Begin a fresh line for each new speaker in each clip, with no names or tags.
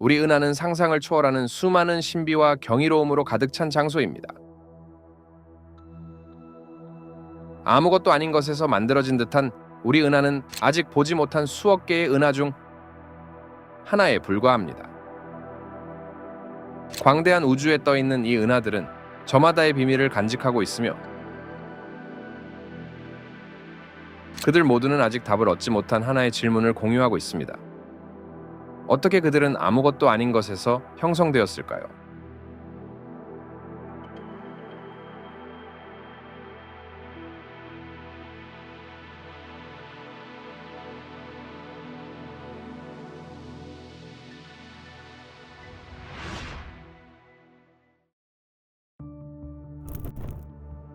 우리 은하는 상상을 초월하는 수많은 신비와 경이로움으로 가득 찬 장소입니다. 아무것도 아닌 것에서 만들어진 듯한 우리 은하는 아직 보지 못한 수억 개의 은하 중 하나에 불과합니다. 광대한 우주에 떠있는 이 은하들은 저마다의 비밀을 간직하고 있으며 그들 모두는 아직 답을 얻지 못한 하나의 질문을 공유하고 있습니다. 어떻게 그들은 아무것도 아닌 것에서 형성되었을까요?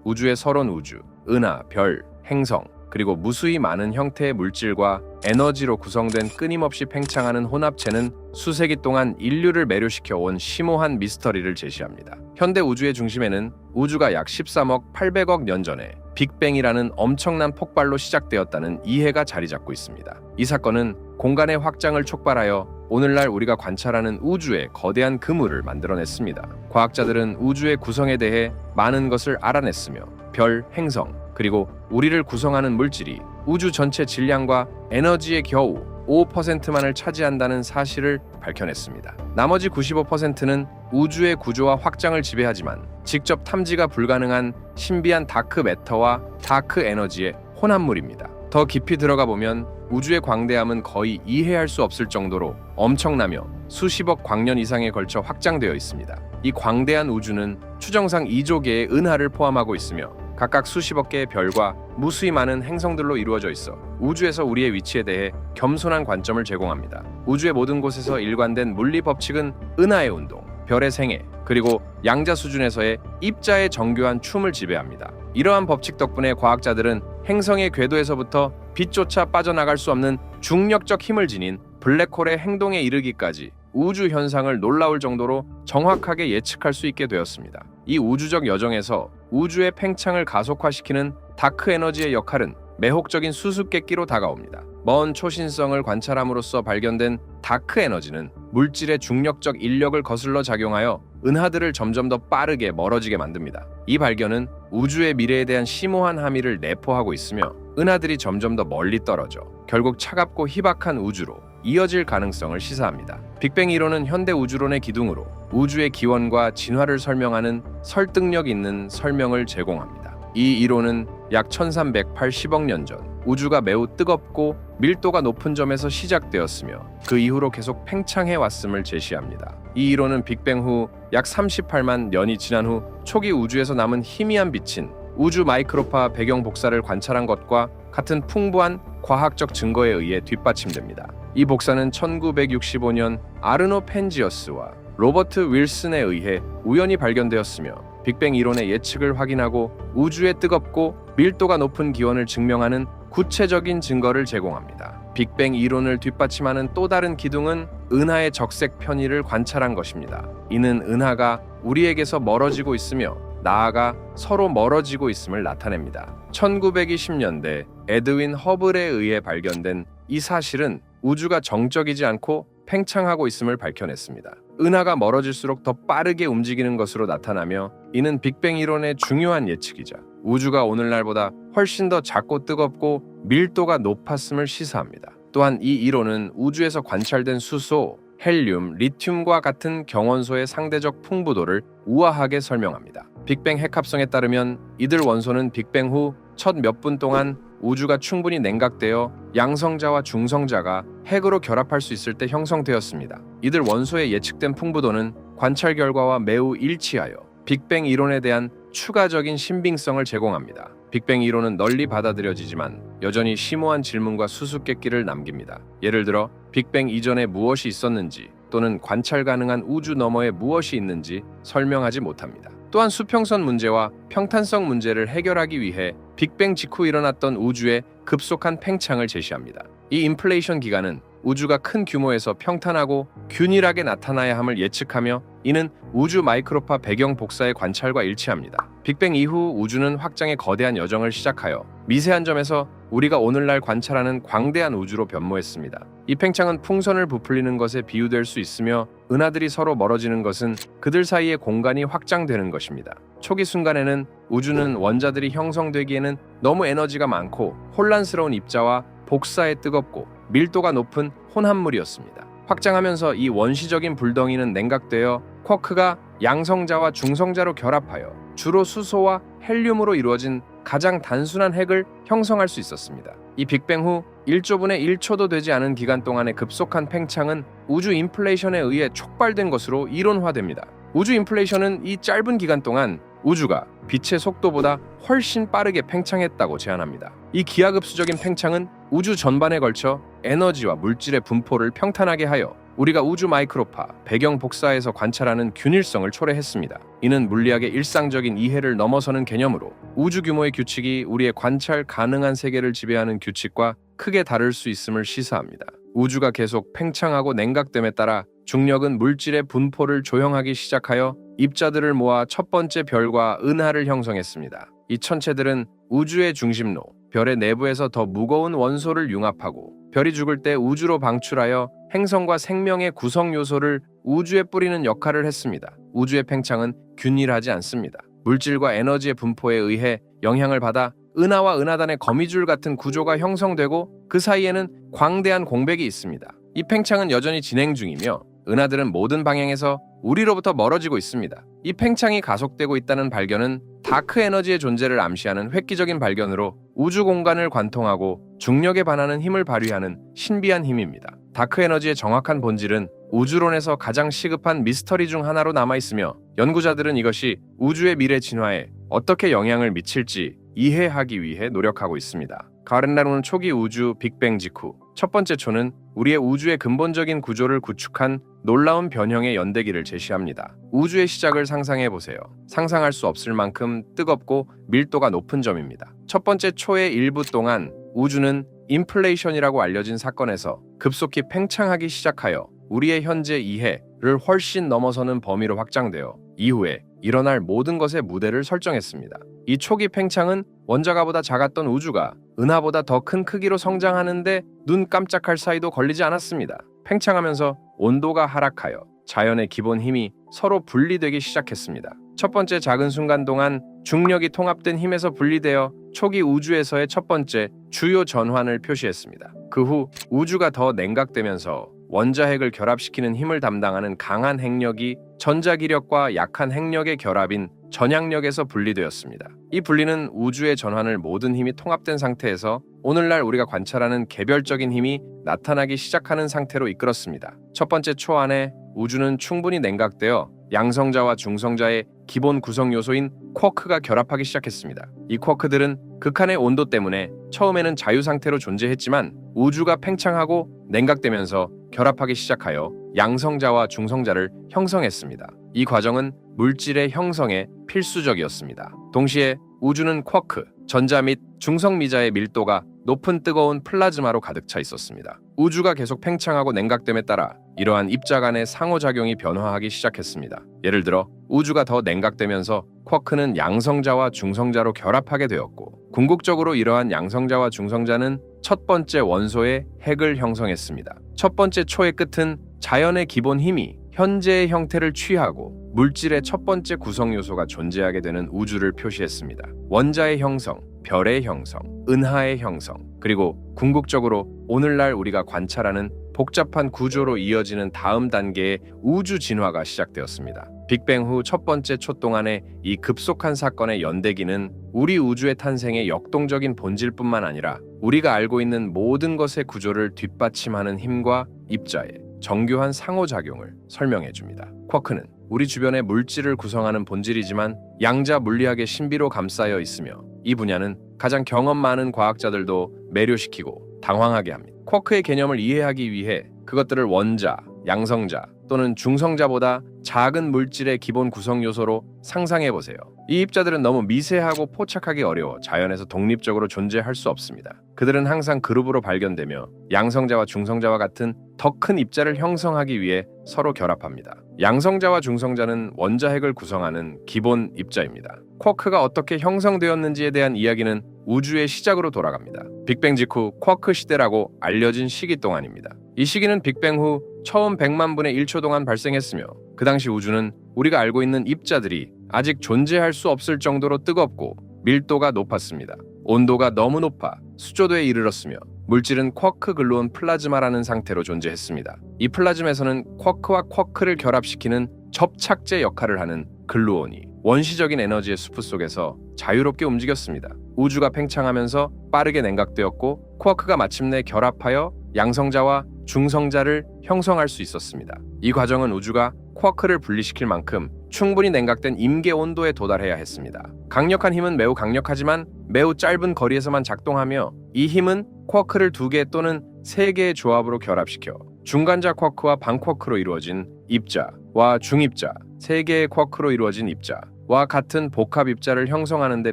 우주의 서론 우주, 은하, 별, 행성, 그리고 무수히 많은 형태의 물질과 에너지로 구성된 끊임없이 팽창하는 혼합체는 수세기 동안 인류를 매료시켜 온 심오한 미스터리를 제시합니다. 현대 우주의 중심에는 우주가 약 13억 800억 년 전에 빅뱅이라는 엄청난 폭발로 시작되었다는 이해가 자리 잡고 있습니다. 이 사건은 공간의 확장을 촉발하여 오늘날 우리가 관찰하는 우주의 거대한 그물을 만들어냈습니다. 과학자들은 우주의 구성에 대해 많은 것을 알아냈으며 별, 행성, 그리고 우리를 구성하는 물질이 우주 전체 질량과 에너지의 겨우 5%만을 차지한다는 사실을 밝혀냈습니다. 나머지 95%는 우주의 구조와 확장을 지배하지만 직접 탐지가 불가능한 신비한 다크 매터와 다크 에너지의 혼합물입니다. 더 깊이 들어가 보면 우주의 광대함은 거의 이해할 수 없을 정도로 엄청나며 수십억 광년 이상에 걸쳐 확장되어 있습니다. 이 광대한 우주는 추정상 2조 개의 은하를 포함하고 있으며 각각 수십억 개의 별과 무수히 많은 행성들로 이루어져 있어 우주에서 우리의 위치에 대해 겸손한 관점을 제공합니다. 우주의 모든 곳에서 일관된 물리 법칙은 은하의 운동, 별의 생애, 그리고 양자 수준에서의 입자의 정교한 춤을 지배합니다. 이러한 법칙 덕분에 과학자들은 행성의 궤도에서부터 빛조차 빠져나갈 수 없는 중력적 힘을 지닌 블랙홀의 행동에 이르기까지 우주 현상을 놀라울 정도로 정확하게 예측할 수 있게 되었습니다. 이 우주적 여정에서 우주의 팽창을 가속화시키는 다크 에너지의 역할은 매혹적인 수수께끼로 다가옵니다. 먼 초신성을 관찰함으로써 발견된 다크 에너지는 물질의 중력적 인력을 거슬러 작용하여 은하들을 점점 더 빠르게 멀어지게 만듭니다. 이 발견은 우주의 미래에 대한 심오한 함의를 내포하고 있으며 은하들이 점점 더 멀리 떨어져 결국 차갑고 희박한 우주로 이어질 가능성을 시사합니다. 빅뱅 이론은 현대 우주론의 기둥으로 우주의 기원과 진화를 설명하는 설득력 있는 설명을 제공합니다. 이 이론은 약 1380억 년 전 우주가 매우 뜨겁고 밀도가 높은 점에서 시작되었으며 그 이후로 계속 팽창해 왔음을 제시합니다. 이 이론은 빅뱅 후 약 38만 년이 지난 후 초기 우주에서 남은 희미한 빛인 우주 마이크로파 배경 복사를 관찰한 것과 같은 풍부한 과학적 증거에 의해 뒷받침됩니다. 이 복사는 1965년 아르노 펜지어스와 로버트 윌슨에 의해 우연히 발견되었으며 빅뱅 이론의 예측을 확인하고 우주의 뜨겁고 밀도가 높은 기원을 증명하는 구체적인 증거를 제공합니다. 빅뱅 이론을 뒷받침하는 또 다른 기둥은 은하의 적색 편의를 관찰한 것입니다. 이는 은하가 우리에게서 멀어지고 있으며 나아가 서로 멀어지고 있음을 나타냅니다. 1920년대 에드윈 허블에 의해 발견된 이 사실은 우주가 정적이지 않고 팽창하고 있음을 밝혀냈습니다. 은하가 멀어질수록 더 빠르게 움직이는 것으로 나타나며 이는 빅뱅 이론의 중요한 예측이자 우주가 오늘날보다 훨씬 더 작고 뜨겁고 밀도가 높았음을 시사합니다. 또한 이 이론은 우주에서 관찰된 수소, 헬륨, 리튬과 같은 경원소의 상대적 풍부도를 우아하게 설명합니다. 빅뱅 핵합성에 따르면 이들 원소는 빅뱅 후 첫 몇 분 동안 우주가 충분히 냉각되어 양성자와 중성자가 핵으로 결합할 수 있을 때 형성되었습니다. 이들 원소의 예측된 풍부도는 관찰 결과와 매우 일치하여 빅뱅 이론에 대한 추가적인 신빙성을 제공합니다. 빅뱅 이론은 널리 받아들여지지만 여전히 심오한 질문과 수수께끼를 남깁니다. 예를 들어 빅뱅 이전에 무엇이 있었는지 또는 관찰 가능한 우주 너머에 무엇이 있는지 설명하지 못합니다. 또한 수평선 문제와 평탄성 문제를 해결하기 위해 빅뱅 직후 일어났던 우주의 급속한 팽창을 제시합니다. 이 인플레이션 기간은 우주가 큰 규모에서 평탄하고 균일하게 나타나야 함을 예측하며 이는 우주 마이크로파 배경 복사의 관찰과 일치합니다. 빅뱅 이후 우주는 확장의 거대한 여정을 시작하여 미세한 점에서 우리가 오늘날 관찰하는 광대한 우주로 변모했습니다. 이 팽창은 풍선을 부풀리는 것에 비유될 수 있으며 은하들이 서로 멀어지는 것은 그들 사이의 공간이 확장되는 것입니다. 초기 순간에는 우주는 원자들이 형성되기에는 너무 에너지가 많고 혼란스러운 입자와 복사에 뜨겁고 밀도가 높은 혼합물이었습니다. 확장하면서 이 원시적인 불덩이는 냉각되어 쿼크가 양성자와 중성자로 결합하여 주로 수소와 헬륨으로 이루어진 가장 단순한 핵을 형성할 수 있었습니다. 이 빅뱅 후 1조분의 1초도 되지 않은 기간 동안의 급속한 팽창은 우주 인플레이션에 의해 촉발된 것으로 이론화됩니다. 우주 인플레이션은 이 짧은 기간 동안 우주가 빛의 속도보다 훨씬 빠르게 팽창했다고 제안합니다. 이 기하급수적인 팽창은 우주 전반에 걸쳐 에너지와 물질의 분포를 평탄하게 하여 우리가 우주 마이크로파 배경 복사에서 관찰하는 균일성을 초래했습니다. 이는 물리학의 일상적인 이해를 넘어서는 개념으로 우주 규모의 규칙이 우리의 관찰 가능한 세계를 지배하는 규칙과 크게 다를 수 있음을 시사합니다. 우주가 계속 팽창하고 냉각됨에 따라 중력은 물질의 분포를 조형하기 시작하여 입자들을 모아 첫 번째 별과 은하를 형성했습니다. 이 천체들은 우주의 중심로, 별의 내부에서 더 무거운 원소를 융합하고 별이 죽을 때 우주로 방출하여 행성과 생명의 구성 요소를 우주에 뿌리는 역할을 했습니다. 우주의 팽창은 균일하지 않습니다. 물질과 에너지의 분포에 의해 영향을 받아 은하와 은하단의 거미줄 같은 구조가 형성되고 그 사이에는 광대한 공백이 있습니다. 이 팽창은 여전히 진행 중이며 은하들은 모든 방향에서 우리로부터 멀어지고 있습니다. 이 팽창이 가속되고 있다는 발견은 다크 에너지의 존재를 암시하는 획기적인 발견으로 우주 공간을 관통하고 중력에 반하는 힘을 발휘하는 신비한 힘입니다. 다크 에너지의 정확한 본질은 우주론에서 가장 시급한 미스터리 중 하나로 남아있으며 연구자들은 이것이 우주의 미래 진화에 어떻게 영향을 미칠지 이해하기 위해 노력하고 있습니다. 가렌나로는 초기 우주 빅뱅 직후 첫 번째 초는 우리의 우주의 근본적인 구조를 구축한 놀라운 변형의 연대기를 제시합니다. 우주의 시작을 상상해 보세요. 상상할 수 없을 만큼 뜨겁고 밀도가 높은 점입니다. 첫 번째 초의 일부 동안 우주는 인플레이션이라고 알려진 사건에서 급속히 팽창하기 시작하여 우리의 현재 이해를 훨씬 넘어서는 범위로 확장되어 이후에 일어날 모든 것의 무대를 설정했습니다. 이 초기 팽창은 원자가보다 작았던 우주가 은하보다 더 큰 크기로 성장하는데 눈 깜짝할 사이도 걸리지 않았습니다. 팽창하면서 온도가 하락하여 자연의 기본 힘이 서로 분리되기 시작했습니다. 첫 번째 작은 순간 동안 중력이 통합된 힘에서 분리되어 초기 우주에서의 첫 번째 주요 전환을 표시했습니다. 그 후 우주가 더 냉각되면서 원자핵을 결합시키는 힘을 담당하는 강한 핵력이 전자기력과 약한 핵력의 결합인 전향력에서 분리되었습니다. 이 분리는 우주의 전환을 모든 힘이 통합된 상태에서 오늘날 우리가 관찰하는 개별적인 힘이 나타나기 시작하는 상태로 이끌었습니다. 첫 번째 초 안에 우주는 충분히 냉각되어 양성자와 중성자의 기본 구성 요소인 쿼크가 결합하기 시작했습니다. 이 쿼크들은 극한의 온도 때문에 처음에는 자유 상태로 존재했지만 우주가 팽창하고 냉각되면서 결합하기 시작하여 양성자와 중성자를 형성했습니다. 이 과정은 물질의 형성에 필수적이었습니다. 동시에 우주는 쿼크, 전자 및 중성미자의 밀도가 높은 뜨거운 플라즈마로 가득 차 있었습니다. 우주가 계속 팽창하고 냉각됨에 따라 이러한 입자 간의 상호작용이 변화하기 시작했습니다. 예를 들어 우주가 더 냉각되면서 쿼크는 양성자와 중성자로 결합하게 되었고 궁극적으로 이러한 양성자와 중성자는 첫 번째 원소의 핵을 형성했습니다. 첫 번째 초의 끝은 자연의 기본 힘이 현재의 형태를 취하고 물질의 첫 번째 구성 요소가 존재하게 되는 우주를 표시했습니다. 원자의 형성, 별의 형성, 은하의 형성, 그리고 궁극적으로 오늘날 우리가 관찰하는 복잡한 구조로 이어지는 다음 단계의 우주 진화가 시작되었습니다. 빅뱅 후 첫 번째 초 동안의 이 급속한 사건의 연대기는 우리 우주의 탄생의 역동적인 본질뿐만 아니라 우리가 알고 있는 모든 것의 구조를 뒷받침하는 힘과 입자의 정교한 상호작용을 설명해 줍니다. 쿼크는 우리 주변의 물질을 구성하는 본질이지만 양자 물리학의 신비로 감싸여 있으며 이 분야는 가장 경험 많은 과학자들도 매료시키고 당황하게 합니다. 쿼크의 개념을 이해하기 위해 그것들을 원자, 양성자, 또는 중성자보다 작은 물질의 기본 구성 요소로 상상해 보세요. 이 입자들은 너무 미세하고 포착하기 어려워 자연에서 독립적으로 존재할 수 없습니다. 그들은 항상 그룹으로 발견되며 양성자와 중성자와 같은 더 큰 입자를 형성하기 위해 서로 결합합니다. 양성자와 중성자는 원자핵을 구성하는 기본 입자입니다. 쿼크가 어떻게 형성되었는지에 대한 이야기는 우주의 시작으로 돌아갑니다. 빅뱅 직후 쿼크 시대라고 알려진 시기 동안입니다. 이 시기는 빅뱅 후 처음 100만 분의 1초 동안 발생했으며 그 당시 우주는 우리가 알고 있는 입자들이 아직 존재할 수 없을 정도로 뜨겁고 밀도가 높았습니다. 온도가 너무 높아 수조도에 이르렀으며 물질은 쿼크 글루온 플라즈마라는 상태로 존재했습니다. 이 플라즘에서는 쿼크와 쿼크를 결합시키는 접착제 역할을 하는 글루온이 원시적인 에너지의 수프 속에서 자유롭게 움직였습니다. 우주가 팽창하면서 빠르게 냉각되었고 쿼크가 마침내 결합하여 양성자와 중성자를 형성할 수 있었습니다. 이 과정은 우주가 쿼크를 분리시킬 만큼 충분히 냉각된 임계 온도에 도달해야 했습니다. 강력한 힘은 매우 강력하지만 매우 짧은 거리에서만 작동하며 이 힘은 쿼크를 2개 또는 3개의 조합으로 결합시켜 중간자 쿼크와 반쿼크로 이루어진 입자와 중입자, 3개의 쿼크로 이루어진 입자와 같은 복합 입자를 형성하는 데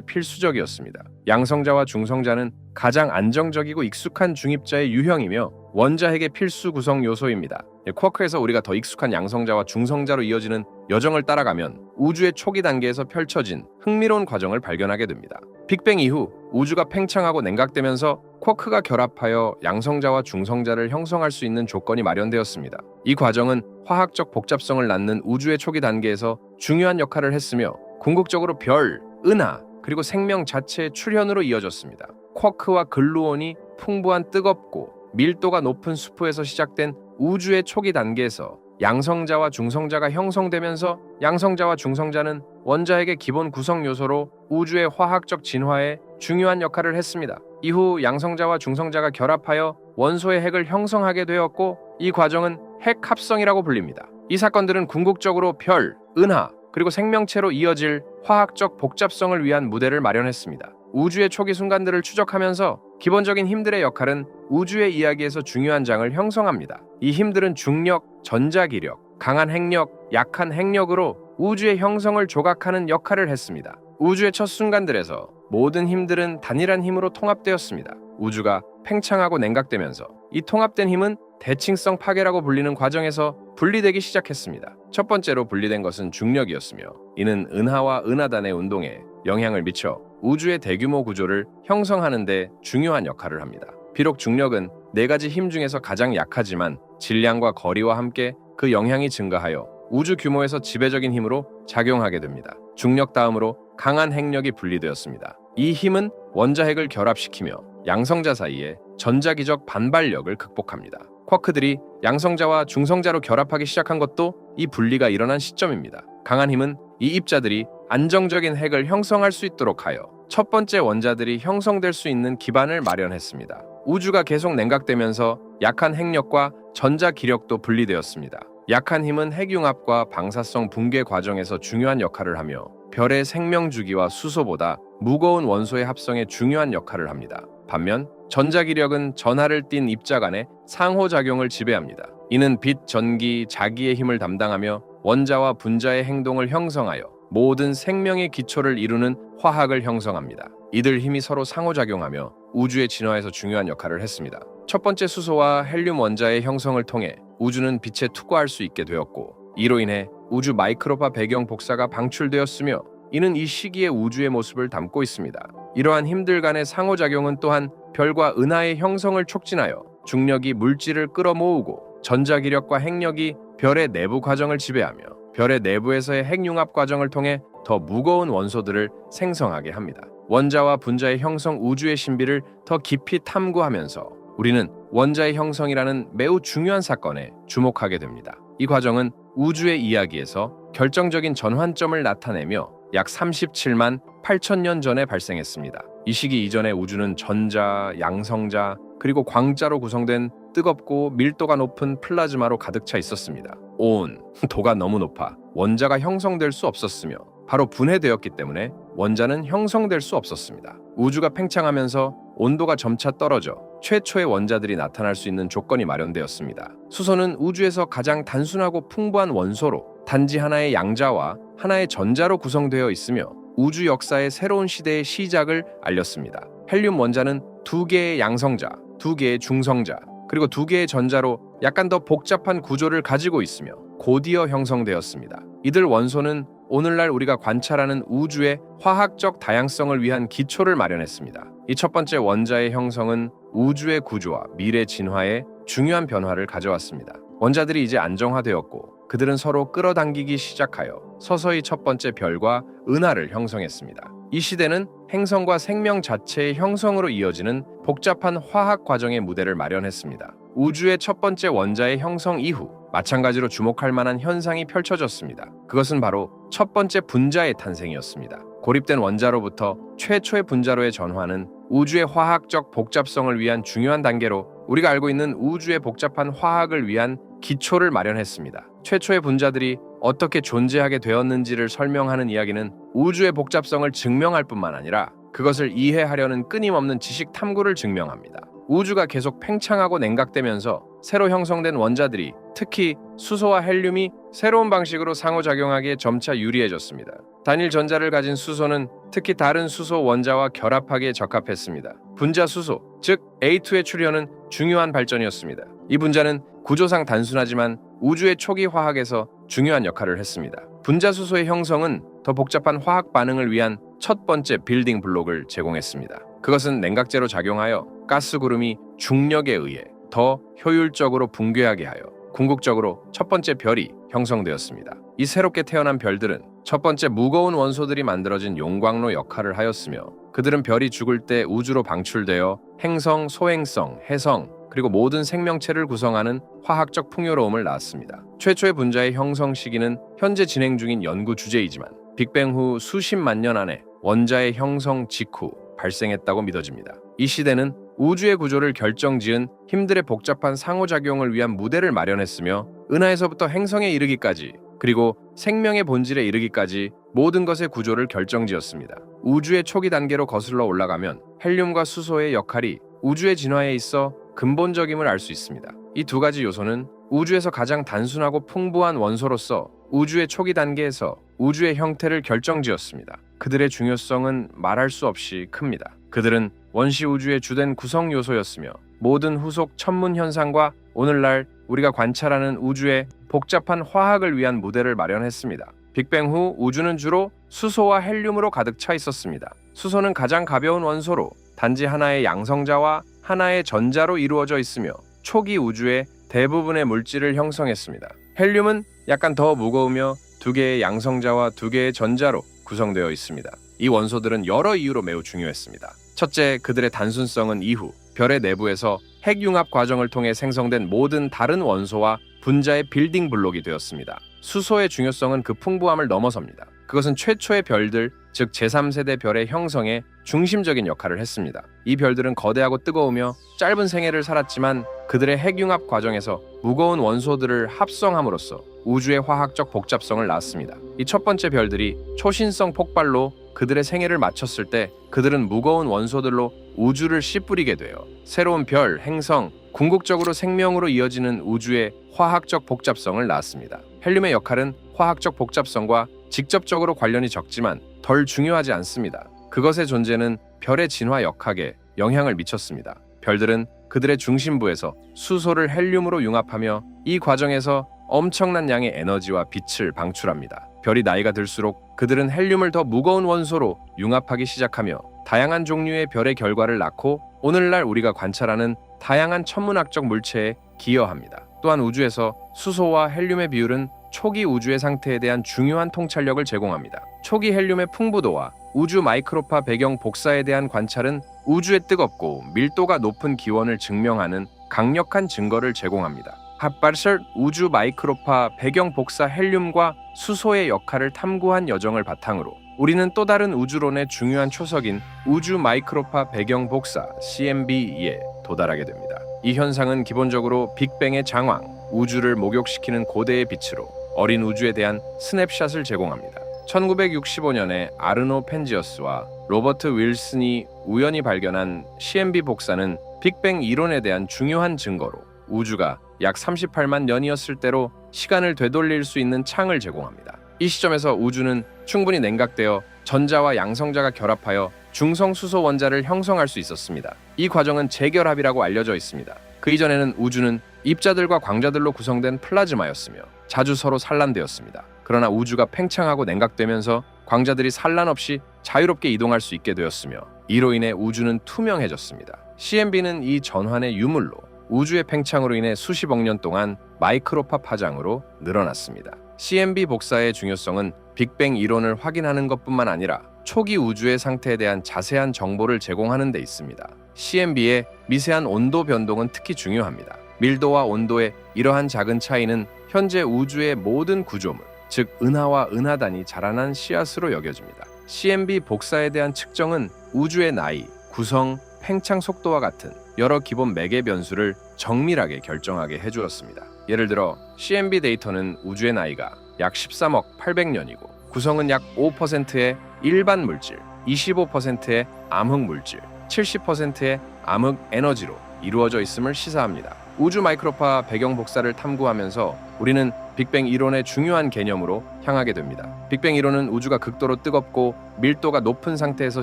필수적이었습니다. 양성자와 중성자는 가장 안정적이고 익숙한 중입자의 유형이며 원자핵의 필수 구성 요소입니다. 쿼크에서 우리가 더 익숙한 양성자와 중성자로 이어지는 여정을 따라가면 우주의 초기 단계에서 펼쳐진 흥미로운 과정을 발견하게 됩니다. 빅뱅 이후 우주가 팽창하고 냉각되면서 쿼크가 결합하여 양성자와 중성자를 형성할 수 있는 조건이 마련되었습니다. 이 과정은 화학적 복잡성을 낳는 우주의 초기 단계에서 중요한 역할을 했으며 궁극적으로 별, 은하, 그리고 생명 자체의 출현으로 이어졌습니다. 쿼크와 글루온이 풍부한 뜨겁고 밀도가 높은 수프에서 시작된 우주의 초기 단계에서 양성자와 중성자가 형성되면서 양성자와 중성자는 원자핵의 기본 구성 요소로 우주의 화학적 진화에 중요한 역할을 했습니다. 이후 양성자와 중성자가 결합하여 원소의 핵을 형성하게 되었고 이 과정은 핵 합성이라고 불립니다. 이 사건들은 궁극적으로 별, 은하, 그리고 생명체로 이어질 화학적 복잡성을 위한 무대를 마련했습니다. 우주의 초기 순간들을 추적하면서 기본적인 힘들의 역할은 우주의 이야기에서 중요한 장을 형성합니다. 이 힘들은 중력, 전자기력, 강한 핵력, 약한 핵력으로 우주의 형성을 조각하는 역할을 했습니다. 우주의 첫 순간들에서 모든 힘들은 단일한 힘으로 통합되었습니다. 우주가 팽창하고 냉각되면서 이 통합된 힘은 대칭성 파괴라고 불리는 과정에서 분리되기 시작했습니다. 첫 번째로 분리된 것은 중력이었으며 이는 은하와 은하단의 운동에 영향을 미쳐 우주의 대규모 구조를 형성하는 데 중요한 역할을 합니다. 비록 중력은 4가지 힘 중에서 가장 약하지만 질량과 거리와 함께 그 영향이 증가하여 우주 규모에서 지배적인 힘으로 작용하게 됩니다. 중력 다음으로 강한 핵력이 분리되었습니다. 이 힘은 원자핵을 결합시키며 양성자 사이에 전자기적 반발력을 극복합니다. 쿼크들이 양성자와 중성자로 결합하기 시작한 것도 이 분리가 일어난 시점입니다. 강한 힘은 이 입자들이 안정적인 핵을 형성할 수 있도록 하여 첫 번째 원자들이 형성될 수 있는 기반을 마련했습니다. 우주가 계속 냉각되면서 약한 핵력과 전자기력도 분리되었습니다. 약한 힘은 핵융합과 방사성 붕괴 과정에서 중요한 역할을 하며 별의 생명주기와 수소보다 무거운 원소의 합성에 중요한 역할을 합니다. 반면 전자기력은 전하를 띤 입자 간의 상호작용을 지배합니다. 이는 빛, 전기, 자기의 힘을 담당하며 원자와 분자의 행동을 형성하여 모든 생명의 기초를 이루는 화학을 형성합니다. 이들 힘이 서로 상호작용하며 우주의 진화에서 중요한 역할을 했습니다. 첫 번째 수소와 헬륨 원자의 형성을 통해 우주는 빛에 투과할 수 있게 되었고 이로 인해 우주 마이크로파 배경 복사가 방출되었으며 이는 이 시기의 우주의 모습을 담고 있습니다. 이러한 힘들 간의 상호작용은 또한 별과 은하의 형성을 촉진하여 중력이 물질을 끌어모으고 전자기력과 핵력이 별의 내부 과정을 지배하며 별의 내부에서의 핵융합 과정을 통해 더 무거운 원소들을 생성하게 합니다. 원자와 분자의 형성 우주의 신비를 더 깊이 탐구하면서 우리는 원자의 형성이라는 매우 중요한 사건에 주목하게 됩니다. 이 과정은 우주의 이야기에서 결정적인 전환점을 나타내며 약 37만 8천 년 전에 발생했습니다. 이 시기 이전에 우주는 전자, 양성자, 그리고 광자로 구성된 뜨겁고 밀도가 높은 플라즈마로 가득 차 있었습니다. 온도가 너무 높아 원자가 형성될 수 없었으며 바로 분해되었기 때문에 원자는 형성될 수 없었습니다. 우주가 팽창하면서 온도가 점차 떨어져 최초의 원자들이 나타날 수 있는 조건이 마련되었습니다. 수소는 우주에서 가장 단순하고 풍부한 원소로 단지 하나의 양자와 하나의 전자로 구성되어 있으며 우주 역사의 새로운 시대의 시작을 알렸습니다. 헬륨 원자는 2개의 양성자, 2개의 중성자, 그리고 2개의 전자로 약간 더 복잡한 구조를 가지고 있으며 곧이어 형성되었습니다. 이들 원소는 오늘날 우리가 관찰하는 우주의 화학적 다양성을 위한 기초를 마련했습니다. 이 첫 번째 원자의 형성은 우주의 구조와 미래 진화에 중요한 변화를 가져왔습니다. 원자들이 이제 안정화되었고 그들은 서로 끌어당기기 시작하여 서서히 첫 번째 별과 은하를 형성했습니다. 이 시대는 행성과 생명 자체의 형성으로 이어지는 복잡한 화학 과정의 무대를 마련했습니다. 우주의 첫 번째 원자의 형성 이후 마찬가지로 주목할 만한 현상이 펼쳐졌습니다. 그것은 바로 첫 번째 분자의 탄생이었습니다. 고립된 원자로부터 최초의 분자로의 전환은 우주의 화학적 복잡성을 위한 중요한 단계로 우리가 알고 있는 우주의 복잡한 화학을 위한 기초를 마련했습니다. 최초의 분자들이 어떻게 존재하게 되었는지를 설명하는 이야기는 우주의 복잡성을 증명할 뿐만 아니라 그것을 이해하려는 끊임없는 지식 탐구를 증명합니다. 우주가 계속 팽창하고 냉각되면서 새로 형성된 원자들이 특히 수소와 헬륨이 새로운 방식으로 상호작용하기에 점차 유리해졌습니다. 단일 전자를 가진 수소는 특히 다른 수소 원자와 결합하기에 적합했습니다. 분자 수소, 즉 A2의 출현은 중요한 발전이었습니다. 이 분자는 구조상 단순하지만 우주의 초기 화학에서 중요한 역할을 했습니다. 분자 수소의 형성은 더 복잡한 화학 반응을 위한 첫 번째 빌딩 블록을 제공했습니다. 그것은 냉각제로 작용하여 가스 구름이 중력에 의해 더 효율적으로 붕괴하게 하여 궁극적으로 첫 번째 별이 형성되었습니다. 이 새롭게 태어난 별들은 첫 번째 무거운 원소들이 만들어진 용광로 역할을 하였으며 그들은 별이 죽을 때 우주로 방출되어 행성, 소행성, 해성, 그리고 모든 생명체를 구성하는 화학적 풍요로움을 낳았습니다. 최초의 분자의 형성 시기는 현재 진행 중인 연구 주제이지만 빅뱅 후 수십만 년 안에 원자의 형성 직후 발생했다고 믿어집니다. 이 시대는 우주의 구조를 결정지은 힘들의 복잡한 상호작용을 위한 무대를 마련했으며 은하에서부터 행성에 이르기까지 그리고 생명의 본질에 이르기까지 모든 것의 구조를 결정지었습니다. 우주의 초기 단계로 거슬러 올라가면 헬륨과 수소의 역할이 우주의 진화에 있어 근본적임을 알 수 있습니다. 이 두 가지 요소는 우주에서 가장 단순하고 풍부한 원소로서 우주의 초기 단계에서 우주의 형태를 결정지었습니다. 그들의 중요성은 말할 수 없이 큽니다. 그들은 원시 우주의 주된 구성 요소였으며 모든 후속 천문 현상과 오늘날 우리가 관찰하는 우주의 복잡한 화학을 위한 무대를 마련했습니다. 빅뱅 후 우주는 주로 수소와 헬륨으로 가득 차 있었습니다. 수소는 가장 가벼운 원소로 단지 하나의 양성자와 하나의 전자로 이루어져 있으며 초기 우주의 대부분의 물질을 형성했습니다. 헬륨은 약간 더 무거우며 2개의 양성자와 2개의 전자로 구성되어 있습니다. 이 원소들은 여러 이유로 매우 중요했습니다. 첫째, 그들의 단순성은 이후 별의 내부에서 핵융합 과정을 통해 생성된 모든 다른 원소와 분자의 빌딩 블록이 되었습니다. 수소의 중요성은 그 풍부함을 넘어섭니다. 그것은 최초의 별들, 즉 제3세대 별의 형성에 중심적인 역할을 했습니다. 이 별들은 거대하고 뜨거우며 짧은 생애를 살았지만 그들의 핵융합 과정에서 무거운 원소들을 합성함으로써 우주의 화학적 복잡성을 낳았습니다. 이 첫 번째 별들이 초신성 폭발로 그들의 생애를 마쳤을 때 그들은 무거운 원소들로 우주를 씨뿌리게 되어 새로운 별, 행성, 궁극적으로 생명으로 이어지는 우주의 화학적 복잡성을 낳았습니다. 헬륨의 역할은 화학적 복잡성과 직접적으로 관련이 적지만 덜 중요하지 않습니다. 그것의 존재는 별의 진화 역학에 영향을 미쳤습니다. 별들은 그들의 중심부에서 수소를 헬륨으로 융합하며 이 과정에서 엄청난 양의 에너지와 빛을 방출합니다. 별이 나이가 들수록 그들은 헬륨을 더 무거운 원소로 융합하기 시작하며 다양한 종류의 별의 결과를 낳고 오늘날 우리가 관찰하는 다양한 천문학적 물체에 기여합니다. 또한 우주에서 수소와 헬륨의 비율은 초기 우주의 상태에 대한 중요한 통찰력을 제공합니다. 초기 헬륨의 풍부도와 우주 마이크로파 배경 복사에 대한 관찰은 우주의 뜨겁고 밀도가 높은 기원을 증명하는 강력한 증거를 제공합니다. 핫바르셜 우주 마이크로파 배경 복사 헬륨과 수소의 역할을 탐구한 여정을 바탕으로 우리는 또 다른 우주론의 중요한 초석인 우주 마이크로파 배경 복사 CMB에 도달하게 됩니다. 이 현상은 기본적으로 빅뱅의 장황, 우주를 목욕시키는 고대의 빛으로 어린 우주에 대한 스냅샷을 제공합니다. 1965년에 아르노 펜지어스와 로버트 윌슨이 우연히 발견한 CMB 복사는 빅뱅 이론에 대한 중요한 증거로 우주가 약 38만 년이었을 때로 시간을 되돌릴 수 있는 창을 제공합니다. 이 시점에서 우주는 충분히 냉각되어 전자와 양성자가 결합하여 중성수소 원자를 형성할 수 있었습니다. 이 과정은 재결합이라고 알려져 있습니다. 그 이전에는 우주는 입자들과 광자들로 구성된 플라즈마였으며 자주 서로 산란되었습니다. 그러나 우주가 팽창하고 냉각되면서 광자들이 산란 없이 자유롭게 이동할 수 있게 되었으며 이로 인해 우주는 투명해졌습니다. CMB는 이 전환의 유물로 우주의 팽창으로 인해 수십억 년 동안 마이크로파 파장으로 늘어났습니다. CMB 복사의 중요성은 빅뱅 이론을 확인하는 것뿐만 아니라 초기 우주의 상태에 대한 자세한 정보를 제공하는 데 있습니다. CMB의 미세한 온도 변동은 특히 중요합니다. 밀도와 온도의 이러한 작은 차이는 현재 우주의 모든 구조물, 즉 은하와 은하단이 자라난 씨앗으로 여겨집니다. CMB 복사에 대한 측정은 우주의 나이, 구성, 팽창 속도와 같은 여러 기본 매개 변수를 정밀하게 결정하게 해주었습니다. 예를 들어 CMB 데이터는 우주의 나이가 약 13억 800년이고 구성은 약 5%의 일반 물질, 25%의 암흑 물질, 70%의 암흑 에너지로 이루어져 있음을 시사합니다. 우주 마이크로파 배경 복사를 탐구하면서 우리는 빅뱅 이론의 중요한 개념으로 향하게 됩니다. 빅뱅 이론은 우주가 극도로 뜨겁고 밀도가 높은 상태에서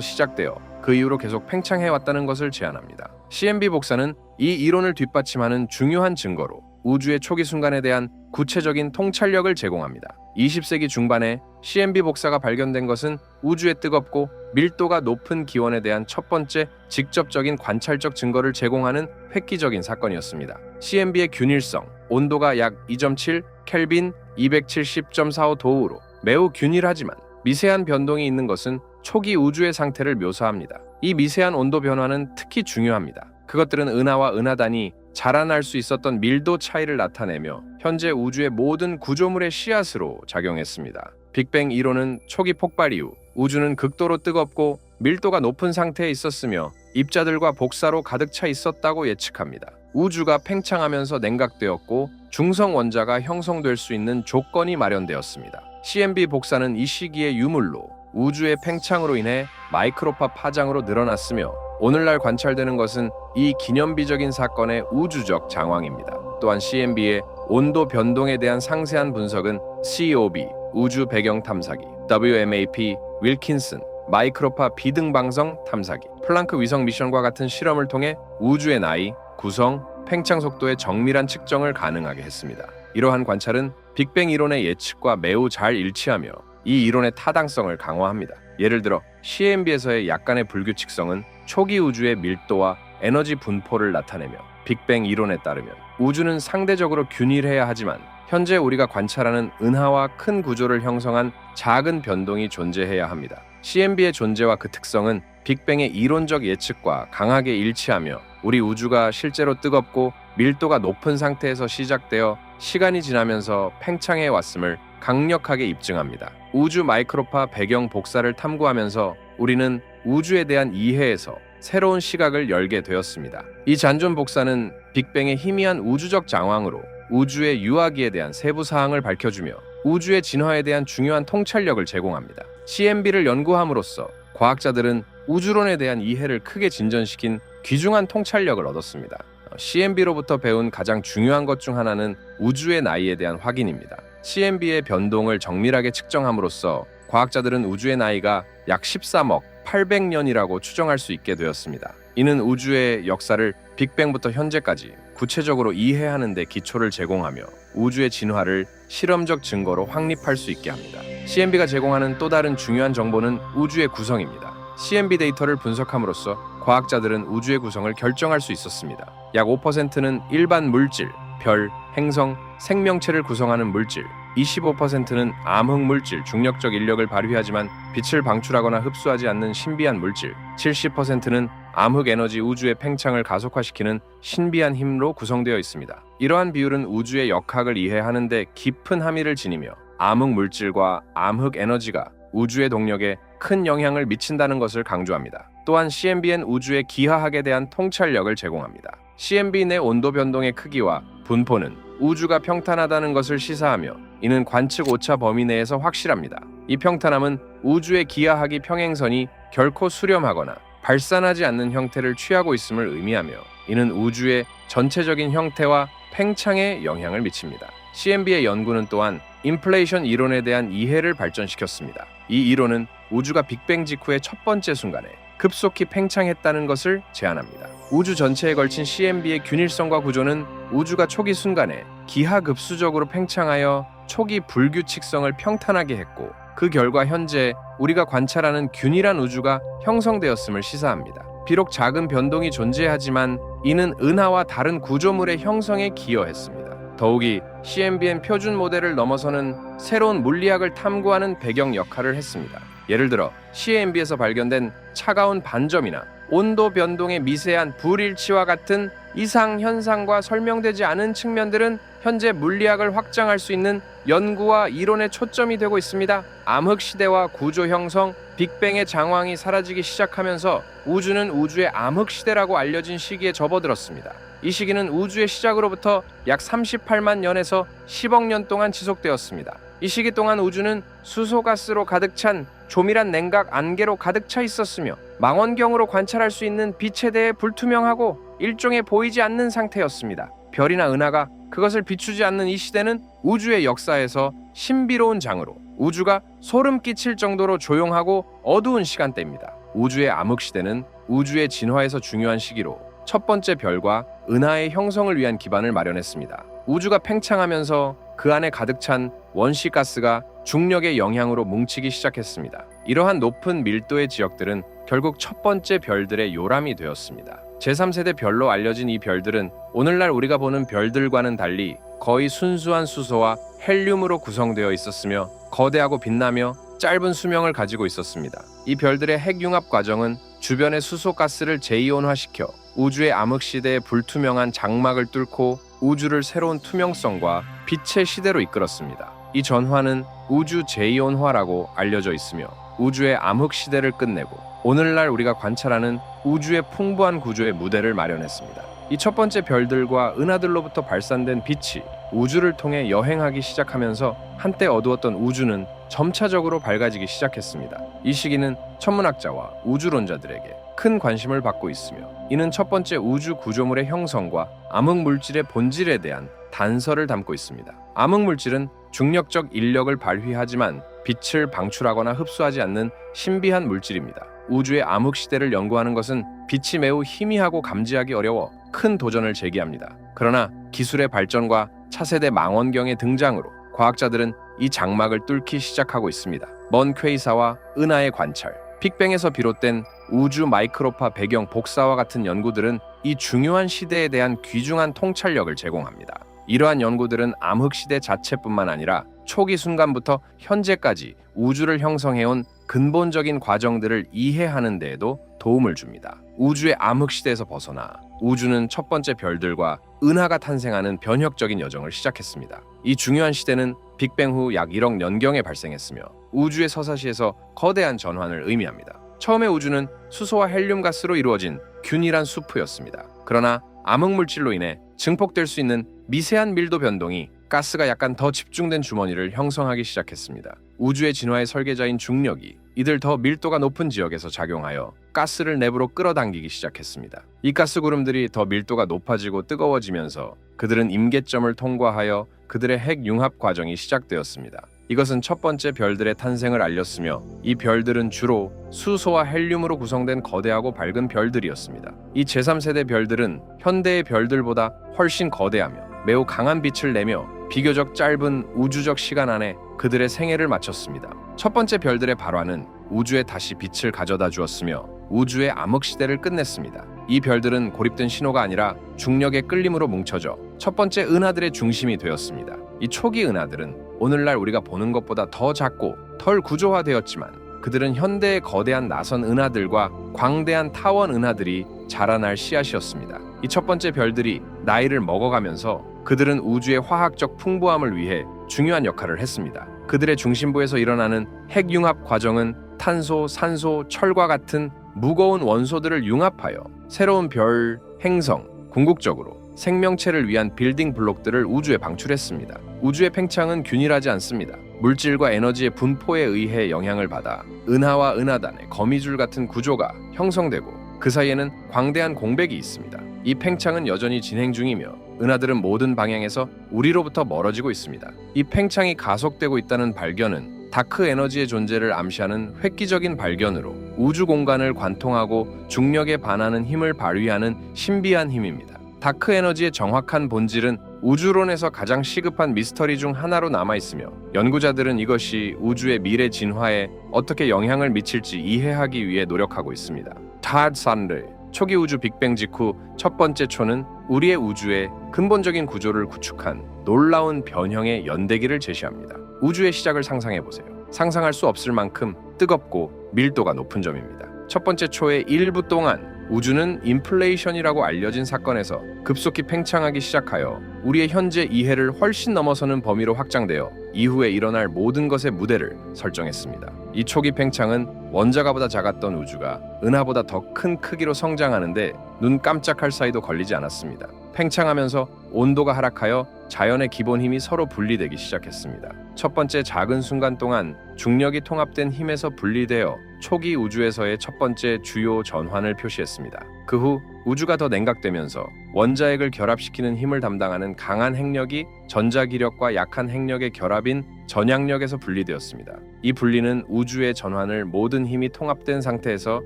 시작되어 그 이후로 계속 팽창해왔다는 것을 제안합니다. CMB 복사는 이 이론을 뒷받침하는 중요한 증거로 우주의 초기 순간에 대한 구체적인 통찰력을 제공합니다. 20세기 중반에 CMB 복사가 발견된 것은 우주의 뜨겁고 밀도가 높은 기원에 대한 첫 번째 직접적인 관찰적 증거를 제공하는 획기적인 사건이었습니다. CMB의 균일성, 온도가 약 2.7 켈빈 270.45 도우로 매우 균일하지만 미세한 변동이 있는 것은 초기 우주의 상태를 묘사합니다. 이 미세한 온도 변화는 특히 중요합니다. 그것들은 은하와 은하단이 자라날 수 있었던 밀도 차이를 나타내며 현재 우주의 모든 구조물의 씨앗으로 작용했습니다. 빅뱅 이론은 초기 폭발 이후 우주는 극도로 뜨겁고 밀도가 높은 상태에 있었으며 입자들과 복사로 가득 차 있었다고 예측합니다. 우주가 팽창하면서 냉각되었고 중성 원자가 형성될 수 있는 조건이 마련되었습니다. CMB 복사는 이 시기의 유물로 우주의 팽창으로 인해 마이크로파 파장으로 늘어났으며 오늘날 관찰되는 것은 이 기념비적인 사건의 우주적 장황입니다. 또한 CMB의 온도 변동에 대한 상세한 분석은 COB, 우주 배경 탐사기, WMAP, 윌킨슨, 마이크로파 비등방성 탐사기, 플랑크 위성 미션과 같은 실험을 통해 우주의 나이, 구성, 팽창 속도의 정밀한 측정을 가능하게 했습니다. 이러한 관찰은 빅뱅 이론의 예측과 매우 잘 일치하며 이 이론의 타당성을 강화합니다. 예를 들어 CMB에서의 약간의 불규칙성은 초기 우주의 밀도와 에너지 분포를 나타내며 빅뱅 이론에 따르면 우주는 상대적으로 균일해야 하지만 현재 우리가 관찰하는 은하와 큰 구조를 형성한 작은 변동이 존재해야 합니다. CMB의 존재와 그 특성은 빅뱅의 이론적 예측과 강하게 일치하며 우리 우주가 실제로 뜨겁고 밀도가 높은 상태에서 시작되어 시간이 지나면서 팽창해 왔음을 강력하게 입증합니다. 우주 마이크로파 배경 복사를 탐구하면서 우리는 우주에 대한 이해에서 새로운 시각을 열게 되었습니다. 이 잔존 복사는 빅뱅의 희미한 우주적 장황으로 우주의 유아기에 대한 세부 사항을 밝혀주며 우주의 진화에 대한 중요한 통찰력을 제공합니다. CMB를 연구함으로써 과학자들은 우주론에 대한 이해를 크게 진전시킨 귀중한 통찰력을 얻었습니다. CMB로부터 배운 가장 중요한 것 중 하나는 우주의 나이에 대한 확인입니다. CMB의 변동을 정밀하게 측정함으로써 과학자들은 우주의 나이가 약 13억 800년이라고 추정할 수 있게 되었습니다. 이는 우주의 역사를 빅뱅부터 현재까지 구체적으로 이해하는 데 기초를 제공하며 우주의 진화를 실험적 증거로 확립할 수 있게 합니다. CMB가 제공하는 또 다른 중요한 정보는 우주의 구성입니다. CMB 데이터를 분석함으로써 과학자들은 우주의 구성을 결정할 수 있었습니다. 약 5%는 일반 물질, 별, 행성, 생명체를 구성하는 물질, 25%는 암흑 물질, 중력적 인력을 발휘하지만 빛을 방출하거나 흡수하지 않는 신비한 물질, 70%는 암흑 에너지 우주의 팽창을 가속화시키는 신비한 힘으로 구성되어 있습니다. 이러한 비율은 우주의 역학을 이해하는 데 깊은 함의를 지니며 암흑 물질과 암흑 에너지가 우주의 동력에 큰 영향을 미친다는 것을 강조합니다. 또한 CMB는 우주의 기하학에 대한 통찰력을 제공합니다. CMB 내 온도 변동의 크기와 분포는 우주가 평탄하다는 것을 시사하며 이는 관측 오차 범위 내에서 확실합니다. 이 평탄함은 우주의 기하학이 평행선이 결코 수렴하거나 발산하지 않는 형태를 취하고 있음을 의미하며 이는 우주의 전체적인 형태와 팽창에 영향을 미칩니다. CMB의 연구는 또한 인플레이션 이론에 대한 이해를 발전시켰습니다. 이 이론은 우주가 빅뱅 직후의 첫 번째 순간에 급속히 팽창했다는 것을 제안합니다. 우주 전체에 걸친 CMB의 균일성과 구조는 우주가 초기 순간에 기하급수적으로 팽창하여 초기 불규칙성을 평탄하게 했고, 그 결과 현재 우리가 관찰하는 균일한 우주가 형성되었음을 시사합니다. 비록 작은 변동이 존재하지만 이는 은하와 다른 구조물의 형성에 기여했습니다. 더욱이 CMB는 표준 모델을 넘어서는 새로운 물리학을 탐구하는 배경 역할을 했습니다. 예를 들어 CMB에서 발견된 차가운 반점이나 온도 변동의 미세한 불일치와 같은 이상 현상과 설명되지 않은 측면들은 현재 물리학을 확장할 수 있는 연구와 이론에 초점이 되고 있습니다. 암흑시대와 구조 형성, 빅뱅의 장황이 사라지기 시작하면서 우주는 우주의 암흑시대라고 알려진 시기에 접어들었습니다. 이 시기는 우주의 시작으로부터 약 38만 년에서 10억 년 동안 지속되었습니다. 이 시기 동안 우주는 수소가스로 가득 찬 조밀한 냉각 안개로 가득 차 있었으며 망원경으로 관찰할 수 있는 빛에 대해 불투명하고 일종의 보이지 않는 상태였습니다. 별이나 은하가 그것을 비추지 않는 이 시대는 우주의 역사에서 신비로운 장으로 우주가 소름 끼칠 정도로 조용하고 어두운 시간대입니다. 우주의 암흑시대는 우주의 진화에서 중요한 시기로 첫 번째 별과 은하의 형성을 위한 기반을 마련했습니다. 우주가 팽창하면서 그 안에 가득 찬 원시가스가 중력의 영향으로 뭉치기 시작했습니다. 이러한 높은 밀도의 지역들은 결국 첫 번째 별들의 요람이 되었습니다. 제3세대 별로 알려진 이 별들은 오늘날 우리가 보는 별들과는 달리 거의 순수한 수소와 헬륨으로 구성되어 있었으며 거대하고 빛나며 짧은 수명을 가지고 있었습니다. 이 별들의 핵융합 과정은 주변의 수소가스를 재이온화시켜 우주의 암흑시대의 불투명한 장막을 뚫고 우주를 새로운 투명성과 빛의 시대로 이끌었습니다. 이 전화는 우주 재이온화라고 알려져 있으며 우주의 암흑시대를 끝내고 오늘날 우리가 관찰하는 우주의 풍부한 구조의 무대를 마련했습니다. 이 첫 번째 별들과 은하들로부터 발산된 빛이 우주를 통해 여행하기 시작하면서 한때 어두웠던 우주는 점차적으로 밝아지기 시작했습니다. 이 시기는 천문학자와 우주론자들에게 큰 관심을 받고 있으며 이는 첫 번째 우주 구조물의 형성과 암흑물질의 본질에 대한 단서를 담고 있습니다. 암흑물질은 중력적 인력을 발휘하지만 빛을 방출하거나 흡수하지 않는 신비한 물질입니다. 우주의 암흑시대를 연구하는 것은 빛이 매우 희미하고 감지하기 어려워 큰 도전을 제기합니다. 그러나 기술의 발전과 차세대 망원경의 등장으로 과학자들은 이 장막을 뚫기 시작하고 있습니다. 먼 퀘이사와 은하의 관찰, 빅뱅에서 비롯된 우주 마이크로파 배경 복사와 같은 연구들은 이 중요한 시대에 대한 귀중한 통찰력을 제공합니다. 이러한 연구들은 암흑시대 자체뿐만 아니라 초기 순간부터 현재까지 우주를 형성해온 근본적인 과정들을 이해하는 데에도 도움을 줍니다. 우주의 암흑시대에서 벗어나 우주는 첫 번째 별들과 은하가 탄생하는 변혁적인 여정을 시작했습니다. 이 중요한 시대는 빅뱅 후 약 1억 년경에 발생했으며 우주의 서사시에서 거대한 전환을 의미합니다. 처음에 우주는 수소와 헬륨 가스로 이루어진 균일한 수프였습니다. 그러나 암흑물질로 인해 증폭될 수 있는 미세한 밀도 변동이 가스가 약간 더 집중된 주머니를 형성하기 시작했습니다. 우주의 진화의 설계자인 중력이 이들 더 밀도가 높은 지역에서 작용하여 가스를 내부로 끌어당기기 시작했습니다. 이 가스 구름들이 더 밀도가 높아지고 뜨거워지면서 그들은 임계점을 통과하여 그들의 핵융합 과정이 시작되었습니다. 이것은 첫 번째 별들의 탄생을 알렸으며 이 별들은 주로 수소와 헬륨으로 구성된 거대하고 밝은 별들이었습니다. 이 제3세대 별들은 현대의 별들보다 훨씬 거대하며 매우 강한 빛을 내며 비교적 짧은 우주적 시간 안에 그들의 생애를 마쳤습니다. 첫 번째 별들의 발화는 우주에 다시 빛을 가져다 주었으며 우주의 암흑시대를 끝냈습니다. 이 별들은 고립된 신호가 아니라 중력의 끌림으로 뭉쳐져 첫 번째 은하들의 중심이 되었습니다. 이 초기 은하들은 오늘날 우리가 보는 것보다 더 작고 덜 구조화되었지만 그들은 현대의 거대한 나선 은하들과 광대한 타원 은하들이 자라날 씨앗이었습니다. 이 첫 번째 별들이 나이를 먹어가면서 그들은 우주의 화학적 풍부함을 위해 중요한 역할을 했습니다. 그들의 중심부에서 일어나는 핵융합 과정은 탄소, 산소, 철과 같은 무거운 원소들을 융합하여 새로운 별, 행성, 궁극적으로 생명체를 위한 빌딩 블록들을 우주에 방출했습니다. 우주의 팽창은 균일하지 않습니다. 물질과 에너지의 분포에 의해 영향을 받아 은하와 은하단의 거미줄 같은 구조가 형성되고 그 사이에는 광대한 공백이 있습니다. 이 팽창은 여전히 진행 중이며 은하들은 모든 방향에서 우리로부터 멀어지고 있습니다. 이 팽창이 가속되고 있다는 발견은 다크 에너지의 존재를 암시하는 획기적인 발견으로 우주 공간을 관통하고 중력에 반하는 힘을 발휘하는 신비한 힘입니다. 다크 에너지의 정확한 본질은 우주론에서 가장 시급한 미스터리 중 하나로 남아있으며 연구자들은 이것이 우주의 미래 진화에 어떻게 영향을 미칠지 이해하기 위해 노력하고 있습니다. 타드 산르 초기 우주 빅뱅 직후 첫 번째 초는 우리의 우주의 근본적인 구조를 구축한 놀라운 변형의 연대기를 제시합니다. 우주의 시작을 상상해보세요. 상상할 수 없을 만큼 뜨겁고 밀도가 높은 점입니다. 첫 번째 초의 일부 동안 우주는 인플레이션이라고 알려진 사건에서 급속히 팽창하기 시작하여 우리의 현재 이해를 훨씬 넘어서는 범위로 확장되어 이후에 일어날 모든 것의 무대를 설정했습니다. 이 초기 팽창은 원자가보다 작았던 우주가 은하보다 더 큰 크기로 성장하는데 눈 깜짝할 사이도 걸리지 않았습니다. 팽창하면서 온도가 하락하여 자연의 기본 힘이 서로 분리되기 시작했습니다. 첫 번째 작은 순간 동안 중력이 통합된 힘에서 분리되어 초기 우주에서의 첫 번째 주요 전환을 표시했습니다. 그 후 우주가 더 냉각되면서 원자핵을 결합시키는 힘을 담당하는 강한 핵력이 전자기력과 약한 핵력의 결합인 전향력에서 분리되었습니다. 이 분리는 우주의 전환을 모든 힘이 통합된 상태에서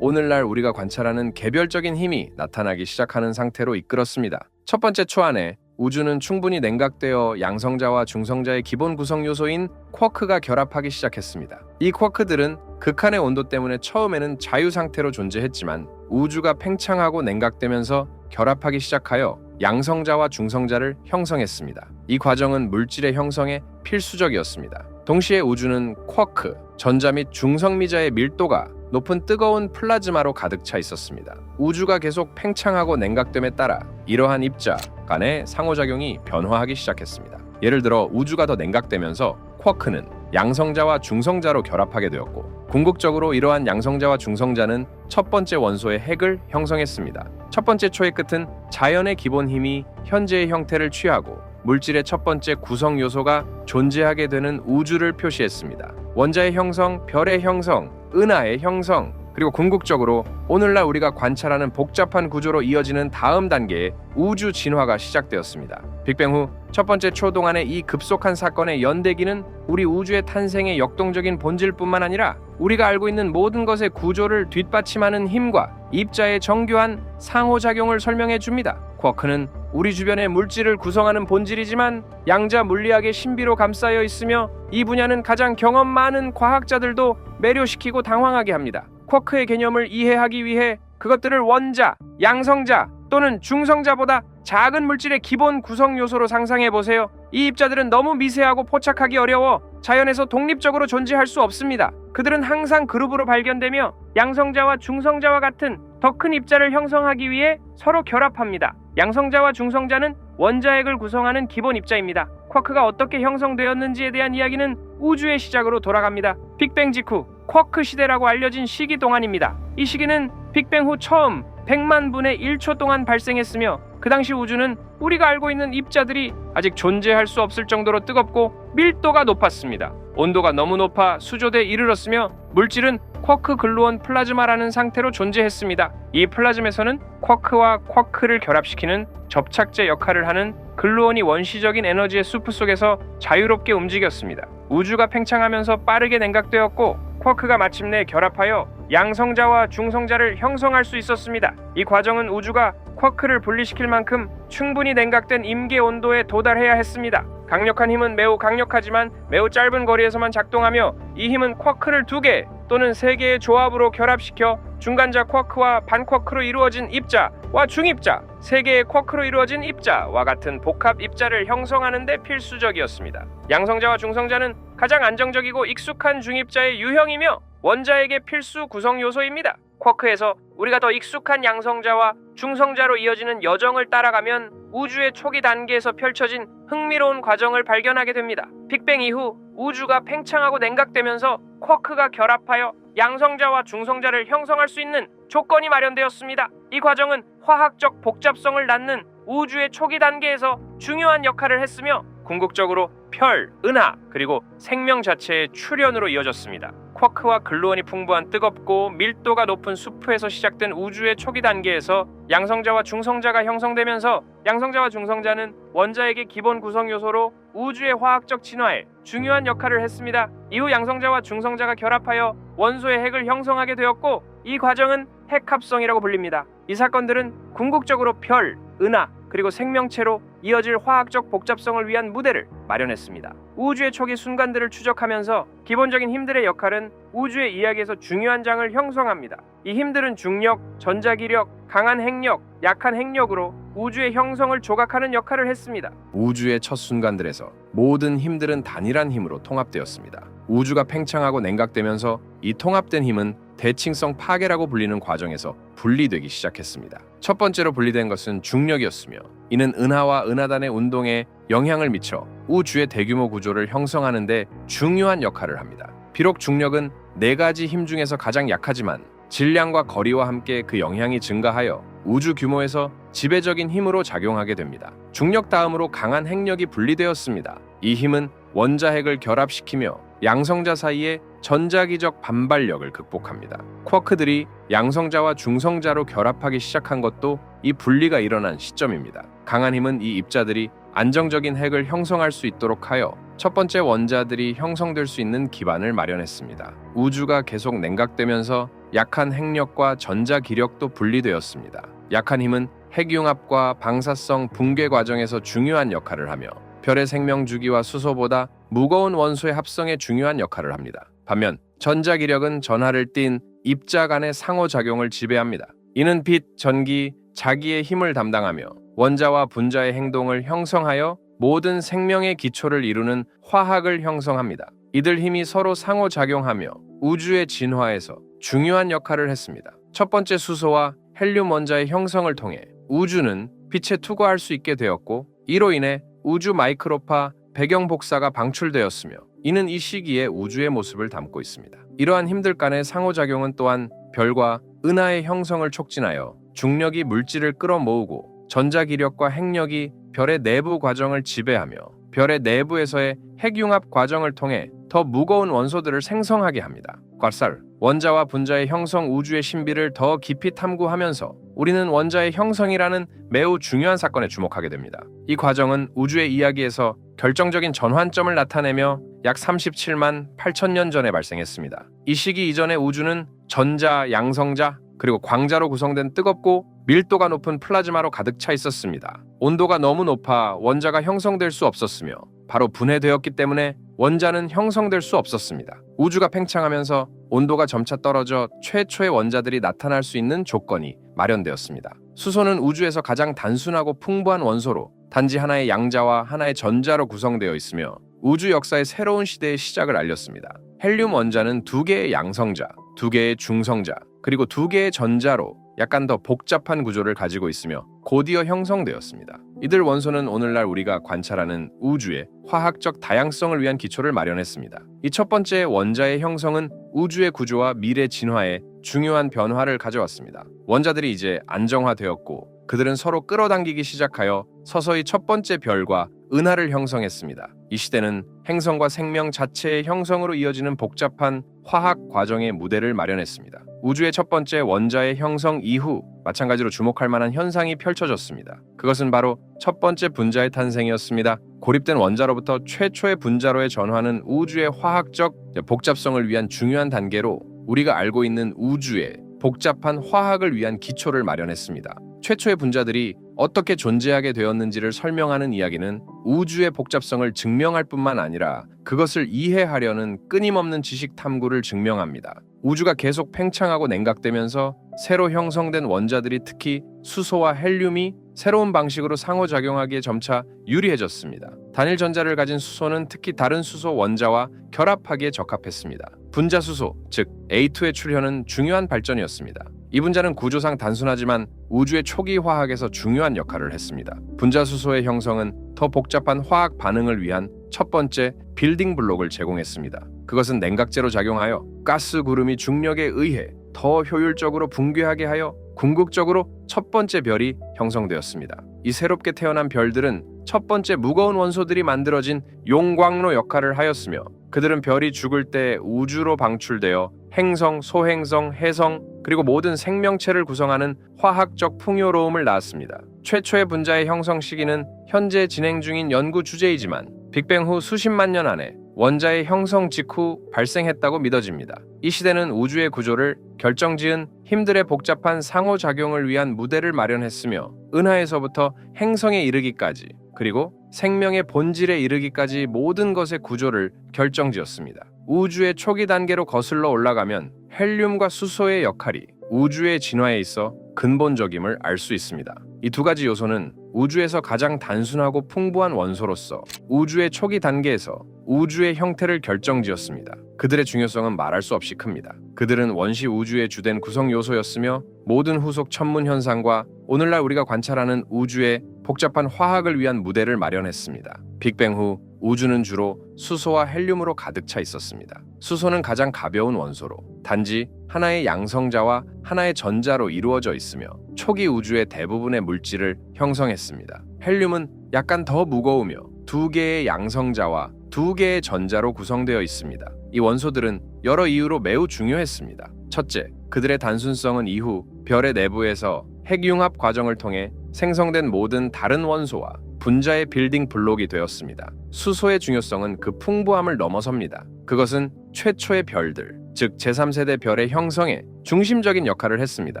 오늘날 우리가 관찰하는 개별적인 힘이 나타나기 시작하는 상태로 이끌었습니다. 첫 번째 초 안에 우주는 충분히 냉각되어 양성자와 중성자의 기본 구성 요소인 쿼크가 결합하기 시작했습니다. 이 쿼크들은 극한의 온도 때문에 처음에는 자유 상태로 존재했지만 우주가 팽창하고 냉각되면서 결합하기 시작하여 양성자와 중성자를 형성했습니다. 이 과정은 물질의 형성에 필수적이었습니다. 동시에 우주는 쿼크, 전자 및 중성미자의 밀도가 높은 뜨거운 플라즈마로 가득 차 있었습니다. 우주가 계속 팽창하고 냉각됨에 따라 이러한 입자 간의 상호작용이 변화하기 시작했습니다. 예를 들어 우주가 더 냉각되면서 쿼크는 양성자와 중성자로 결합하게 되었고 궁극적으로 이러한 양성자와 중성자는 첫 번째 원소의 핵을 형성했습니다. 첫 번째 초의 끝은 자연의 기본 힘이 현재의 형태를 취하고 물질의 첫 번째 구성 요소가 존재하게 되는 우주를 표시했습니다. 원자의 형성, 별의 형성, 은하의 형성, 그리고 궁극적으로 오늘날 우리가 관찰하는 복잡한 구조로 이어지는 다음 단계의 우주 진화가 시작되었습니다. 빅뱅 후 첫 번째 초 동안의 이 급속한 사건의 연대기는 우리 우주의 탄생의 역동적인 본질뿐만 아니라 우리가 알고 있는 모든 것의 구조를 뒷받침하는 힘과 입자의 정교한 상호작용을 설명해 줍니다. 쿼크는 우리 주변의 물질을 구성하는 본질이지만 양자 물리학의 신비로 감싸여 있으며 이 분야는 가장 경험 많은 과학자들도 매료시키고 당황하게 합니다. 쿼크의 개념을 이해하기 위해 그것들을 원자, 양성자 또는 중성자보다 작은 물질의 기본 구성 요소로 상상해 보세요. 이 입자들은 너무 미세하고 포착하기 어려워 자연에서 독립적으로 존재할 수 없습니다. 그들은 항상 그룹으로 발견되며 양성자와 중성자와 같은 더 큰 입자를 형성하기 위해 서로 결합합니다. 양성자와 중성자는 원자핵을 구성하는 기본 입자입니다. 쿼크가 어떻게 형성되었는지에 대한 이야기는 우주의 시작으로 돌아갑니다. 빅뱅 직후 쿼크 시대라고 알려진 시기 동안입니다. 이 시기는 빅뱅 후 처음 100만 분의 1초 동안 발생했으며 그 당시 우주는 우리가 알고 있는 입자들이 아직 존재할 수 없을 정도로 뜨겁고 밀도가 높았습니다. 온도가 너무 높아 수조대에 이르렀으며 물질은 쿼크 글루온 플라즈마라는 상태로 존재했습니다. 이 플라즘에서는 쿼크와 쿼크를 결합시키는 접착제 역할을 하는 글루온이 원시적인 에너지의 수프 속에서 자유롭게 움직였습니다. 우주가 팽창하면서 빠르게 냉각되었고 쿼크가 마침내 결합하여 양성자와 중성자를 형성할 수 있었습니다. 이 과정은 우주가 쿼크를 분리시킬 만큼 충분히 냉각된 임계 온도에 도달해야 했습니다. 강력한 힘은 매우 강력하지만 매우 짧은 거리에서만 작동하며 이 힘은 쿼크를 2개 또는 3개의 조합으로 결합시켜 중간자 쿼크와 반쿼크로 이루어진 입자와 중입자, 3개의 쿼크로 이루어진 입자와 같은 복합 입자를 형성하는 데 필수적이었습니다. 양성자와 중성자는 가장 안정적이고 익숙한 중입자의 유형이며 원자핵의 필수 구성 요소입니다. 쿼크에서 우리가 더 익숙한 양성자와 중성자로 이어지는 여정을 따라가면 우주의 초기 단계에서 펼쳐진 흥미로운 과정을 발견하게 됩니다. 빅뱅 이후 우주가 팽창하고 냉각되면서 쿼크가 결합하여 양성자와 중성자를 형성할 수 있는 조건이 마련되었습니다. 이 과정은 화학적 복잡성을 낳는 우주의 초기 단계에서 중요한 역할을 했으며 궁극적으로 별, 은하, 그리고 생명 자체의 출현으로 이어졌습니다. 쿼크와 글루온이 풍부한 뜨겁고 밀도가 높은 수프에서 시작된 우주의 초기 단계에서 양성자와 중성자가 형성되면서 양성자와 중성자는 원자에게 기본 구성 요소로 우주의 화학적 진화에 중요한 역할을 했습니다. 이후 양성자와 중성자가 결합하여 원소의 핵을 형성하게 되었고 이 과정은 핵합성이라고 불립니다. 이 사건들은 궁극적으로 별, 은하, 그리고 생명체로 이어질 화학적 복잡성을 위한 무대를 마련했습니다. 우주의 초기 순간들을 추적하면서 기본적인 힘들의 역할은 우주의 이야기에서 중요한 장을 형성합니다. 이 힘들은 중력, 전자기력, 강한 핵력, 약한 핵력으로 우주의 형성을 조각하는 역할을 했습니다. 우주의 첫 순간들에서 모든 힘들은 단일한 힘으로 통합되었습니다. 우주가 팽창하고 냉각되면서 이 통합된 힘은 대칭성 파괴라고 불리는 과정에서 분리되기 시작했습니다. 첫 번째로 분리된 것은 중력이었으며 이는 은하와 은하단의 운동에 영향을 미쳐 우주의 대규모 구조를 형성하는 데 중요한 역할을 합니다. 비록 중력은 4가지 힘 중에서 가장 약하지만 질량과 거리와 함께 그 영향이 증가하여 우주 규모에서 지배적인 힘으로 작용하게 됩니다. 중력 다음으로 강한 핵력이 분리되었습니다. 이 힘은 원자핵을 결합시키며 양성자 사이의 전자기적 반발력을 극복합니다. 쿼크들이 양성자와 중성자로 결합하기 시작한 것도 이 분리가 일어난 시점입니다. 강한 힘은 이 입자들이 안정적인 핵을 형성할 수 있도록 하여 첫 번째 원자들이 형성될 수 있는 기반을 마련했습니다. 우주가 계속 냉각되면서 약한 핵력과 전자기력도 분리되었습니다. 약한 힘은 핵융합과 방사성 붕괴 과정에서 중요한 역할을 하며 별의 생명 주기와 수소보다 무거운 원소의 합성에 중요한 역할을 합니다. 반면 전자기력은 전하를 띤 입자 간의 상호작용을 지배합니다. 이는 빛, 전기, 자기의 힘을 담당하며 원자와 분자의 행동을 형성하여 모든 생명의 기초를 이루는 화학을 형성합니다. 이들 힘이 서로 상호작용하며 우주의 진화에서 중요한 역할을 했습니다. 첫 번째 수소와 헬륨 원자의 형성을 통해 우주는 빛에 투과할 수 있게 되었고 이로 인해 우주 마이크로파 배경 복사가 방출되었으며 이는 이 시기에 우주의 모습을 담고 있습니다. 이러한 힘들 간의 상호작용은 또한 별과 은하의 형성을 촉진하여 중력이 물질을 끌어모으고 전자기력과 핵력이 별의 내부 과정을 지배하며 별의 내부에서의 핵융합 과정을 통해 더 무거운 원소들을 생성하게 합니다. 괄살, 원자와 분자의 형성 우주의 신비를 더 깊이 탐구하면서 우리는 원자의 형성이라는 매우 중요한 사건에 주목하게 됩니다. 이 과정은 우주의 이야기에서 결정적인 전환점을 나타내며 약 37만 8천년 전에 발생했습니다. 이 시기 이전의 우주는 전자, 양성자, 그리고 광자로 구성된 뜨겁고 밀도가 높은 플라즈마로 가득 차 있었습니다. 온도가 너무 높아 원자가 형성될 수 없었으며 바로 분해되었기 때문에 원자는 형성될 수 없었습니다. 우주가 팽창하면서 온도가 점차 떨어져 최초의 원자들이 나타날 수 있는 조건이 마련되었습니다. 수소는 우주에서 가장 단순하고 풍부한 원소로 단지 하나의 양자와 하나의 전자로 구성되어 있으며 우주 역사의 새로운 시대의 시작을 알렸습니다. 헬륨 원자는 2개의 양성자, 2개의 중성자, 그리고 2개의 전자로 약간 더 복잡한 구조를 가지고 있으며 곧이어 형성되었습니다. 이들 원소는 오늘날 우리가 관찰하는 우주의 화학적 다양성을 위한 기초를 마련했습니다. 이 첫 번째 원자의 형성은 우주의 구조와 미래 진화에 중요한 변화를 가져왔습니다. 원자들이 이제 안정화되었고 그들은 서로 끌어당기기 시작하여 서서히 첫 번째 별과 은하를 형성했습니다. 이 시대는 행성과 생명 자체의 형성으로 이어지는 복잡한 화학 과정의 무대를 마련했습니다. 우주의 첫 번째 원자의 형성 이후 마찬가지로 주목할 만한 현상이 펼쳐졌습니다. 그것은 바로 첫 번째 분자의 탄생이었습니다. 고립된 원자로부터 최초의 분자로의 전환은 우주의 화학적 복잡성을 위한 중요한 단계로 우리가 알고 있는 우주의 복잡한 화학을 위한 기초를 마련했습니다. 최초의 분자들이 어떻게 존재하게 되었는지를 설명하는 이야기는 우주의 복잡성을 증명할 뿐만 아니라 그것을 이해하려는 끊임없는 지식 탐구를 증명합니다. 우주가 계속 팽창하고 냉각되면서 새로 형성된 원자들이 특히 수소와 헬륨이 새로운 방식으로 상호작용하기에 점차 유리해졌습니다. 단일 전자를 가진 수소는 특히 다른 수소 원자와 결합하기에 적합했습니다. 분자 수소, 즉 A2의 출현은 중요한 발전이었습니다. 이 분자는 구조상 단순하지만 우주의 초기 화학에서 중요한 역할을 했습니다. 분자 수소의 형성은 더 복잡한 화학 반응을 위한 첫 번째 빌딩 블록을 제공했습니다. 그것은 냉각제로 작용하여 가스 구름이 중력에 의해 더 효율적으로 붕괴하게 하여 궁극적으로 첫 번째 별이 형성되었습니다. 이 새롭게 태어난 별들은 첫 번째 무거운 원소들이 만들어진 용광로 역할을 하였으며, 그들은 별이 죽을 때 우주로 방출되어 행성, 소행성, 해성, 그리고 모든 생명체를 구성하는 화학적 풍요로움을 낳았습니다. 최초의 분자의 형성 시기는 현재 진행 중인 연구 주제이지만 빅뱅 후 수십만 년 안에 원자의 형성 직후 발생했다고 믿어집니다. 이 시대는 우주의 구조를 결정지은 힘들의 복잡한 상호작용을 위한 무대를 마련했으며, 은하에서부터 행성에 이르기까지, 그리고 생명의 본질에 이르기까지 모든 것의 구조를 결정지었습니다. 우주의 초기 단계로 거슬러 올라가면 헬륨과 수소의 역할이 우주의 진화에 있어 근본적임을 알 수 있습니다. 이 두 가지 요소는 우주에서 가장 단순하고 풍부한 원소로서 우주의 초기 단계에서 우주의 형태를 결정지었습니다. 그들의 중요성은 말할 수 없이 큽니다. 그들은 원시 우주의 주된 구성 요소였으며, 모든 후속 천문 현상과 오늘날 우리가 관찰하는 우주의 복잡한 화학을 위한 무대를 마련했습니다. 빅뱅 후 우주는 주로 수소와 헬륨으로 가득 차 있었습니다. 수소는 가장 가벼운 원소로 단지 하나의 양성자와 하나의 전자로 이루어져 있으며 초기 우주의 대부분의 물질을 형성했습니다. 헬륨은 약간 더 무거우며 두 개의 양성자와 두 개의 전자로 구성되어 있습니다. 이 원소들은 여러 이유로 매우 중요했습니다. 첫째, 그들의 단순성은 이후 별의 내부에서 핵융합 과정을 통해 생성된 모든 다른 원소와 분자의 빌딩 블록이 되었습니다. 수소의 중요성은 그 풍부함을 넘어섭니다. 그것은 최초의 별들, 즉 제3세대 별의 형성에 중심적인 역할을 했습니다.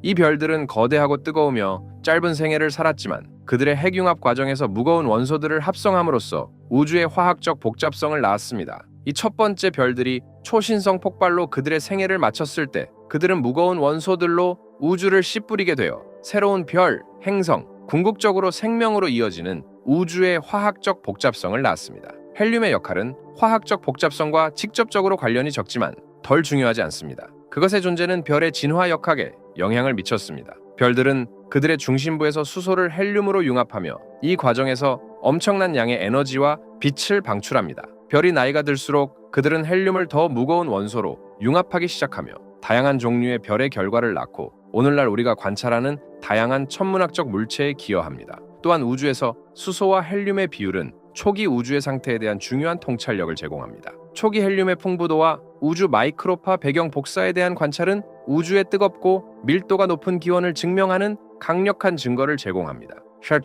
이 별들은 거대하고 뜨거우며 짧은 생애를 살았지만 그들의 핵융합 과정에서 무거운 원소들을 합성함으로써 우주의 화학적 복잡성을 낳았습니다. 이 첫 번째 별들이 초신성 폭발로 그들의 생애를 마쳤을 때 그들은 무거운 원소들로 우주를 씨 뿌리게 되어 새로운 별, 행성, 궁극적으로 생명으로 이어지는 우주의 화학적 복잡성을 낳았습니다. 헬륨의 역할은 화학적 복잡성과 직접적으로 관련이 적지만 덜 중요하지 않습니다. 그것의 존재는 별의 진화 역학에 영향을 미쳤습니다. 별들은 그들의 중심부에서 수소를 헬륨으로 융합하며 이 과정에서 엄청난 양의 에너지와 빛을 방출합니다. 별이 나이가 들수록 그들은 헬륨을 더 무거운 원소로 융합하기 시작하며 다양한 종류의 별의 결과를 낳고 오늘날 우리가 관찰하는 다양한 천문학적 물체에 기여합니다. 또한 우주에서 수소와 헬륨의 비율은 초기 우주의 상태에 대한 중요한 통찰력을 제공합니다. 초기 헬륨의 풍부도와 우주 마이크로파 배경 복사에 대한 관찰은 우주의 뜨겁고 밀도가 높은 기원을 증명하는 강력한 증거를 제공합니다. 셔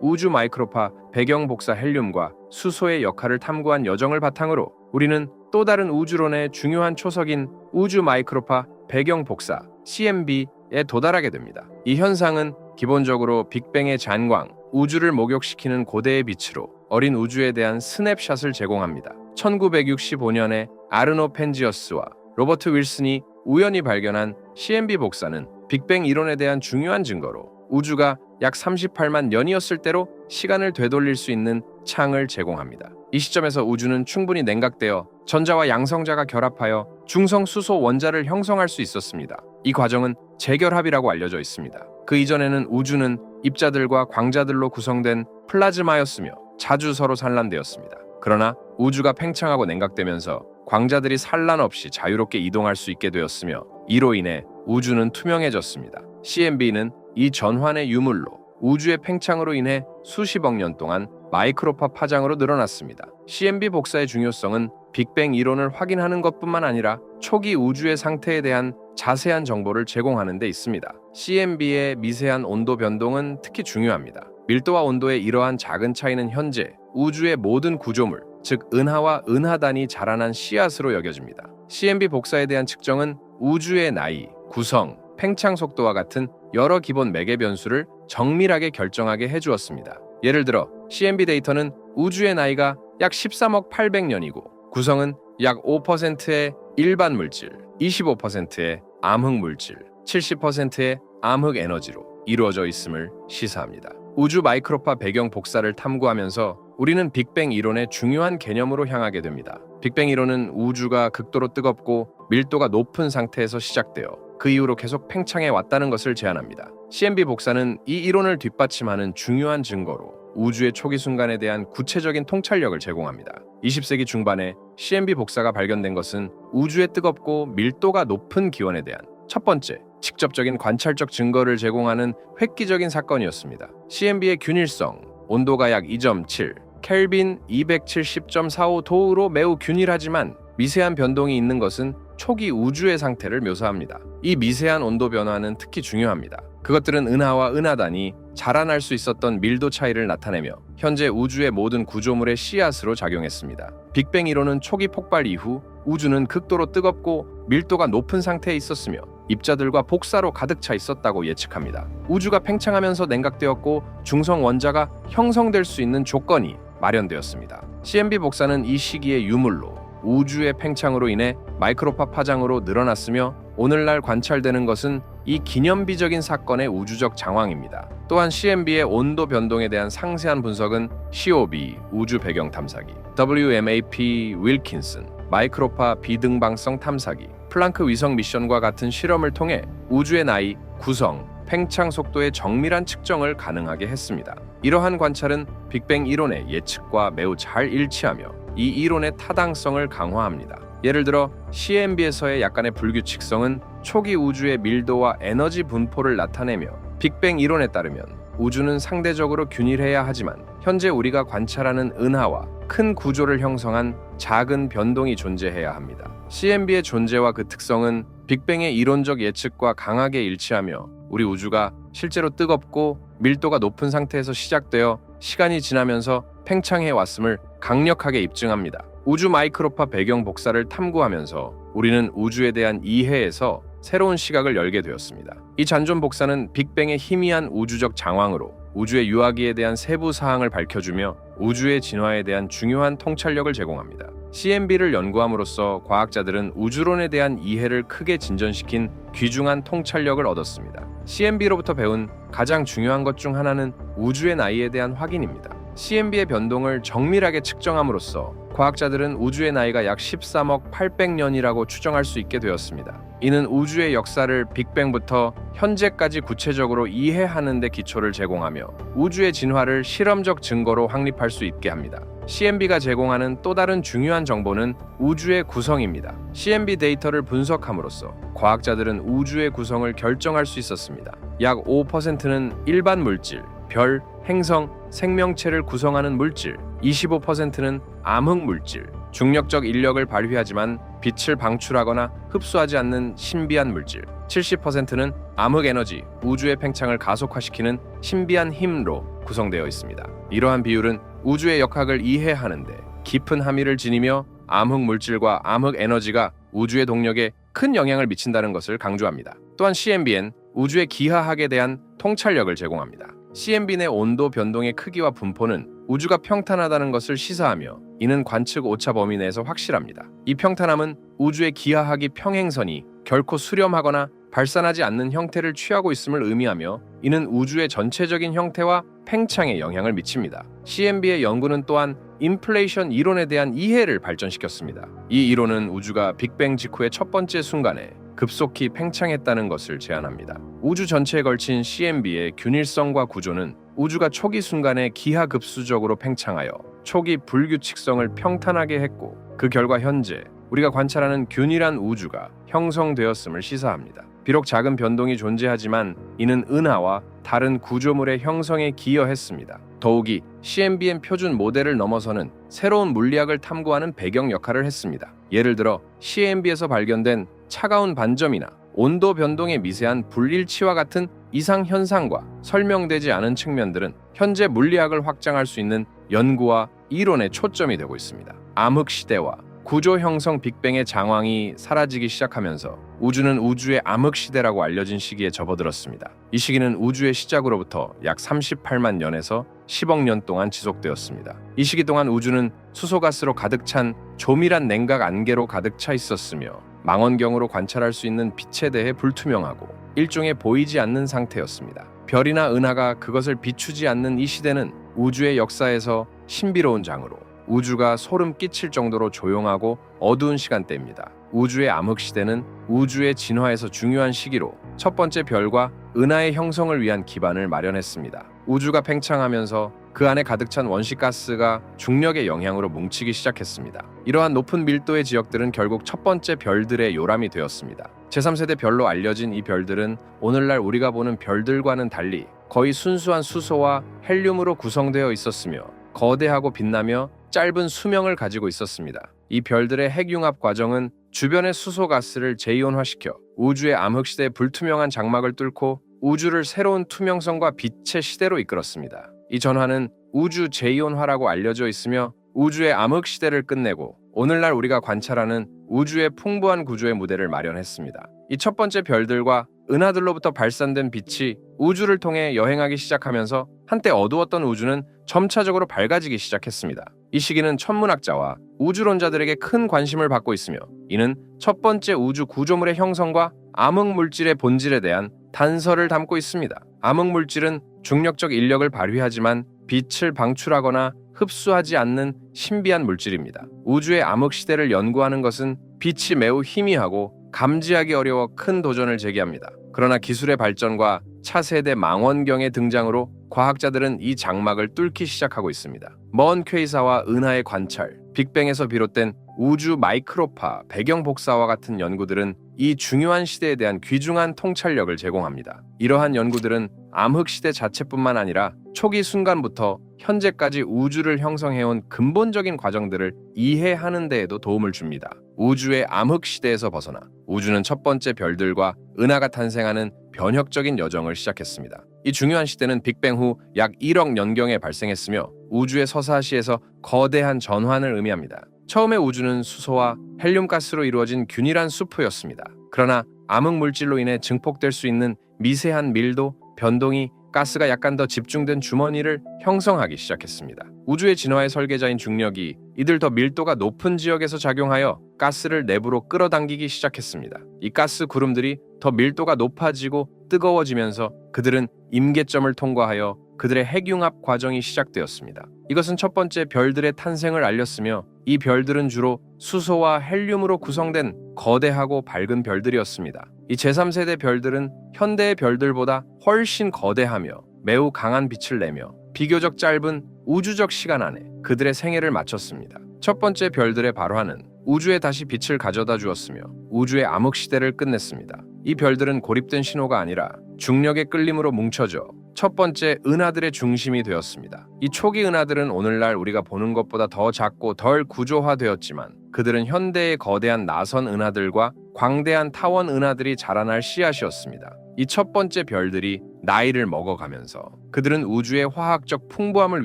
우주 마이크로파 배경 복사 헬륨과 수소의 역할을 탐구한 여정을 바탕으로 우리는 또 다른 우주론의 중요한 초석인 우주 마이크로파 배경 복사 CMB에 도달하게 됩니다. 이 현상은 기본적으로 빅뱅의 잔광, 우주를 목욕시키는 고대의 빛으로 어린 우주에 대한 스냅샷을 제공합니다. 1965년에 아르노 펜지어스와 로버트 윌슨이 우연히 발견한 CMB 복사는 빅뱅 이론에 대한 중요한 증거로 우주가 약 38만 년이었을 때로 시간을 되돌릴 수 있는 창을 제공합니다. 이 시점에서 우주는 충분히 냉각되어 전자와 양성자가 결합하여 중성 수소 원자를 형성할 수 있었습니다. 이 과정은 재결합이라고 알려져 있습니다. 그 이전에는 우주는 입자들과 광자들로 구성된 플라즈마였으며 자주 서로 산란되었습니다. 그러나 우주가 팽창하고 냉각되면서 광자들이 산란 없이 자유롭게 이동할 수 있게 되었으며 이로 인해 우주는 투명해졌습니다. CMB는 이 전환의 유물로 우주의 팽창으로 인해 수십억 년 동안 마이크로파 파장으로 늘어났습니다. CMB 복사의 중요성은 빅뱅 이론을 확인하는 것뿐만 아니라 초기 우주의 상태에 대한 자세한 정보를 제공하는 데 있습니다. CMB의 미세한 온도 변동은 특히 중요합니다. 밀도와 온도의 이러한 작은 차이는 현재 우주의 모든 구조물, 즉 은하와 은하단이 자라난 씨앗으로 여겨집니다. CMB 복사에 대한 측정은 우주의 나이, 구성, 팽창 속도와 같은 여러 기본 매개 변수를 정밀하게 결정하게 해주었습니다. 예를 들어 CMB 데이터는 우주의 나이가 약 13억 800년이고 구성은 약 5%의 일반 물질, 25%의 암흑 물질, 70%의 암흑 에너지로 이루어져 있음을 시사합니다. 우주 마이크로파 배경 복사를 탐구하면서 우리는 빅뱅 이론의 중요한 개념으로 향하게 됩니다. 빅뱅 이론은 우주가 극도로 뜨겁고 밀도가 높은 상태에서 시작되어 그 이후로 계속 팽창해 왔다는 것을 제안합니다. CMB 복사는 이 이론을 뒷받침하는 중요한 증거로 우주의 초기 순간에 대한 구체적인 통찰력을 제공합니다. 20세기 중반에 CMB 복사가 발견된 것은 우주의 뜨겁고 밀도가 높은 기원에 대한 첫 번째, 직접적인 관찰적 증거를 제공하는 획기적인 사건이었습니다. CMB의 균일성, 온도가 약 2.7, 켈빈 270.45도로 매우 균일하지만 미세한 변동이 있는 것은 초기 우주의 상태를 묘사합니다. 이 미세한 온도 변화는 특히 중요합니다. 그것들은 은하와 은하단이 자라날 수 있었던 밀도 차이를 나타내며 현재 우주의 모든 구조물의 씨앗으로 작용했습니다. 빅뱅 이론은 초기 폭발 이후 우주는 극도로 뜨겁고 밀도가 높은 상태에 있었으며 입자들과 복사로 가득 차 있었다고 예측합니다. 우주가 팽창하면서 냉각되었고 중성 원자가 형성될 수 있는 조건이 마련되었습니다. CMB 복사는 이 시기의 유물로 우주의 팽창으로 인해 마이크로파 파장으로 늘어났으며 오늘날 관찰되는 것은 이 기념비적인 사건의 우주적 장황입니다. 또한 CMB의 온도 변동에 대한 상세한 분석은 COB 우주 배경 탐사기, WMAP 윌킨슨 마이크로파 비등방성 탐사기, 플랑크 위성 미션과 같은 실험을 통해 우주의 나이, 구성, 팽창 속도의 정밀한 측정을 가능하게 했습니다. 이러한 관찰은 빅뱅 이론의 예측과 매우 잘 일치하며 이 이론의 타당성을 강화합니다. 예를 들어 CMB에서의 약간의 불규칙성은 초기 우주의 밀도와 에너지 분포를 나타내며 빅뱅 이론에 따르면 우주는 상대적으로 균일해야 하지만 현재 우리가 관찰하는 은하와 큰 구조를 형성한 작은 변동이 존재해야 합니다. CMB의 존재와 그 특성은 빅뱅의 이론적 예측과 강하게 일치하며 우리 우주가 실제로 뜨겁고 밀도가 높은 상태에서 시작되어 시간이 지나면서 팽창해 왔음을 강력하게 입증합니다. 우주 마이크로파 배경 복사를 탐구하면서 우리는 우주에 대한 이해에서 새로운 시각을 열게 되었습니다. 이 잔존 복사는 빅뱅의 희미한 우주적 장황으로 우주의 유아기에 대한 세부 사항을 밝혀주며 우주의 진화에 대한 중요한 통찰력을 제공합니다. CMB를 연구함으로써 과학자들은 우주론에 대한 이해를 크게 진전시킨 귀중한 통찰력을 얻었습니다. CMB로부터 배운 가장 중요한 것 중 하나는 우주의 나이에 대한 확인입니다. CMB의 변동을 정밀하게 측정함으로써 과학자들은 우주의 나이가 약 13억 800년이라고 추정할 수 있게 되었습니다. 이는 우주의 역사를 빅뱅부터 현재까지 구체적으로 이해하는 데 기초를 제공하며 우주의 진화를 실험적 증거로 확립할 수 있게 합니다. CMB가 제공하는 또 다른 중요한 정보는 우주의 구성입니다. CMB 데이터를 분석함으로써 과학자들은 우주의 구성을 결정할 수 있었습니다. 약 5%는 일반 물질, 별, 행성, 생명체를 구성하는 물질, 25%는 암흑 물질, 중력적 인력을 발휘하지만 빛을 방출하거나 흡수하지 않는 신비한 물질, 70%는 암흑 에너지, 우주의 팽창을 가속화시키는 신비한 힘로 구성되어 있습니다. 이러한 비율은 우주의 역학을 이해하는 데 깊은 함의를 지니며 암흑 물질과 암흑 에너지가 우주의 동력에 큰 영향을 미친다는 것을 강조합니다. 또한 CMB는 우주의 기하학에 대한 통찰력을 제공합니다. CMB 내 온도 변동의 크기와 분포는 우주가 평탄하다는 것을 시사하며 이는 관측 오차 범위 내에서 확실합니다. 이 평탄함은 우주의 기하학이 평행선이 결코 수렴하거나 발산하지 않는 형태를 취하고 있음을 의미하며 이는 우주의 전체적인 형태와 팽창에 영향을 미칩니다. CMB의 연구는 또한 인플레이션 이론에 대한 이해를 발전시켰습니다. 이 이론은 우주가 빅뱅 직후의 첫 번째 순간에 급속히 팽창했다는 것을 제안합니다. 우주 전체에 걸친 CMB의 균일성과 구조는 우주가 초기 순간에 기하급수적으로 팽창하여 초기 불규칙성을 평탄하게 했고 그 결과 현재 우리가 관찰하는 균일한 우주가 형성되었음을 시사합니다. 비록 작은 변동이 존재하지만 이는 은하와 다른 구조물의 형성에 기여했습니다. 더욱이 CMB의 표준 모델을 넘어서는 새로운 물리학을 탐구하는 배경 역할을 했습니다. 예를 들어 CMB에서 발견된 차가운 반점이나 온도 변동의 미세한 불일치와 같은 이상 현상과 설명되지 않은 측면들은 현재 물리학을 확장할 수 있는 연구와 이론의 초점이 되고 있습니다. 암흑 시대와 구조 형성 빅뱅의 장황이 사라지기 시작하면서 우주는 우주의 암흑 시대라고 알려진 시기에 접어들었습니다. 이 시기는 우주의 시작으로부터 약 38만 년에서 10억 년 동안 지속되었습니다. 이 시기 동안 우주는 수소가스로 가득 찬 조밀한 냉각 안개로 가득 차 있었으며 망원경으로 관찰할 수 있는 빛에 대해 불투명하고 일종의 보이지 않는 상태였습니다. 별이나 은하가 그것을 비추지 않는 이 시대는 우주의 역사에서 신비로운 장으로 우주가 소름 끼칠 정도로 조용하고 어두운 시간대입니다. 우주의 암흑 시대는 우주의 진화에서 중요한 시기로 첫 번째 별과 은하의 형성을 위한 기반을 마련했습니다. 우주가 팽창하면서 그 안에 가득 찬 원시가스가 중력의 영향으로 뭉치기 시작했습니다. 이러한 높은 밀도의 지역들은 결국 첫 번째 별들의 요람이 되었습니다. 제3세대 별로 알려진 이 별들은 오늘날 우리가 보는 별들과는 달리 거의 순수한 수소와 헬륨으로 구성되어 있었으며 거대하고 빛나며 짧은 수명을 가지고 있었습니다. 이 별들의 핵융합 과정은 주변의 수소 가스를 재이온화시켜 우주의 암흑시대의 불투명한 장막을 뚫고 우주를 새로운 투명성과 빛의 시대로 이끌었습니다. 이 전환은 우주 재이온화라고 알려져 있으며 우주의 암흑시대를 끝내고 오늘날 우리가 관찰하는 우주의 풍부한 구조의 무대를 마련했습니다. 이 첫 번째 별들과 은하들로부터 발산된 빛이 우주를 통해 여행하기 시작하면서 한때 어두웠던 우주는 점차적으로 밝아지기 시작했습니다. 이 시기는 천문학자와 우주론자들에게 큰 관심을 받고 있으며 이는 첫 번째 우주 구조물의 형성과 암흑물질의 본질에 대한 단서를 담고 있습니다. 암흑물질은 중력적 인력을 발휘하지만 빛을 방출하거나 흡수하지 않는 신비한 물질입니다. 우주의 암흑시대를 연구하는 것은 빛이 매우 희미하고 감지하기 어려워 큰 도전을 제기합니다. 그러나 기술의 발전과 차세대 망원경의 등장으로 과학자들은 이 장막을 뚫기 시작하고 있습니다. 먼 퀘이사와 은하의 관찰, 빅뱅에서 비롯된 우주 마이크로파, 배경 복사와 같은 연구들은 이 중요한 시대에 대한 귀중한 통찰력을 제공합니다. 이러한 연구들은 암흑시대 자체뿐만 아니라 초기 순간부터 현재까지 우주를 형성해온 근본적인 과정들을 이해하는 데에도 도움을 줍니다. 우주의 암흑시대에서 벗어나 우주는 첫 번째 별들과 은하가 탄생하는 변혁적인 여정을 시작했습니다. 이 중요한 시대는 빅뱅 후 약 1억 년경에 발생했으며 우주의 서사시에서 거대한 전환을 의미합니다. 처음에 우주는 수소와 헬륨가스로 이루어진 균일한 수프였습니다. 그러나 암흑물질로 인해 증폭될 수 있는 미세한 밀도, 변동이 가스가 약간 더 집중된 주머니를 형성하기 시작했습니다. 우주의 진화의 설계자인 중력이 이들 더 밀도가 높은 지역에서 작용하여 가스를 내부로 끌어당기기 시작했습니다. 이 가스 구름들이 더 밀도가 높아지고 뜨거워지면서 그들은 임계점을 통과하여 그들의 핵융합 과정이 시작되었습니다. 이것은 첫 번째 별들의 탄생을 알렸으며 이 별들은 주로 수소와 헬륨으로 구성된 거대하고 밝은 별들이었습니다. 이 제3세대 별들은 현대의 별들보다 훨씬 거대하며 매우 강한 빛을 내며 비교적 짧은 우주적 시간 안에 그들의 생애를 마쳤습니다. 첫 번째 별들의 발화는 우주에 다시 빛을 가져다 주었으며 우주의 암흑시대를 끝냈습니다. 이 별들은 고립된 신호가 아니라 중력의 끌림으로 뭉쳐져 첫 번째 은하들의 중심이 되었습니다. 이 초기 은하들은 오늘날 우리가 보는 것보다 더 작고 덜 구조화되었지만 그들은 현대의 거대한 나선 은하들과 광대한 타원 은하들이 자라날 씨앗이었습니다. 이 첫 번째 별들이 나이를 먹어가면서 그들은 우주의 화학적 풍부함을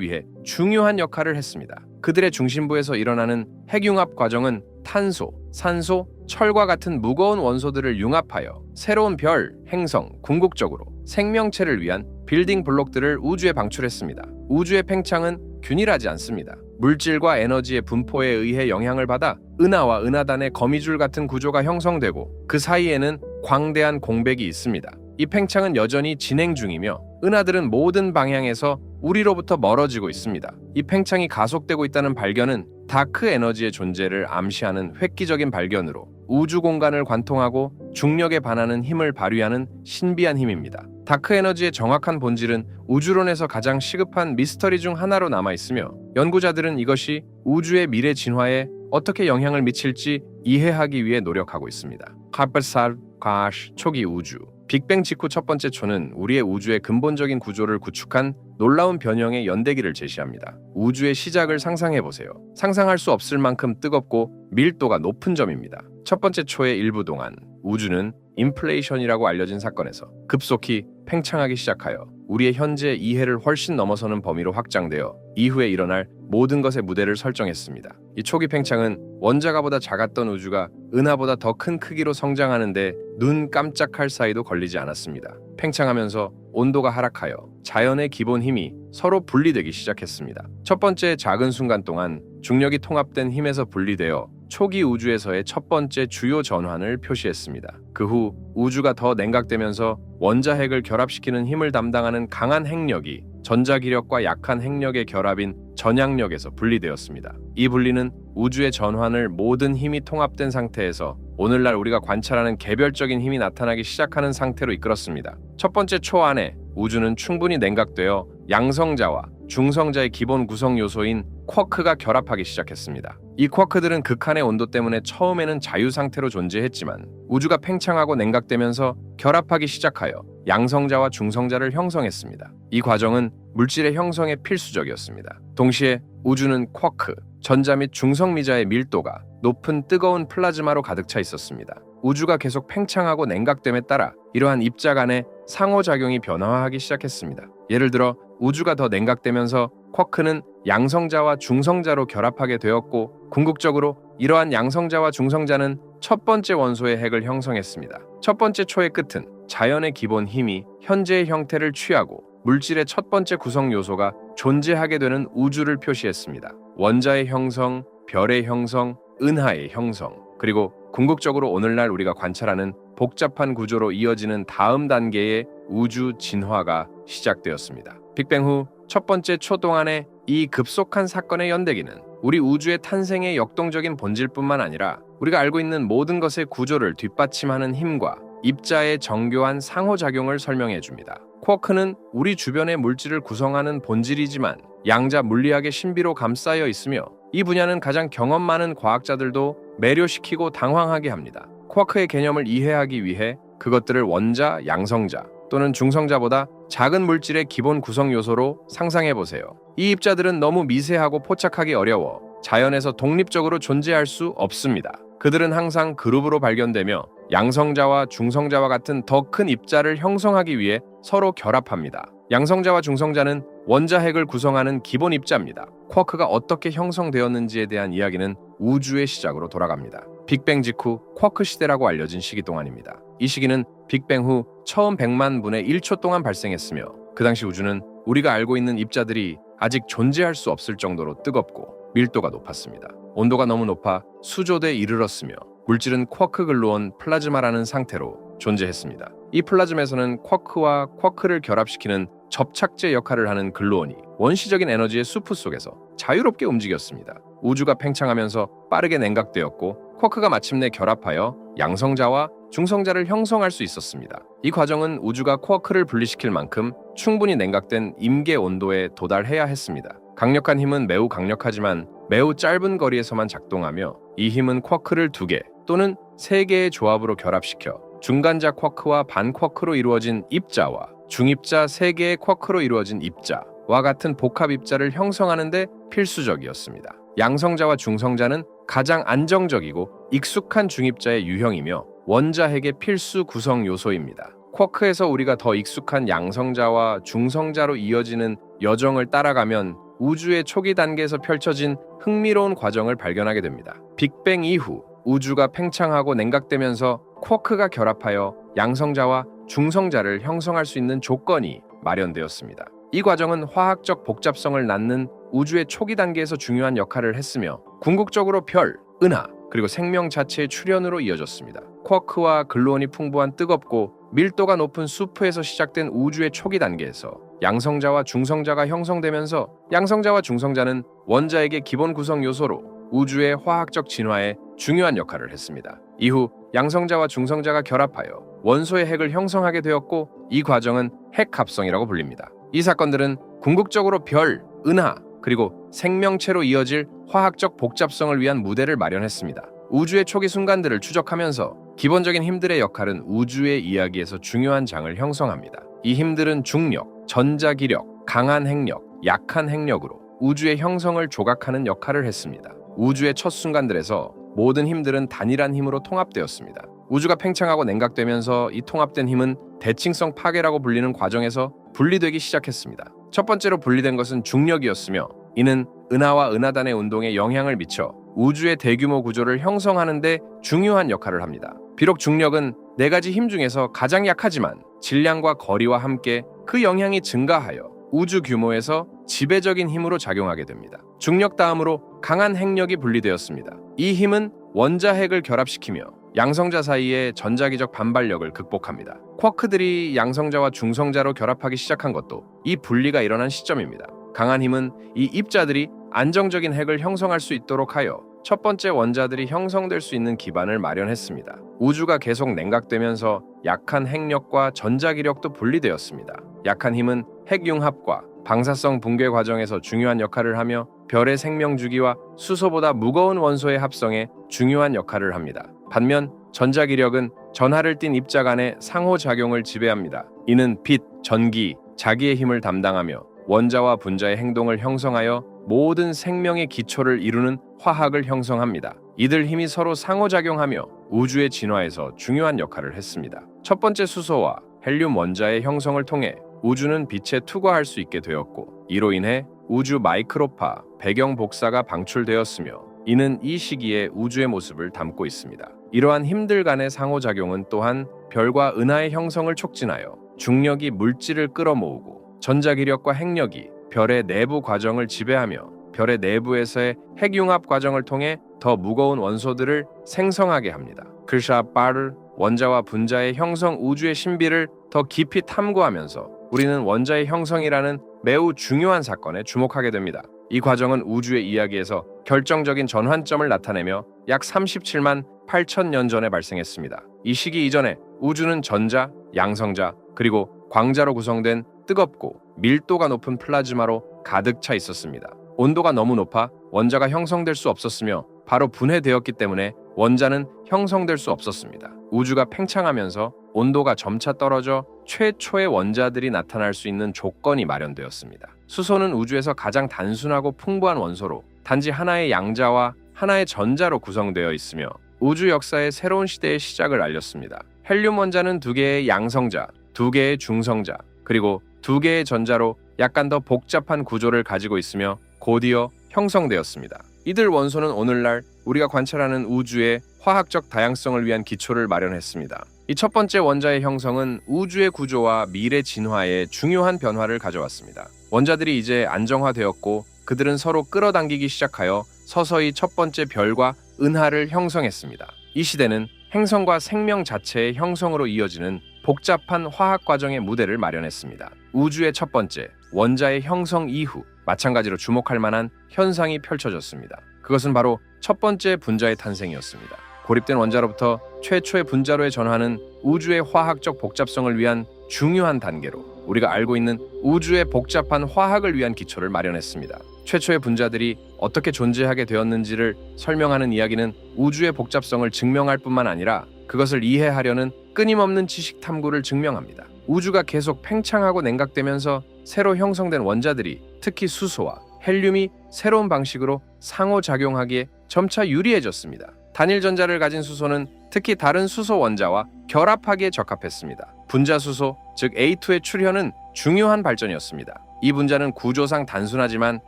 위해 중요한 역할을 했습니다. 그들의 중심부에서 일어나는 핵융합 과정은 탄소, 산소, 철과 같은 무거운 원소들을 융합하여 새로운 별, 행성, 궁극적으로 생명체를 위한 빌딩 블록들을 우주에 방출했습니다. 우주의 팽창은 균일하지 않습니다. 물질과 에너지의 분포에 의해 영향을 받아 은하와 은하단의 거미줄 같은 구조가 형성되고 그 사이에는 광대한 공백이 있습니다. 이 팽창은 여전히 진행 중이며 은하들은 모든 방향에서 우리로부터 멀어지고 있습니다. 이 팽창이 가속되고 있다는 발견은 다크 에너지의 존재를 암시하는 획기적인 발견으로 우주 공간을 관통하고 중력에 반하는 힘을 발휘하는 신비한 힘입니다. 다크 에너지의 정확한 본질은 우주론에서 가장 시급한 미스터리 중 하나로 남아있으며 연구자들은 이것이 우주의 미래 진화에 어떻게 영향을 미칠지 이해하기 위해 노력하고 있습니다. 카퍼살 가시 초기 우주 빅뱅 직후 첫 번째 초는 우리의 우주의 근본적인 구조를 구축한 놀라운 변형의 연대기를 제시합니다. 우주의 시작을 상상해보세요. 상상할 수 없을 만큼 뜨겁고 밀도가 높은 점입니다. 첫 번째 초의 일부 동안 우주는 인플레이션이라고 알려진 사건에서 급속히 팽창하기 시작하여 우리의 현재 이해를 훨씬 넘어서는 범위로 확장되어 이후에 일어날 모든 것의 무대를 설정했습니다. 이 초기 팽창은 원자가보다 작았던 우주가 은하보다 더 큰 크기로 성장하는데 눈 깜짝할 사이도 걸리지 않았습니다. 팽창하면서 온도가 하락하여 자연의 기본 힘이 서로 분리되기 시작했습니다. 첫 번째 작은 순간 동안 중력이 통합된 힘에서 분리되어 초기 우주에서의 첫 번째 주요 전환을 표시했습니다. 그 후 우주가 더 냉각되면서 원자핵을 결합시키는 힘을 담당하는 강한 핵력이 전자기력과 약한 핵력의 결합인 전향력에서 분리되었습니다. 이 분리는 우주의 전환을 모든 힘이 통합된 상태에서 오늘날 우리가 관찰하는 개별적인 힘이 나타나기 시작하는 상태로 이끌었습니다. 첫 번째 초 안에 우주는 충분히 냉각되어 양성자와 중성자의 기본 구성 요소인 쿼크가 결합하기 시작했습니다. 이 쿼크들은 극한의 온도 때문에 처음에는 자유 상태로 존재했지만 우주가 팽창하고 냉각되면서 결합하기 시작하여 양성자와 중성자를 형성했습니다. 이 과정은 물질의 형성에 필수적이었습니다. 동시에 우주는 쿼크, 전자 및 중성미자의 밀도가 높은 뜨거운 플라즈마로 가득 차 있었습니다. 우주가 계속 팽창하고 냉각됨에 따라 이러한 입자 간의 상호작용이 변화하기 시작했습니다. 예를 들어 우주가 더 냉각되면서 쿼크는 양성자와 중성자로 결합하게 되었고, 궁극적으로 이러한 양성자와 중성자는 첫 번째 원소의 핵을 형성했습니다. 첫 번째 초의 끝은 자연의 기본 힘이 현재의 형태를 취하고 물질의 첫 번째 구성 요소가 존재하게 되는 우주를 표시했습니다. 원자의 형성, 별의 형성, 은하의 형성, 그리고 궁극적으로 오늘날 우리가 관찰하는 복잡한 구조로 이어지는 다음 단계의 우주 진화가 시작되었습니다. 빅뱅 후 첫 번째 초 동안의 이 급속한 사건의 연대기는 우리 우주의 탄생의 역동적인 본질뿐만 아니라 우리가 알고 있는 모든 것의 구조를 뒷받침하는 힘과 입자의 정교한 상호작용을 설명해 줍니다. 쿼크는 우리 주변의 물질을 구성하는 본질이지만 양자 물리학의 신비로 감싸여 있으며 이 분야는 가장 경험 많은 과학자들도 매료시키고 당황하게 합니다. 쿼크의 개념을 이해하기 위해 그것들을 원자, 양성자 또는 중성자보다 작은 물질의 기본 구성 요소로 상상해 보세요. 이 입자들은 너무 미세하고 포착하기 어려워 자연에서 독립적으로 존재할 수 없습니다. 그들은 항상 그룹으로 발견되며 양성자와 중성자와 같은 더 큰 입자를 형성하기 위해 서로 결합합니다. 양성자와 중성자는 원자 핵을 구성하는 기본 입자입니다. 쿼크가 어떻게 형성되었는지에 대한 이야기는 우주의 시작으로 돌아갑니다. 빅뱅 직후 쿼크 시대라고 알려진 시기 동안입니다. 이 시기는 빅뱅 후 처음 100만 분의 1초 동안 발생했으며 그 당시 우주는 우리가 알고 있는 입자들이 아직 존재할 수 없을 정도로 뜨겁고 밀도가 높았습니다. 온도가 너무 높아 수조대에 이르렀으며 물질은 쿼크 글루온 플라즈마라는 상태로 존재했습니다. 이 플라즘에서는 쿼크와 쿼크를 결합시키는 접착제 역할을 하는 글루온이 원시적인 에너지의 수프 속에서 자유롭게 움직였습니다. 우주가 팽창하면서 빠르게 냉각되었고 쿼크가 마침내 결합하여 양성자와 중성자를 형성할 수 있었습니다. 이 과정은 우주가 쿼크를 분리시킬 만큼 충분히 냉각된 임계 온도에 도달해야 했습니다. 강력한 힘은 매우 강력하지만 매우 짧은 거리에서만 작동하며 이 힘은 쿼크를 2개 또는 3개의 조합으로 결합시켜 중간자 쿼크와 반쿼크로 이루어진 입자와 중입자 3개의 쿼크로 이루어진 입자와 같은 복합 입자를 형성하는 데 필수적이었습니다. 양성자와 중성자는 가장 안정적이고 익숙한 중입자의 유형이며 원자 핵의 필수 구성 요소입니다. 쿼크에서 우리가 더 익숙한 양성자와 중성자로 이어지는 여정을 따라가면 우주의 초기 단계에서 펼쳐진 흥미로운 과정을 발견하게 됩니다. 빅뱅 이후 우주가 팽창하고 냉각되면서 쿼크가 결합하여 양성자와 중성자를 형성할 수 있는 조건이 마련되었습니다. 이 과정은 화학적 복잡성을 낳는 우주의 초기 단계에서 중요한 역할을 했으며 궁극적으로 별, 은하, 그리고 생명 자체의 출현으로 이어졌습니다. 쿼크와 글루온이 풍부한 뜨겁고 밀도가 높은 수프에서 시작된 우주의 초기 단계에서 양성자와 중성자가 형성되면서 양성자와 중성자는 원자핵의 기본 구성 요소로 우주의 화학적 진화에 중요한 역할을 했습니다. 이후 양성자와 중성자가 결합하여 원소의 핵을 형성하게 되었고 이 과정은 핵합성이라고 불립니다. 이 사건들은 궁극적으로 별, 은하, 그리고 생명체로 이어질 화학적 복잡성을 위한 무대를 마련했습니다. 우주의 초기 순간들을 추적하면서 기본적인 힘들의 역할은 우주의 이야기에서 중요한 장을 형성합니다. 이 힘들은 중력, 전자기력, 강한 핵력, 약한 핵력으로 우주의 형성을 조각하는 역할을 했습니다. 우주의 첫 순간들에서 모든 힘들은 단일한 힘으로 통합되었습니다. 우주가 팽창하고 냉각되면서 이 통합된 힘은 대칭성 파괴라고 불리는 과정에서 분리되기 시작했습니다. 첫 번째로 분리된 것은 중력이었으며 이는 은하와 은하단의 운동에 영향을 미쳐 우주의 대규모 구조를 형성하는 데 중요한 역할을 합니다. 비록 중력은 4가지 힘 중에서 가장 약하지만 질량과 거리와 함께 그 영향이 증가하여 우주 규모에서 지배적인 힘으로 작용하게 됩니다. 중력 다음으로 강한 핵력이 분리되었습니다. 이 힘은 원자 핵을 결합시키며 양성자 사이의 전자기적 반발력을 극복합니다. 쿼크들이 양성자와 중성자로 결합하기 시작한 것도 이 분리가 일어난 시점입니다. 강한 힘은 이 입자들이 안정적인 핵을 형성할 수 있도록 하여 첫 번째 원자들이 형성될 수 있는 기반을 마련했습니다. 우주가 계속 냉각되면서 약한 핵력과 전자기력도 분리되었습니다. 약한 힘은 핵융합과 방사성 붕괴 과정에서 중요한 역할을 하며 별의 생명 주기와 수소보다 무거운 원소의 합성에 중요한 역할을 합니다. 반면 전자기력은 전하를 띤 입자 간의 상호작용을 지배합니다. 이는 빛, 전기, 자기의 힘을 담당하며 원자와 분자의 행동을 형성하여 모든 생명의 기초를 이루는 화학을 형성합니다. 이들 힘이 서로 상호작용하며 우주의 진화에서 중요한 역할을 했습니다. 첫 번째 수소와 헬륨 원자의 형성을 통해 우주는 빛에 투과할 수 있게 되었고, 이로 인해 우주 마이크로파 배경 복사가 방출되었으며, 이는 이 시기에 우주의 모습을 담고 있습니다. 이러한 힘들 간의 상호작용은 또한 별과 은하의 형성을 촉진하여 중력이 물질을 끌어모으고, 전자기력과 핵력이 별의 내부 과정을 지배하며 별의 내부에서의 핵융합 과정을 통해 더 무거운 원소들을 생성하게 합니다. 크르샤바르 원자와 분자의 형성 우주의 신비를 더 깊이 탐구하면서 우리는 원자의 형성이라는 매우 중요한 사건에 주목하게 됩니다. 이 과정은 우주의 이야기에서 결정적인 전환점을 나타내며 약 37만 8천 년 전에 발생했습니다. 이 시기 이전에 우주는 전자, 양성자, 그리고 광자로 구성된 뜨겁고 밀도가 높은 플라즈마로 가득 차 있었습니다. 온도가 너무 높아 원자가 형성될 수 없었으며 바로 분해되었기 때문에 원자는 형성될 수 없었습니다. 우주가 팽창하면서 온도가 점차 떨어져 최초의 원자들이 나타날 수 있는 조건이 마련되었습니다. 수소는 우주에서 가장 단순하고 풍부한 원소로 단지 하나의 양자와 하나의 전자로 구성되어 있으며 우주 역사의 새로운 시대의 시작을 알렸습니다. 헬륨 원자는 2개의 양성자, 2개의 중성자, 그리고 2개의 전자로 약간 더 복잡한 구조를 가지고 있으며 곧이어 형성되었습니다. 이들 원소는 오늘날 우리가 관찰하는 우주의 화학적 다양성을 위한 기초를 마련했습니다. 이 첫 번째 원자의 형성은 우주의 구조와 미래 진화에 중요한 변화를 가져왔습니다. 원자들이 이제 안정화되었고 그들은 서로 끌어당기기 시작하여 서서히 첫 번째 별과 은하를 형성했습니다. 이 시대는 행성과 생명 자체의 형성으로 이어지는 복잡한 화학 과정의 무대를 마련했습니다. 우주의 첫 번째 원자의 형성 이후 마찬가지로 주목할 만한 현상이 펼쳐졌습니다. 그것은 바로 첫 번째 분자의 탄생이었습니다. 고립된 원자로부터 최초의 분자로의 전환은 우주의 화학적 복잡성을 위한 중요한 단계로 우리가 알고 있는 우주의 복잡한 화학을 위한 기초를 마련했습니다. 최초의 분자들이 어떻게 존재하게 되었는지를 설명하는 이야기는 우주의 복잡성을 증명할 뿐만 아니라 그것을 이해하려는 끊임없는 지식 탐구를 증명합니다. 우주가 계속 팽창하고 냉각되면서 새로 형성된 원자들이 특히 수소와 헬륨이 새로운 방식으로 상호작용하기에 점차 유리해졌습니다. 단일 전자를 가진 수소는 특히 다른 수소 원자와 결합하기에 적합했습니다. 분자 수소, 즉 A2의 출현은 중요한 발전이었습니다. 이 분자는 구조상 단순하지만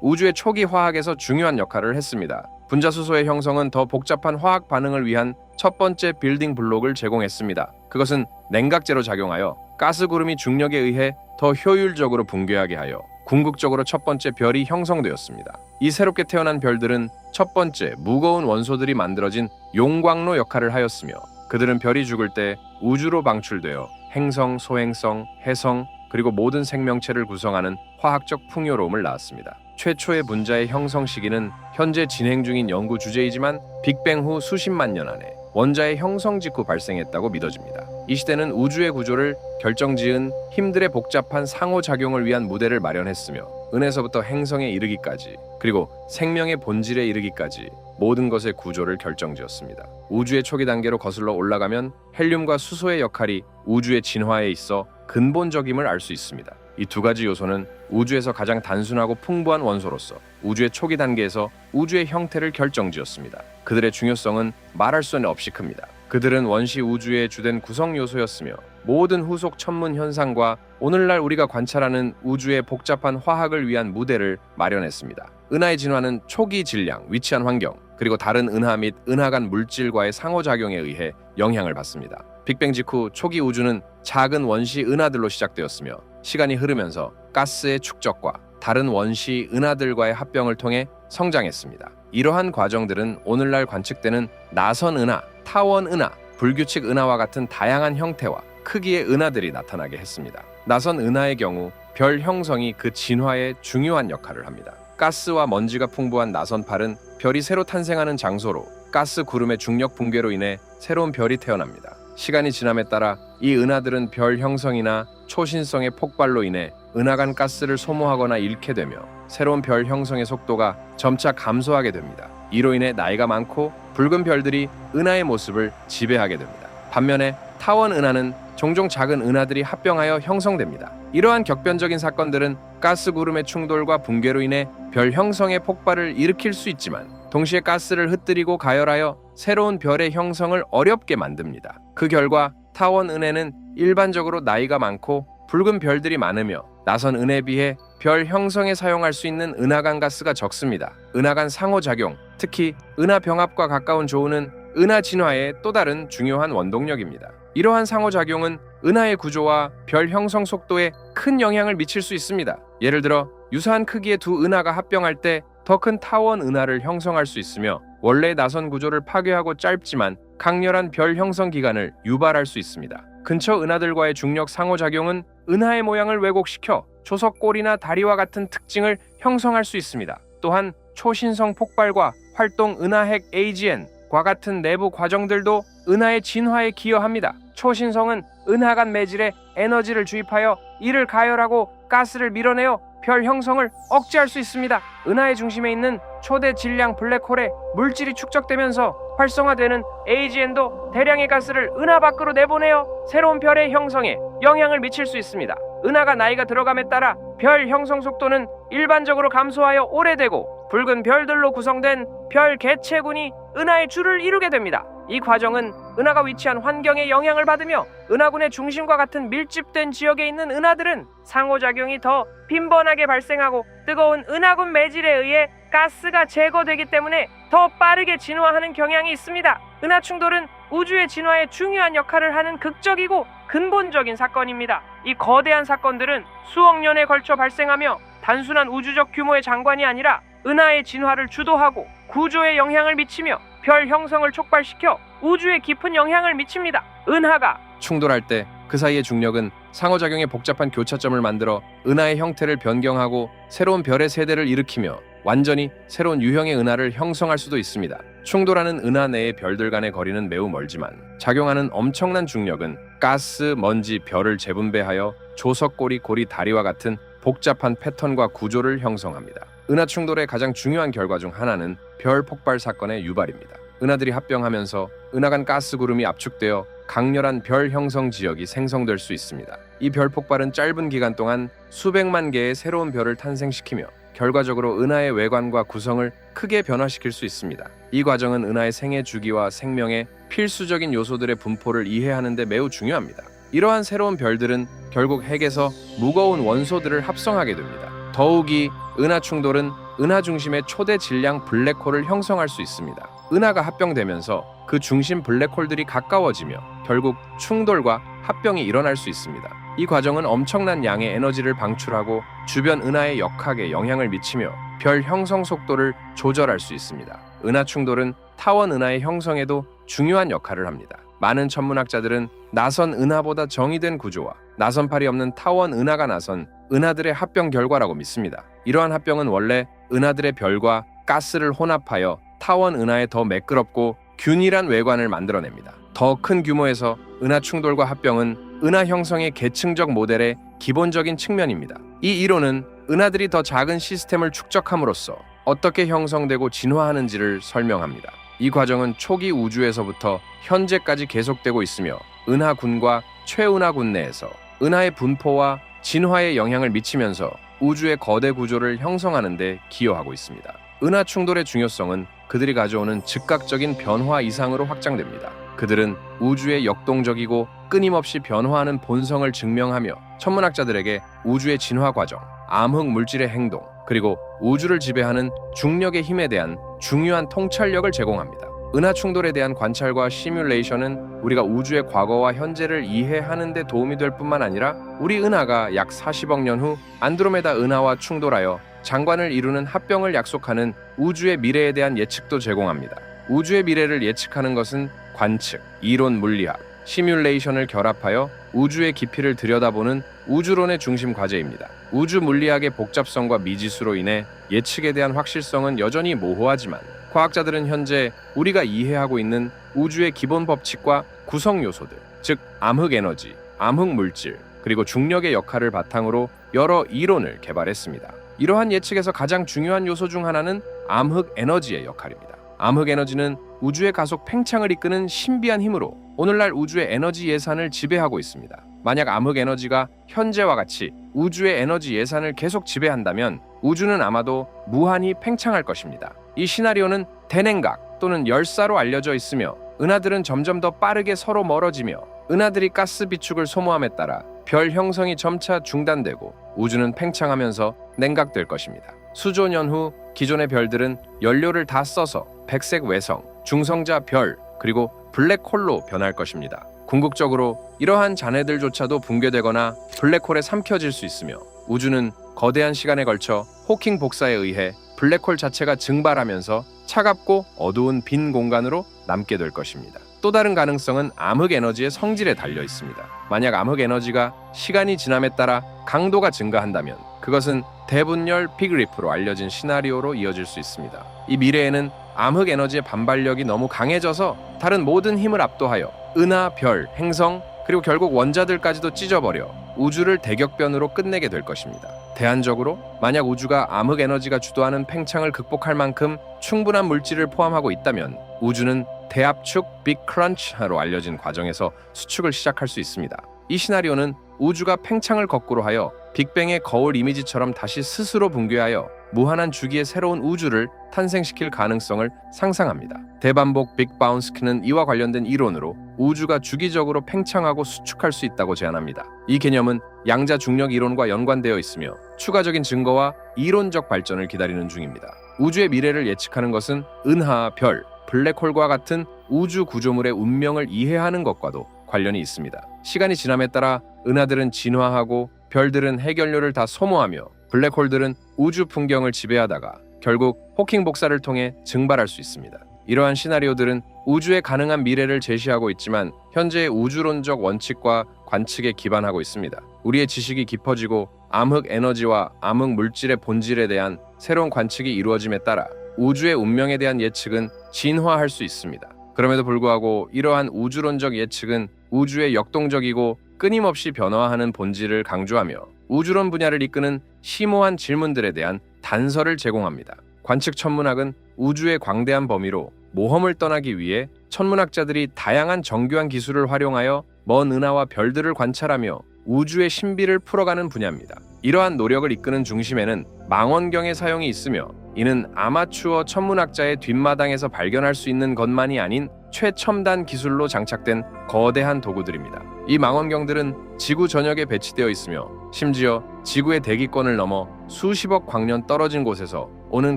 우주의 초기 화학에서 중요한 역할을 했습니다. 분자 수소의 형성은 더 복잡한 화학 반응을 위한 첫 번째 빌딩 블록을 제공했습니다. 그것은 냉각제로 작용하여 가스구름이 중력에 의해 더 효율적으로 붕괴하게 하여 궁극적으로 첫 번째 별이 형성되었습니다. 이 새롭게 태어난 별들은 첫 번째 무거운 원소들이 만들어진 용광로 역할을 하였으며 그들은 별이 죽을 때 우주로 방출되어 행성, 소행성, 해성, 그리고 모든 생명체를 구성하는 화학적 풍요로움을 낳았습니다. 최초의 분자의 형성 시기는 현재 진행 중인 연구 주제이지만 빅뱅 후 수십만 년 안에 원자의 형성 직후 발생했다고 믿어집니다. 이 시대는 우주의 구조를 결정지은 힘들의 복잡한 상호작용을 위한 무대를 마련했으며 은에서부터 행성에 이르기까지 그리고 생명의 본질에 이르기까지 모든 것의 구조를 결정지었습니다. 우주의 초기 단계로 거슬러 올라가면 헬륨과 수소의 역할이 우주의 진화에 있어 근본적임을 알 수 있습니다. 이 두 가지 요소는 우주에서 가장 단순하고 풍부한 원소로서 우주의 초기 단계에서 우주의 형태를 결정지었습니다. 그들의 중요성은 말할 수 없이 큽니다. 그들은 원시 우주의 주된 구성 요소였으며 모든 후속 천문 현상과 오늘날 우리가 관찰하는 우주의 복잡한 화학을 위한 무대를 마련했습니다. 은하의 진화는 초기 질량, 위치한 환경, 그리고 다른 은하 및 은하 간 물질과의 상호작용에 의해 영향을 받습니다. 빅뱅 직후 초기 우주는 작은 원시 은하들로 시작되었으며 시간이 흐르면서 가스의 축적과 다른 원시 은하들과의 합병을 통해 성장했습니다. 이러한 과정들은 오늘날 관측되는 나선 은하, 타원 은하, 불규칙 은하와 같은 다양한 형태와 크기의 은하들이 나타나게 했습니다. 나선 은하의 경우 별 형성이 그 진화에 중요한 역할을 합니다. 가스와 먼지가 풍부한 나선팔은 별이 새로 탄생하는 장소로 가스 구름의 중력 붕괴로 인해 새로운 별이 태어납니다. 시간이 지남에 따라 이 은하들은 별 형성이나 초신성의 폭발로 인해 은하간 가스를 소모하거나 잃게 되며 새로운 별 형성의 속도가 점차 감소하게 됩니다. 이로 인해 나이가 많고 붉은 별들이 은하의 모습을 지배하게 됩니다. 반면에 타원 은하는 종종 작은 은하들이 합병하여 형성됩니다. 이러한 격변적인 사건들은 가스 구름의 충돌과 붕괴로 인해 별 형성의 폭발을 일으킬 수 있지만 동시에 가스를 흩뜨리고 가열하여 새로운 별의 형성을 어렵게 만듭니다. 그 결과 타원 은하는 일반적으로 나이가 많고 붉은 별들이 많으며 나선 은하에 비해 별 형성에 사용할 수 있는 은하간 가스가 적습니다. 은하간 상호작용, 특히 은하 병합과 가까운 조우는 은하 진화의 또 다른 중요한 원동력입니다. 이러한 상호작용은 은하의 구조와 별 형성 속도에 큰 영향을 미칠 수 있습니다. 예를 들어 유사한 크기의 두 은하가 합병할 때 더 큰 타원 은하를 형성할 수 있으며 원래의 나선 구조를 파괴하고 짧지만 강렬한 별 형성 기간을 유발할 수 있습니다. 근처 은하들과의 중력 상호작용은 은하의 모양을 왜곡시켜 조석골이나 다리와 같은 특징을 형성할 수 있습니다. 또한 초신성 폭발과 활동 은하핵 AGN과 같은 내부 과정들도 은하의 진화에 기여합니다. 초신성은 은하 간 매질에 에너지를 주입하여 이를 가열하고 가스를 밀어내어 별 형성을 억제할 수 있습니다. 은하의 중심에 있는 초대 질량 블랙홀에 물질이 축적되면서 활성화되는 AGN도 대량의 가스를 은하 밖으로 내보내어 새로운 별의 형성에 영향을 미칠 수 있습니다. 은하가 나이가 들어감에 따라 별 형성 속도는 일반적으로 감소하여 오래되고 붉은 별들로 구성된 별 개체군이 은하의 줄을 이루게 됩니다. 이 과정은 은하가 위치한 환경에 영향을 받으며 은하군의 중심과 같은 밀집된 지역에 있는 은하들은 상호작용이 더 빈번하게 발생하고 뜨거운 은하군 매질에 의해 가스가 제거되기 때문에 더 빠르게 진화하는 경향이 있습니다. 은하 충돌은 우주의 진화에 중요한 역할을 하는 극적이고 근본적인 사건입니다. 이 거대한 사건들은 수억 년에 걸쳐 발생하며 단순한 우주적 규모의 장관이 아니라 은하의 진화를 주도하고 구조에 영향을 미치며 별 형성을 촉발시켜 우주에 깊은 영향을 미칩니다. 은하가 충돌할 때 그 사이의 중력은 상호작용의 복잡한 교차점을 만들어 은하의 형태를 변경하고 새로운 별의 세대를 일으키며 완전히 새로운 유형의 은하를 형성할 수도 있습니다. 충돌하는 은하 내의 별들 간의 거리는 매우 멀지만 작용하는 엄청난 중력은 가스, 먼지, 별을 재분배하여 조석고리, 고리, 다리와 같은 복잡한 패턴과 구조를 형성합니다. 은하 충돌의 가장 중요한 결과 중 하나는 별 폭발 사건의 유발입니다. 은하들이 합병하면서 은하간 가스 구름이 압축되어 강렬한 별 형성 지역이 생성될 수 있습니다. 이 별 폭발은 짧은 기간 동안 수백만 개의 새로운 별을 탄생시키며 결과적으로 은하의 외관과 구성을 크게 변화시킬 수 있습니다. 이 과정은 은하의 생애 주기와 생명의 필수적인 요소들의 분포를 이해하는 데 매우 중요합니다. 이러한 새로운 별들은 결국 핵에서 무거운 원소들을 합성하게 됩니다. 더욱이 은하 충돌은 은하 중심의 초대 질량 블랙홀을 형성할 수 있습니다. 은하가 합병되면서 그 중심 블랙홀들이 가까워지며 결국 충돌과 합병이 일어날 수 있습니다. 이 과정은 엄청난 양의 에너지를 방출하고 주변 은하의 역학에 영향을 미치며 별 형성 속도를 조절할 수 있습니다. 은하 충돌은 타원 은하의 형성에도 중요한 역할을 합니다. 많은 천문학자들은 나선 은하보다 정의된 구조와 나선팔이 없는 타원 은하가 나선 은하들의 합병 결과라고 믿습니다. 이러한 합병은 원래 은하들의 별과 가스를 혼합하여 타원 은하에 더 매끄럽고 균일한 외관을 만들어냅니다. 더 큰 규모에서 은하 충돌과 합병은 은하 형성의 계층적 모델의 기본적인 측면입니다. 이 이론은 은하들이 더 작은 시스템을 축적함으로써 어떻게 형성되고 진화하는지를 설명합니다. 이 과정은 초기 우주에서부터 현재까지 계속되고 있으며 은하군과 최은하군 내에서 은하의 분포와 진화에 영향을 미치면서 우주의 거대 구조를 형성하는 데 기여하고 있습니다. 은하 충돌의 중요성은 그들이 가져오는 즉각적인 변화 이상으로 확장됩니다. 그들은 우주의 역동적이고 끊임없이 변화하는 본성을 증명하며 천문학자들에게 우주의 진화 과정, 암흑 물질의 행동, 그리고 우주를 지배하는 중력의 힘에 대한 중요한 통찰력을 제공합니다. 은하 충돌에 대한 관찰과 시뮬레이션은 우리가 우주의 과거와 현재를 이해하는 데 도움이 될 뿐만 아니라 우리 은하가 약 40억 년 후 안드로메다 은하와 충돌하여 장관을 이루는 합병을 약속하는 우주의 미래에 대한 예측도 제공합니다. 우주의 미래를 예측하는 것은 관측, 이론 물리학, 시뮬레이션을 결합하여 우주의 깊이를 들여다보는 우주론의 중심 과제입니다. 우주 물리학의 복잡성과 미지수로 인해 예측에 대한 확실성은 여전히 모호하지만 과학자들은 현재 우리가 이해하고 있는 우주의 기본 법칙과 구성 요소들, 즉 암흑 에너지, 암흑 물질, 그리고 중력의 역할을 바탕으로 여러 이론을 개발했습니다. 이러한 예측에서 가장 중요한 요소 중 하나는 암흑 에너지의 역할입니다. 암흑 에너지는 우주의 가속 팽창을 이끄는 신비한 힘으로 오늘날 우주의 에너지 예산을 지배하고 있습니다. 만약 암흑 에너지가 현재와 같이 우주의 에너지 예산을 계속 지배한다면 우주는 아마도 무한히 팽창할 것입니다. 이 시나리오는 대냉각 또는 열사로 알려져 있으며 은하들은 점점 더 빠르게 서로 멀어지며 은하들이 가스 비축을 소모함에 따라 별 형성이 점차 중단되고 우주는 팽창하면서 냉각될 것입니다. 수조 년 후 기존의 별들은 연료를 다 써서 백색 외성, 중성자 별, 그리고 블랙홀로 변할 것입니다. 궁극적으로 이러한 잔해들조차도 붕괴되거나 블랙홀에 삼켜질 수 있으며 우주는 거대한 시간에 걸쳐 호킹 복사에 의해 블랙홀 자체가 증발하면서 차갑고 어두운 빈 공간으로 남게 될 것입니다. 또 다른 가능성은 암흑 에너지의 성질에 달려 있습니다. 만약 암흑 에너지가 시간이 지남에 따라 강도가 증가한다면 그것은 대분열 빅리프로 알려진 시나리오로 이어질 수 있습니다. 이 미래에는 암흑 에너지의 반발력이 너무 강해져서 다른 모든 힘을 압도하여 은하, 별, 행성, 그리고 결국 원자들까지도 찢어버려 우주를 대격변으로 끝내게 될 것입니다. 대안적으로 만약 우주가 암흑 에너지가 주도하는 팽창을 극복할 만큼 충분한 물질을 포함하고 있다면 우주는 대압축 빅 크런치로 알려진 과정에서 수축을 시작할 수 있습니다. 이 시나리오는 우주가 팽창을 거꾸로 하여 빅뱅의 거울 이미지처럼 다시 스스로 붕괴하여 무한한 주기의 새로운 우주를 탄생시킬 가능성을 상상합니다. 대반복 빅 바운스키는 이와 관련된 이론으로 우주가 주기적으로 팽창하고 수축할 수 있다고 제안합니다. 이 개념은 양자 중력 이론과 연관되어 있으며 추가적인 증거와 이론적 발전을 기다리는 중입니다. 우주의 미래를 예측하는 것은 은하, 별, 블랙홀과 같은 우주 구조물의 운명을 이해하는 것과도 관련이 있습니다. 시간이 지남에 따라 은하들은 진화하고 별들은 해결료를 다 소모하며 블랙홀들은 우주 풍경을 지배하다가 결국 호킹 복사를 통해 증발할 수 있습니다. 이러한 시나리오들은 우주의 가능한 미래를 제시하고 있지만 현재의 우주론적 원칙과 관측에 기반하고 있습니다. 우리의 지식이 깊어지고 암흑 에너지와 암흑 물질의 본질에 대한 새로운 관측이 이루어짐에 따라 우주의 운명에 대한 예측은 진화할 수 있습니다. 그럼에도 불구하고 이러한 우주론적 예측은 우주의 역동적이고 끊임없이 변화하는 본질을 강조하며 우주론 분야를 이끄는 심오한 질문들에 대한 단서를 제공합니다. 관측 천문학은 우주의 광대한 범위로 모험을 떠나기 위해 천문학자들이 다양한 정교한 기술을 활용하여 먼 은하와 별들을 관찰하며 우주의 신비를 풀어가는 분야입니다. 이러한 노력을 이끄는 중심에는 망원경의 사용이 있으며 이는 아마추어 천문학자의 뒷마당에서 발견할 수 있는 것만이 아닌 최첨단 기술로 장착된 거대한 도구들입니다. 이 망원경들은 지구 전역에 배치되어 있으며 심지어 지구의 대기권을 넘어 수십억 광년 떨어진 곳에서 오는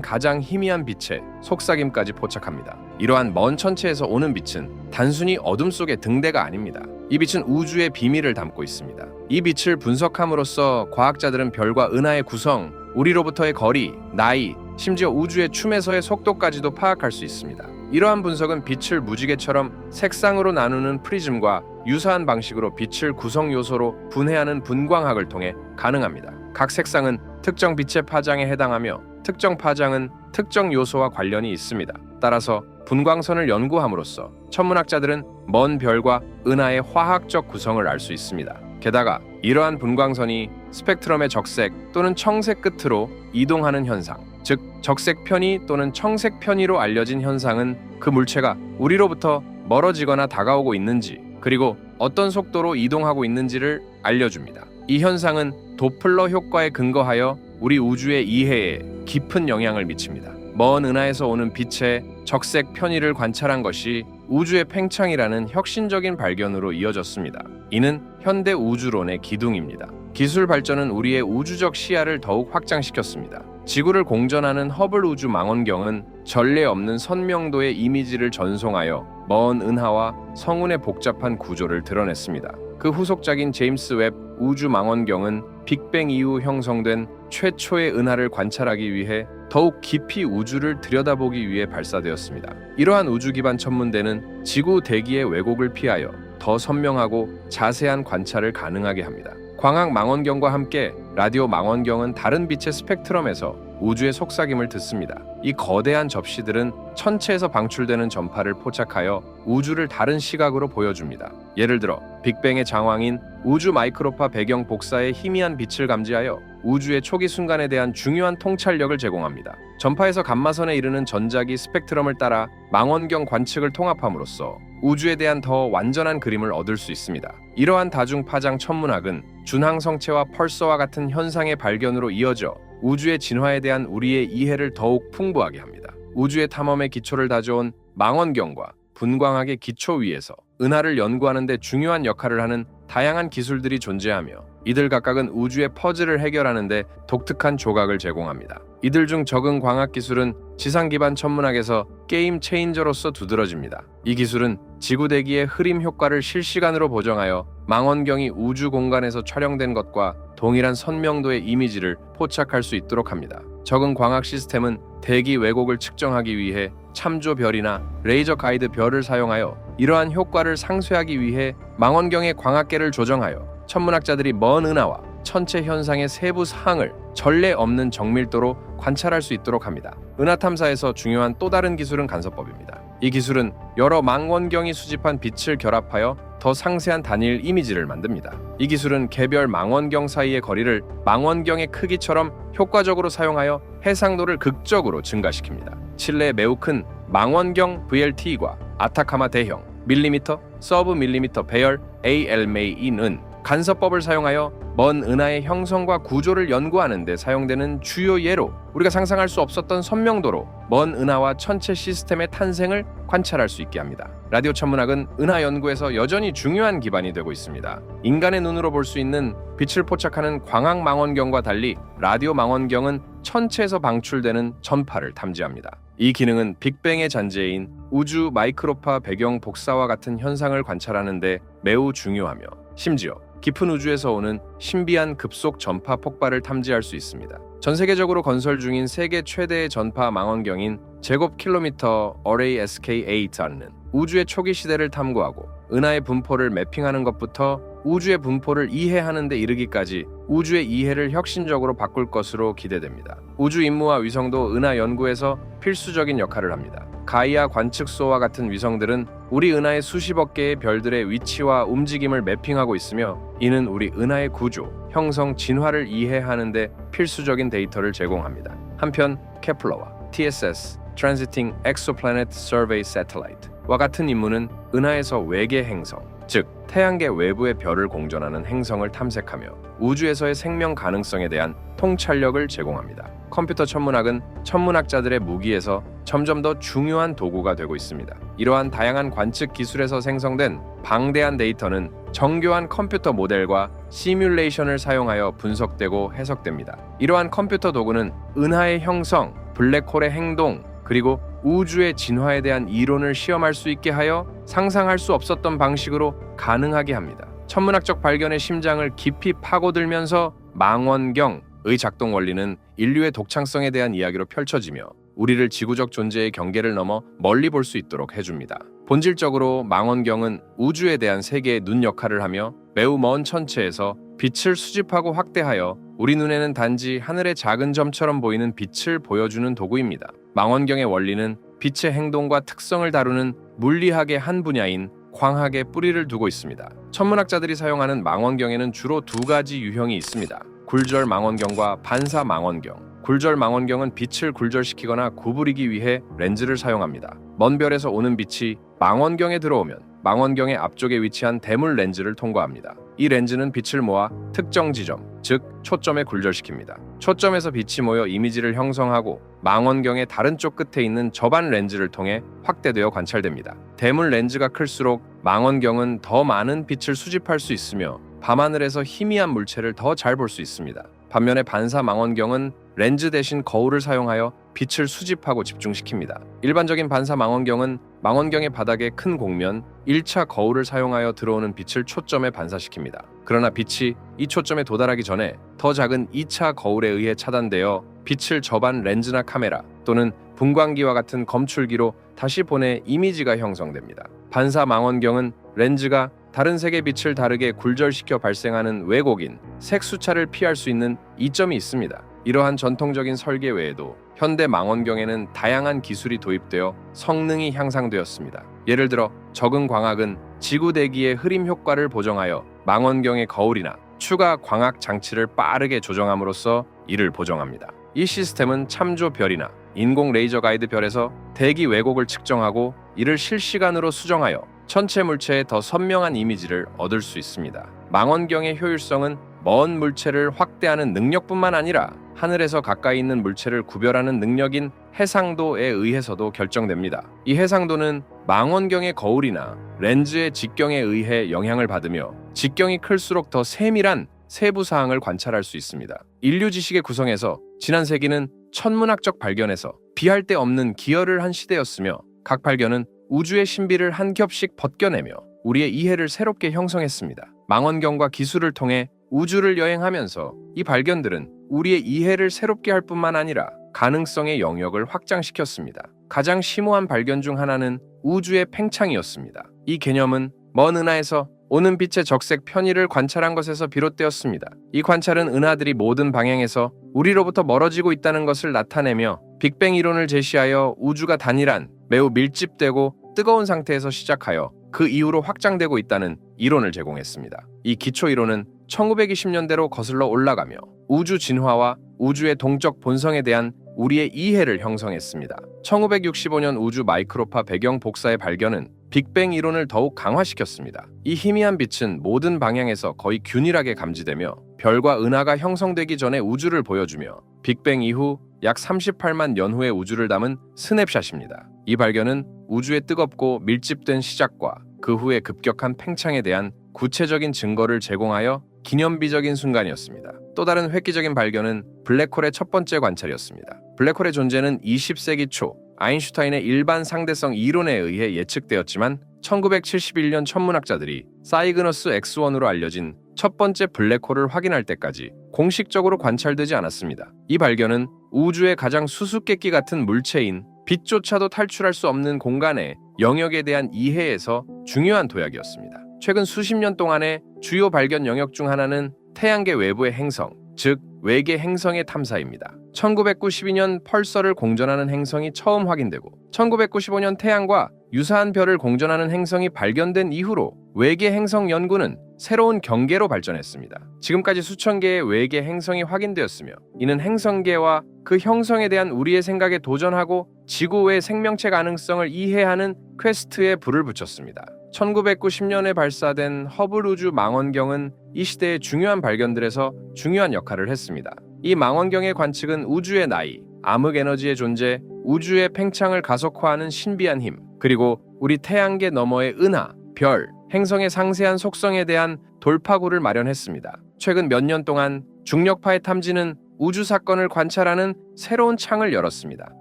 가장 희미한 빛의 속삭임까지 포착합니다. 이러한 먼 천체에서 오는 빛은 단순히 어둠 속의 등대가 아닙니다. 이 빛은 우주의 비밀을 담고 있습니다. 이 빛을 분석함으로써 과학자들은 별과 은하의 구성, 우리로부터의 거리, 나이, 심지어 우주의 춤에서의 속도까지도 파악할 수 있습니다. 이러한 분석은 빛을 무지개처럼 색상으로 나누는 프리즘과 유사한 방식으로 빛을 구성 요소로 분해하는 분광학을 통해 가능합니다. 각 색상은 특정 빛의 파장에 해당하며 특정 파장은 특정 요소와 관련이 있습니다. 따라서 분광선을 연구함으로써 천문학자들은 먼 별과 은하의 화학적 구성을 알 수 있습니다. 게다가 이러한 분광선이 스펙트럼의 적색 또는 청색 끝으로 이동하는 현상, 즉 적색 편의 또는 청색 편의로 알려진 현상은 그 물체가 우리로부터 멀어지거나 다가오고 있는지 그리고 어떤 속도로 이동하고 있는지를 알려줍니다. 이 현상은 도플러 효과에 근거하여 우리 우주의 이해에 깊은 영향을 미칩니다. 먼 은하에서 오는 빛의 적색 편의를 관찰한 것이 우주의 팽창이라는 혁신적인 발견으로 이어졌습니다. 이는 현대 우주론의 기둥입니다. 기술 발전은 우리의 우주적 시야를 더욱 확장시켰습니다. 지구를 공전하는 허블 우주 망원경은 전례 없는 선명도의 이미지를 전송하여 먼 은하와 성운의 복잡한 구조를 드러냈습니다. 그 후속작인 제임스 웹 우주 망원경은 빅뱅 이후 형성된 최초의 은하를 관찰하기 위해 더욱 깊이 우주를 들여다보기 위해 발사되었습니다. 이러한 우주 기반 천문대는 지구 대기의 왜곡을 피하여 더 선명하고 자세한 관찰을 가능하게 합니다. 광학 망원경과 함께 라디오 망원경은 다른 빛의 스펙트럼에서 우주의 속삭임을 듣습니다. 이 거대한 접시들은 천체에서 방출되는 전파를 포착하여 우주를 다른 시각으로 보여줍니다. 예를 들어 빅뱅의 장황인 우주 마이크로파 배경 복사의 희미한 빛을 감지하여 우주의 초기 순간에 대한 중요한 통찰력을 제공합니다. 전파에서 감마선에 이르는 전자기 스펙트럼을 따라 망원경 관측을 통합함으로써 우주에 대한 더 완전한 그림을 얻을 수 있습니다. 이러한 다중파장 천문학은 준항성체와 펄서와 같은 현상의 발견으로 이어져 우주의 진화에 대한 우리의 이해를 더욱 풍부하게 합니다. 우주의 탐험의 기초를 다져온 망원경과 분광학의 기초 위에서 은하를 연구하는 데 중요한 역할을 하는 다양한 기술들이 존재하며 이들 각각은 우주의 퍼즐을 해결하는 데 독특한 조각을 제공합니다. 이들 중 적응 광학 기술은 지상 기반 천문학에서 게임 체인저로서 두드러집니다. 이 기술은 지구 대기의 흐림 효과를 실시간으로 보정하여 망원경이 우주 공간에서 촬영된 것과 동일한 선명도의 이미지를 포착할 수 있도록 합니다. 적응 광학 시스템은 대기 왜곡을 측정하기 위해 참조별이나 레이저 가이드 별을 사용하여 이러한 효과를 상쇄하기 위해 망원경의 광학계를 조정하여 천문학자들이 먼 은하와 천체 현상의 세부 사항을 전례 없는 정밀도로 관찰할 수 있도록 합니다. 은하 탐사에서 중요한 또 다른 기술은 간섭법입니다. 이 기술은 여러 망원경이 수집한 빛을 결합하여 더 상세한 단일 이미지를 만듭니다. 이 기술은 개별 망원경 사이의 거리를 망원경의 크기처럼 효과적으로 사용하여 해상도를 극적으로 증가시킵니다. 칠레의 매우 큰 망원경 VLT과 아타카마 대형 밀리미터, 서브 밀리미터 배열 ALMA는 간섭법을 사용하여 먼 은하의 형성과 구조를 연구하는 데 사용되는 주요 예로 우리가 상상할 수 없었던 선명도로 먼 은하와 천체 시스템의 탄생을 관찰할 수 있게 합니다. 라디오 천문학은 은하 연구에서 여전히 중요한 기반이 되고 있습니다. 인간의 눈으로 볼 수 있는 빛을 포착하는 광학 망원경과 달리 라디오 망원경은 천체에서 방출되는 전파를 탐지합니다. 이 기능은 빅뱅의 잔재인 우주 마이크로파 배경 복사와 같은 현상을 관찰하는 데 매우 중요하며 심지어 깊은 우주에서 오는 신비한 급속 전파 폭발을 탐지할 수 있습니다. 전 세계적으로 건설 중인 세계 최대의 전파 망원경인 제곱킬로미터 어레이 SK8R는 우주의 초기 시대를 탐구하고 은하의 분포를 매핑하는 것부터 우주의 분포를 이해하는 데 이르기까지 우주의 이해를 혁신적으로 바꿀 것으로 기대됩니다. 우주 임무와 위성도 은하 연구에서 필수적인 역할을 합니다. 가이아 관측소와 같은 위성들은 우리 은하의 수십억 개의 별들의 위치와 움직임을 매핑하고 있으며 이는 우리 은하의 구조, 형성, 진화를 이해하는 데 필수적인 데이터를 제공합니다. 한편 케플러와 TSS (Transiting Exoplanet Survey Satellite)와 같은 임무는 은하에서 외계 행성, 즉 태양계 외부의 별을 공전하는 행성을 탐색하며 우주에서의 생명 가능성에 대한 통찰력을 제공합니다. 컴퓨터 천문학은 천문학자들의 무기에서 점점 더 중요한 도구가 되고 있습니다. 이러한 다양한 관측 기술에서 생성된 방대한 데이터는 정교한 컴퓨터 모델과 시뮬레이션을 사용하여 분석되고 해석됩니다. 이러한 컴퓨터 도구는 은하의 형성, 블랙홀의 행동, 그리고 우주의 진화에 대한 이론을 시험할 수 있게 하여 상상할 수 없었던 방식으로 가능하게 합니다. 천문학적 발견의 심장을 깊이 파고들면서 망원경의 작동 원리는 인류의 독창성에 대한 이야기로 펼쳐지며 우리를 지구적 존재의 경계를 넘어 멀리 볼 수 있도록 해줍니다. 본질적으로 망원경은 우주에 대한 세계의 눈 역할을 하며 매우 먼 천체에서 빛을 수집하고 확대하여 우리 눈에는 단지 하늘의 작은 점처럼 보이는 빛을 보여주는 도구입니다. 망원경의 원리는 빛의 행동과 특성을 다루는 물리학의 한 분야인 광학에 뿌리를 두고 있습니다. 천문학자들이 사용하는 망원경에는 주로 두 가지 유형이 있습니다. 굴절 망원경과 반사 망원경. 굴절 망원경은 빛을 굴절시키거나 구부리기 위해 렌즈를 사용합니다. 먼 별에서 오는 빛이 망원경에 들어오면 망원경의 앞쪽에 위치한 대물 렌즈를 통과합니다. 이 렌즈는 빛을 모아 특정 지점, 즉 초점에 굴절시킵니다. 초점에서 빛이 모여 이미지를 형성하고 망원경의 다른 쪽 끝에 있는 저반 렌즈를 통해 확대되어 관찰됩니다. 대물 렌즈가 클수록 망원경은 더 많은 빛을 수집할 수 있으며 밤하늘에서 희미한 물체를 더 잘 볼 수 있습니다. 반면에 반사 망원경은 렌즈 대신 거울을 사용하여 빛을 수집하고 집중시킵니다. 일반적인 반사 망원경은 망원경의 바닥에 큰 곡면 1차 거울을 사용하여 들어오는 빛을 초점에 반사시킵니다. 그러나 빛이 이 초점에 도달하기 전에 더 작은 2차 거울에 의해 차단되어 빛을 접안 렌즈나 카메라 또는 분광기와 같은 검출기로 다시 보내 이미지가 형성됩니다. 반사 망원경은 렌즈가 다른 색의 빛을 다르게 굴절시켜 발생하는 왜곡인 색수차를 피할 수 있는 이점이 있습니다. 이러한 전통적인 설계 외에도 현대 망원경에는 다양한 기술이 도입되어 성능이 향상되었습니다. 예를 들어 적응 광학은 지구 대기의 흐림 효과를 보정하여 망원경의 거울이나 추가 광학 장치를 빠르게 조정함으로써 이를 보정합니다. 이 시스템은 참조 별이나 인공 레이저 가이드 별에서 대기 왜곡을 측정하고 이를 실시간으로 수정하여 천체 물체의 더 선명한 이미지를 얻을 수 있습니다. 망원경의 효율성은 먼 물체를 확대하는 능력뿐만 아니라 하늘에서 가까이 있는 물체를 구별하는 능력인 해상도에 의해서도 결정됩니다. 이 해상도는 망원경의 거울이나 렌즈의 직경에 의해 영향을 받으며 직경이 클수록 더 세밀한 세부 사항을 관찰할 수 있습니다. 인류 지식의 구성에서 지난 세기는 천문학적 발견에서 비할 데 없는 기여를 한 시대였으며 각 발견은 우주의 신비를 한 겹씩 벗겨내며 우리의 이해를 새롭게 형성했습니다. 망원경과 기술을 통해 우주를 여행하면서 이 발견들은 우리의 이해를 새롭게 할 뿐만 아니라 가능성의 영역을 확장시켰습니다. 가장 심오한 발견 중 하나는 우주의 팽창이었습니다. 이 개념은 먼 은하에서 오는 빛의 적색 편의를 관찰한 것에서 비롯되었습니다. 이 관찰은 은하들이 모든 방향에서 우리로부터 멀어지고 있다는 것을 나타내며 빅뱅 이론을 제시하여 우주가 단일한, 매우 밀집되고 뜨거운 상태에서 시작하여 그 이후로 확장되고 있다는 이론을 제공했습니다. 이 기초 이론은 1920년대로 거슬러 올라가며 우주 진화와 우주의 동적 본성에 대한 우리의 이해를 형성했습니다. 1965년 우주 마이크로파 배경 복사의 발견은 빅뱅 이론을 더욱 강화시켰습니다. 이 희미한 빛은 모든 방향에서 거의 균일하게 감지되며 별과 은하가 형성되기 전에 우주를 보여주며 빅뱅 이후 약 38만 년 후의 우주를 담은 스냅샷입니다. 이 발견은 우주의 뜨겁고 밀집된 시작과 그 후의 급격한 팽창에 대한 구체적인 증거를 제공하여 기념비적인 순간이었습니다. 또 다른 획기적인 발견은 블랙홀의 첫 번째 관찰이었습니다. 블랙홀의 존재는 20세기 초 아인슈타인의 일반 상대성 이론에 의해 예측되었지만 1971년 천문학자들이 사이그너스 X1으로 알려진 첫 번째 블랙홀을 확인할 때까지 공식적으로 관찰되지 않았습니다. 이 발견은 우주의 가장 수수께끼 같은 물체인 빛조차도 탈출할 수 없는 공간의 영역에 대한 이해에서 중요한 도약이었습니다. 최근 수십 년 동안의 주요 발견 영역 중 하나는 태양계 외부의 행성, 즉 외계 행성의 탐사입니다. 1992년 펄서를 공전하는 행성이 처음 확인되고 1995년 태양과 유사한 별을 공전하는 행성이 발견된 이후로 외계 행성 연구는 새로운 경계로 발전했습니다. 지금까지 수천 개의 외계 행성이 확인되었으며 이는 행성계와 그 형성에 대한 우리의 생각에 도전하고 지구 외 생명체 가능성을 이해하는 퀘스트에 불을 붙였습니다. 1990년에 발사된 허블 우주 망원경은 이 시대의 중요한 발견들에서 중요한 역할을 했습니다. 이 망원경의 관측은 우주의 나이, 암흑 에너지의 존재, 우주의 팽창을 가속화하는 신비한 힘, 그리고 우리 태양계 너머의 은하, 별, 행성의 상세한 속성에 대한 돌파구를 마련했습니다. 최근 몇 년 동안 중력파의 탐지는 우주 사건을 관찰하는 새로운 창을 열었습니다.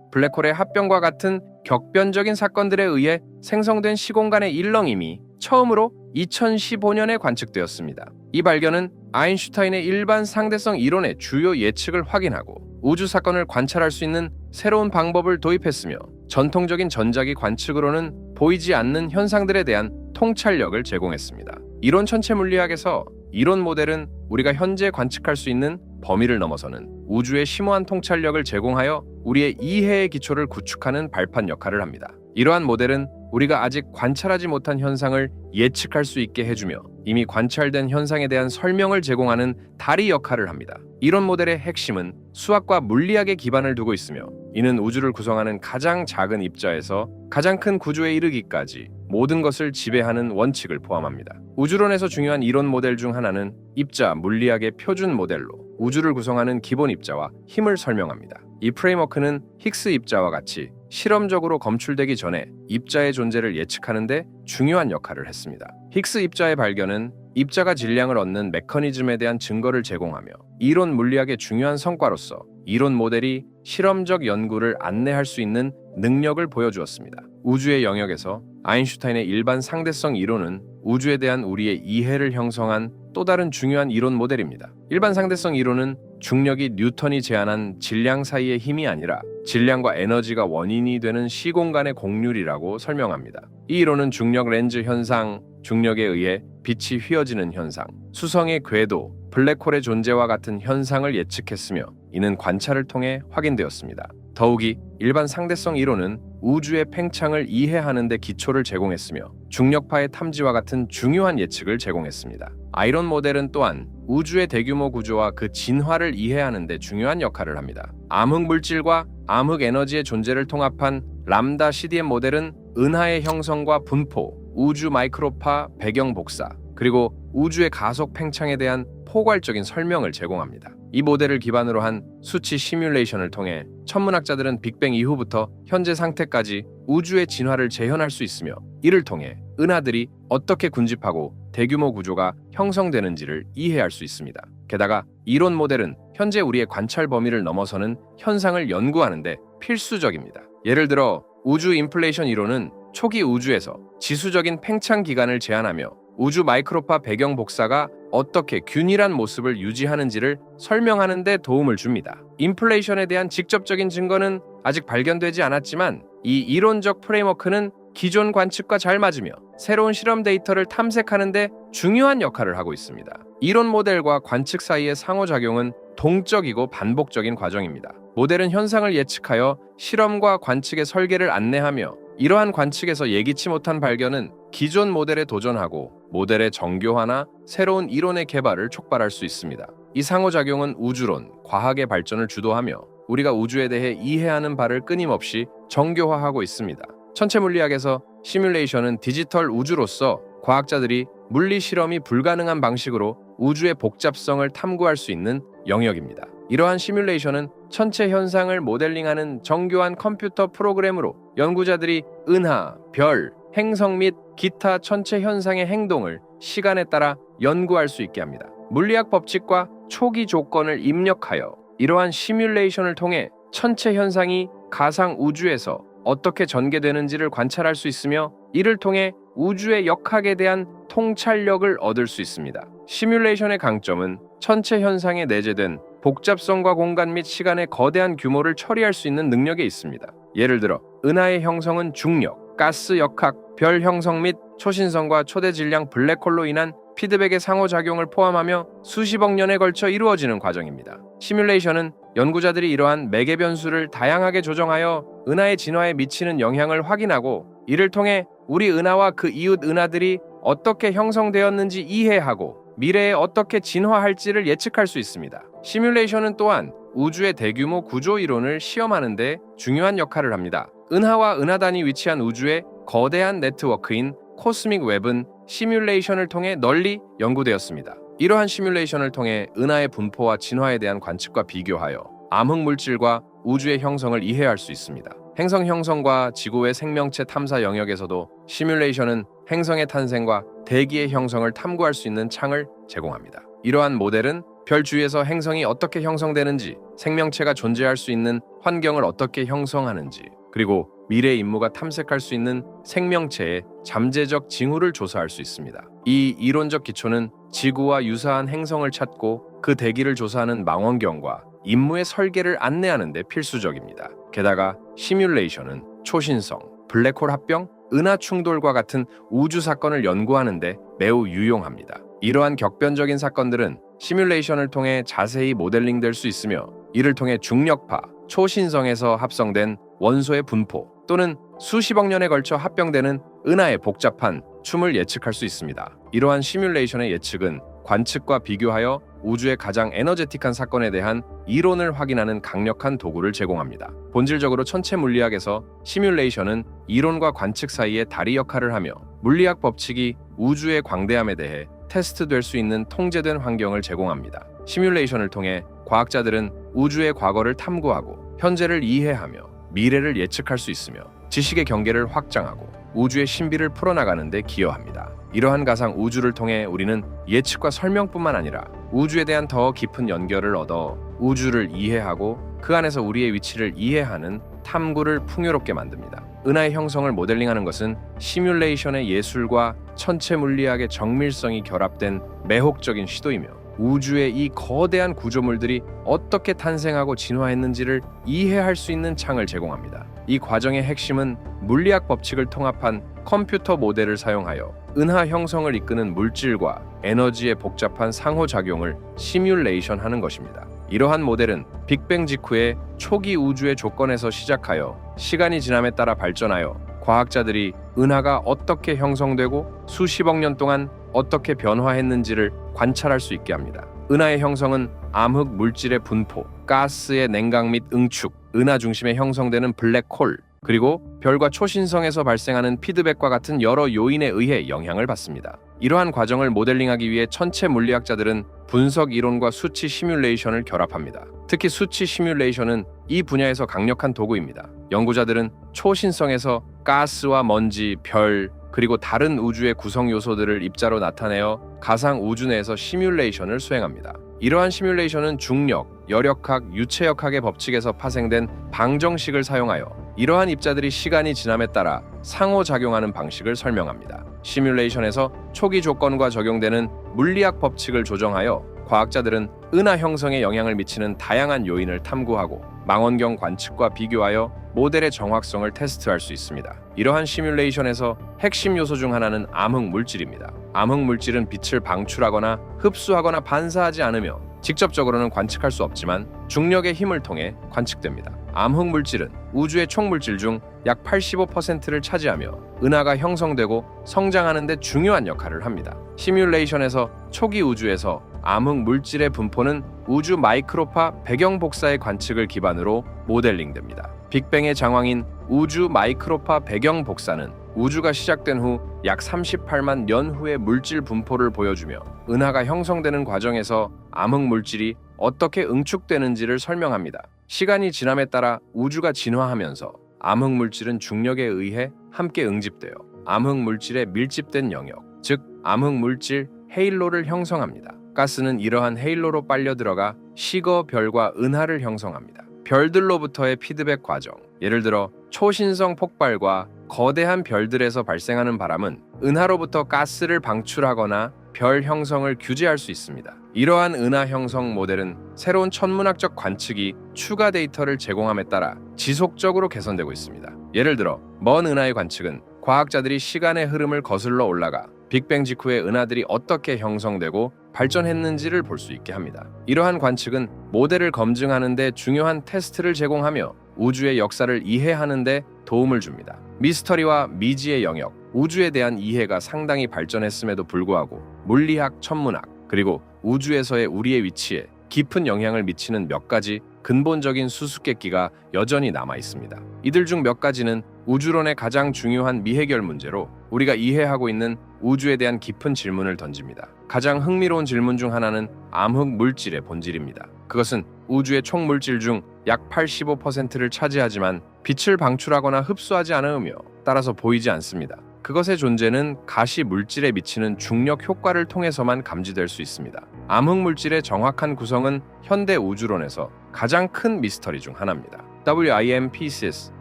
블랙홀의 합병과 같은 격변적인 사건들에 의해 생성된 시공간의 일렁임이 처음으로 2015년에 관측되었습니다. 이 발견은 아인슈타인의 일반 상대성 이론의 주요 예측을 확인하고 우주 사건을 관찰할 수 있는 새로운 방법을 도입했으며 전통적인 전자기 관측으로는 보이지 않는 현상들에 대한 통찰력을 제공했습니다. 이론 천체 물리학에서 이론 모델은 우리가 현재 관측할 수 있는 범위를 넘어서는 우주의 심오한 통찰력을 제공하여 우리의 이해의 기초를 구축하는 발판 역할을 합니다. 이러한 모델은 우리가 아직 관찰하지 못한 현상을 예측할 수 있게 해주며 이미 관찰된 현상에 대한 설명을 제공하는 다리 역할을 합니다. 이론 모델의 핵심은 수학과 물리학에 기반을 두고 있으며 이는 우주를 구성하는 가장 작은 입자에서 가장 큰 구조에 이르기까지 모든 것을 지배하는 원칙을 포함합니다. 우주론에서 중요한 이론 모델 중 하나는 입자 물리학의 표준 모델로 우주를 구성하는 기본 입자와 힘을 설명합니다. 이 프레임워크는 힉스 입자와 같이 실험적으로 검출되기 전에 입자의 존재를 예측하는 데 중요한 역할을 했습니다. 힉스 입자의 발견은 입자가 질량을 얻는 메커니즘에 대한 증거를 제공하며 이론 물리학의 중요한 성과로서 이론 모델이 실험적 연구를 안내할 수 있는 능력을 보여주었습니다. 우주의 영역에서 아인슈타인의 일반 상대성 이론은 우주에 대한 우리의 이해를 형성한 또 다른 중요한 이론 모델입니다. 일반 상대성 이론은 중력이 뉴턴이 제안한 질량 사이의 힘이 아니라 질량과 에너지가 원인이 되는 시공간의 곡률이라고 설명합니다. 이 이론은 중력 렌즈 현상, 중력에 의해 빛이 휘어지는 현상, 수성의 궤도, 블랙홀의 존재와 같은 현상을 예측했으며 이는 관찰을 통해 확인되었습니다. 더욱이 일반 상대성 이론은 우주의 팽창을 이해하는 데 기초를 제공했으며 중력파의 탐지와 같은 중요한 예측을 제공했습니다. 아이론 모델은 또한 우주의 대규모 구조와 그 진화를 이해하는 데 중요한 역할을 합니다. 암흑 물질과 암흑 에너지의 존재를 통합한 람다 CDM 모델은 은하의 형성과 분포, 우주 마이크로파 배경 복사, 그리고 우주의 가속 팽창에 대한 포괄적인 설명을 제공합니다. 이 모델을 기반으로 한 수치 시뮬레이션을 통해 천문학자들은 빅뱅 이후부터 현재 상태까지 우주의 진화를 재현할 수 있으며 이를 통해 은하들이 어떻게 군집하고 대규모 구조가 형성되는지를 이해할 수 있습니다. 게다가 이론 모델은 현재 우리의 관찰 범위를 넘어서는 현상을 연구하는 데 필수적입니다. 예를 들어 우주 인플레이션 이론은 초기 우주에서 지수적인 팽창 기간을 제한하며 우주 마이크로파 배경 복사가 어떻게 균일한 모습을 유지하는지를 설명하는 데 도움을 줍니다. 인플레이션에 대한 직접적인 증거는 아직 발견되지 않았지만 이 이론적 프레임워크는 기존 관측과 잘 맞으며 새로운 실험 데이터를 탐색하는 데 중요한 역할을 하고 있습니다. 이론 모델과 관측 사이의 상호작용은 동적이고 반복적인 과정입니다. 모델은 현상을 예측하여 실험과 관측의 설계를 안내하며 이러한 관측에서 예기치 못한 발견은 기존 모델에 도전하고 모델의 정교화나 새로운 이론의 개발을 촉발할 수 있습니다. 이 상호작용은 우주론, 과학의 발전을 주도하며 우리가 우주에 대해 이해하는 바를 끊임없이 정교화하고 있습니다. 천체 물리학에서 시뮬레이션은 디지털 우주로서 과학자들이 물리 실험이 불가능한 방식으로 우주의 복잡성을 탐구할 수 있는 영역입니다. 이러한 시뮬레이션은 천체 현상을 모델링하는 정교한 컴퓨터 프로그램으로 연구자들이 은하, 별, 행성 및 기타 천체 현상의 행동을 시간에 따라 연구할 수 있게 합니다. 물리학 법칙과 초기 조건을 입력하여 이러한 시뮬레이션을 통해 천체 현상이 가상 우주에서 어떻게 전개되는지를 관찰할 수 있으며 이를 통해 우주의 역학에 대한 통찰력을 얻을 수 있습니다. 시뮬레이션의 강점은 천체 현상에 내재된 복잡성과 공간 및 시간의 거대한 규모를 처리할 수 있는 능력에 있습니다. 예를 들어 은하의 형성은 중력, 가스 역학, 별 형성 및 초신성과 초대 질량 블랙홀로 인한 피드백의 상호작용을 포함하며 수십억 년에 걸쳐 이루어지는 과정입니다. 시뮬레이션은 연구자들이 이러한 매개 변수를 다양하게 조정하여 은하의 진화에 미치는 영향을 확인하고 이를 통해 우리 은하와 그 이웃 은하들이 어떻게 형성되었는지 이해하고 미래에 어떻게 진화할지를 예측할 수 있습니다. 시뮬레이션은 또한 우주의 대규모 구조 이론을 시험하는 데 중요한 역할을 합니다. 은하와 은하단이 위치한 우주의 거대한 네트워크인 코스믹 웹은 시뮬레이션을 통해 널리 연구되었습니다. 이러한 시뮬레이션을 통해 은하의 분포와 진화에 대한 관측과 비교하여 암흑 물질과 우주의 형성을 이해할 수 있습니다. 행성 형성과 지구의 생명체 탐사 영역에서도 시뮬레이션은 행성의 탄생과 대기의 형성을 탐구할 수 있는 창을 제공합니다. 이러한 모델은 별 주위에서 행성이 어떻게 형성되는지, 생명체가 존재할 수 있는 환경을 어떻게 형성하는지, 그리고 미래 임무가 탐색할 수 있는 생명체의 잠재적 징후를 조사할 수 있습니다. 이 이론적 기초는 지구와 유사한 행성을 찾고 그 대기를 조사하는 망원경과 임무의 설계를 안내하는 데 필수적입니다. 게다가 시뮬레이션은 초신성, 블랙홀 합병, 은하 충돌과 같은 우주 사건을 연구하는 데 매우 유용합니다. 이러한 격변적인 사건들은 시뮬레이션을 통해 자세히 모델링될 수 있으며 이를 통해 중력파, 초신성에서 합성된 원소의 분포 또는 수십억 년에 걸쳐 합병되는 은하의 복잡한 춤을 예측할 수 있습니다. 이러한 시뮬레이션의 예측은 관측과 비교하여 우주의 가장 에너제틱한 사건에 대한 이론을 확인하는 강력한 도구를 제공합니다. 본질적으로 천체 물리학에서 시뮬레이션은 이론과 관측 사이의 다리 역할을 하며 물리학 법칙이 우주의 광대함에 대해 테스트될 수 있는 통제된 환경을 제공합니다. 시뮬레이션을 통해 과학자들은 우주의 과거를 탐구하고 현재를 이해하며 미래를 예측할 수 있으며 지식의 경계를 확장하고 우주의 신비를 풀어나가는 데 기여합니다. 이러한 가상 우주를 통해 우리는 예측과 설명뿐만 아니라 우주에 대한 더 깊은 연결을 얻어 우주를 이해하고 그 안에서 우리의 위치를 이해하는 탐구를 풍요롭게 만듭니다. 은하의 형성을 모델링하는 것은 시뮬레이션의 예술과 천체 물리학의 정밀성이 결합된 매혹적인 시도이며 우주의 이 거대한 구조물들이 어떻게 탄생하고 진화했는지를 이해할 수 있는 창을 제공합니다. 이 과정의 핵심은 물리학 법칙을 통합한 컴퓨터 모델을 사용하여 은하 형성을 이끄는 물질과 에너지의 복잡한 상호작용을 시뮬레이션하는 것입니다. 이러한 모델은 빅뱅 직후의 초기 우주의 조건에서 시작하여 시간이 지남에 따라 발전하여 과학자들이 은하가 어떻게 형성되고 수십억 년 동안 어떻게 변화했는지를 관찰할 수 있게 합니다. 은하의 형성은 암흑 물질의 분포, 가스의 냉각 및 응축, 은하 중심에 형성되는 블랙홀, 그리고 별과 초신성에서 발생하는 피드백과 같은 여러 요인에 의해 영향을 받습니다. 이러한 과정을 모델링하기 위해 천체 물리학자들은 분석 이론과 수치 시뮬레이션을 결합합니다. 특히 수치 시뮬레이션은 이 분야에서 강력한 도구입니다. 연구자들은 초신성에서 가스와 먼지, 별, 그리고 다른 우주의 구성 요소들을 입자로 나타내어 가상 우주 내에서 시뮬레이션을 수행합니다. 이러한 시뮬레이션은 중력, 여력학, 유체역학의 법칙에서 파생된 방정식을 사용하여 이러한 입자들이 시간이 지남에 따라 상호작용하는 방식을 설명합니다. 시뮬레이션에서 초기 조건과 적용되는 물리학 법칙을 조정하여 과학자들은 은하 형성에 영향을 미치는 다양한 요인을 탐구하고 망원경 관측과 비교하여 모델의 정확성을 테스트할 수 있습니다. 이러한 시뮬레이션에서 핵심 요소 중 하나는 암흑 물질입니다. 암흑 물질은 빛을 방출하거나 흡수하거나 반사하지 않으며 직접적으로는 관측할 수 없지만 중력의 힘을 통해 관측됩니다. 암흑 물질은 우주의 총 물질 중 약 85%를 차지하며 은하가 형성되고 성장하는 데 중요한 역할을 합니다. 시뮬레이션에서 초기 우주에서 암흑 물질의 분포는 우주 마이크로파 배경 복사의 관측을 기반으로 모델링됩니다. 빅뱅의 장황인 우주 마이크로파 배경 복사는 우주가 시작된 후 약 38만 년 후의 물질 분포를 보여주며 은하가 형성되는 과정에서 암흑 물질이 어떻게 응축되는지를 설명합니다. 시간이 지남에 따라 우주가 진화하면서 암흑 물질은 중력에 의해 함께 응집되어 암흑 물질의 밀집된 영역, 즉 암흑 물질 헤일로를 형성합니다. 가스는 이러한 헤일로로 빨려 들어가 시거 별과 은하를 형성합니다. 별들로부터의 피드백 과정, 예를 들어 초신성 폭발과 거대한 별들에서 발생하는 바람은 은하로부터 가스를 방출하거나 별 형성을 규제할 수 있습니다. 이러한 은하 형성 모델은 새로운 천문학적 관측이 추가 데이터를 제공함에 따라 지속적으로 개선되고 있습니다. 예를 들어 먼 은하의 관측은 과학자들이 시간의 흐름을 거슬러 올라가 빅뱅 직후의 은하들이 어떻게 형성되고 발전했는지를 볼 수 있게 합니다. 이러한 관측은 모델을 검증하는 데 중요한 테스트를 제공하며 우주의 역사를 이해하는 데 도움을 줍니다. 미스터리와 미지의 영역, 우주에 대한 이해가 상당히 발전했음에도 불구하고 물리학, 천문학, 그리고 우주에서의 우리의 위치에 깊은 영향을 미치는 몇 가지 근본적인 수수께끼가 여전히 남아 있습니다. 이들 중 몇 가지는 우주론의 가장 중요한 미해결 문제로 우리가 이해하고 있는 우주에 대한 깊은 질문을 던집니다. 가장 흥미로운 질문 중 하나는 암흑 물질의 본질입니다. 그것은 우주의 총 물질 중 약 85%를 차지하지만 빛을 방출하거나 흡수하지 않으며 따라서 보이지 않습니다. 그것의 존재는 가시 물질에 미치는 중력 효과를 통해서만 감지될 수 있습니다. 암흑 물질의 정확한 구성은 현대 우주론에서 가장 큰 미스터리 중 하나입니다. WIM pieces,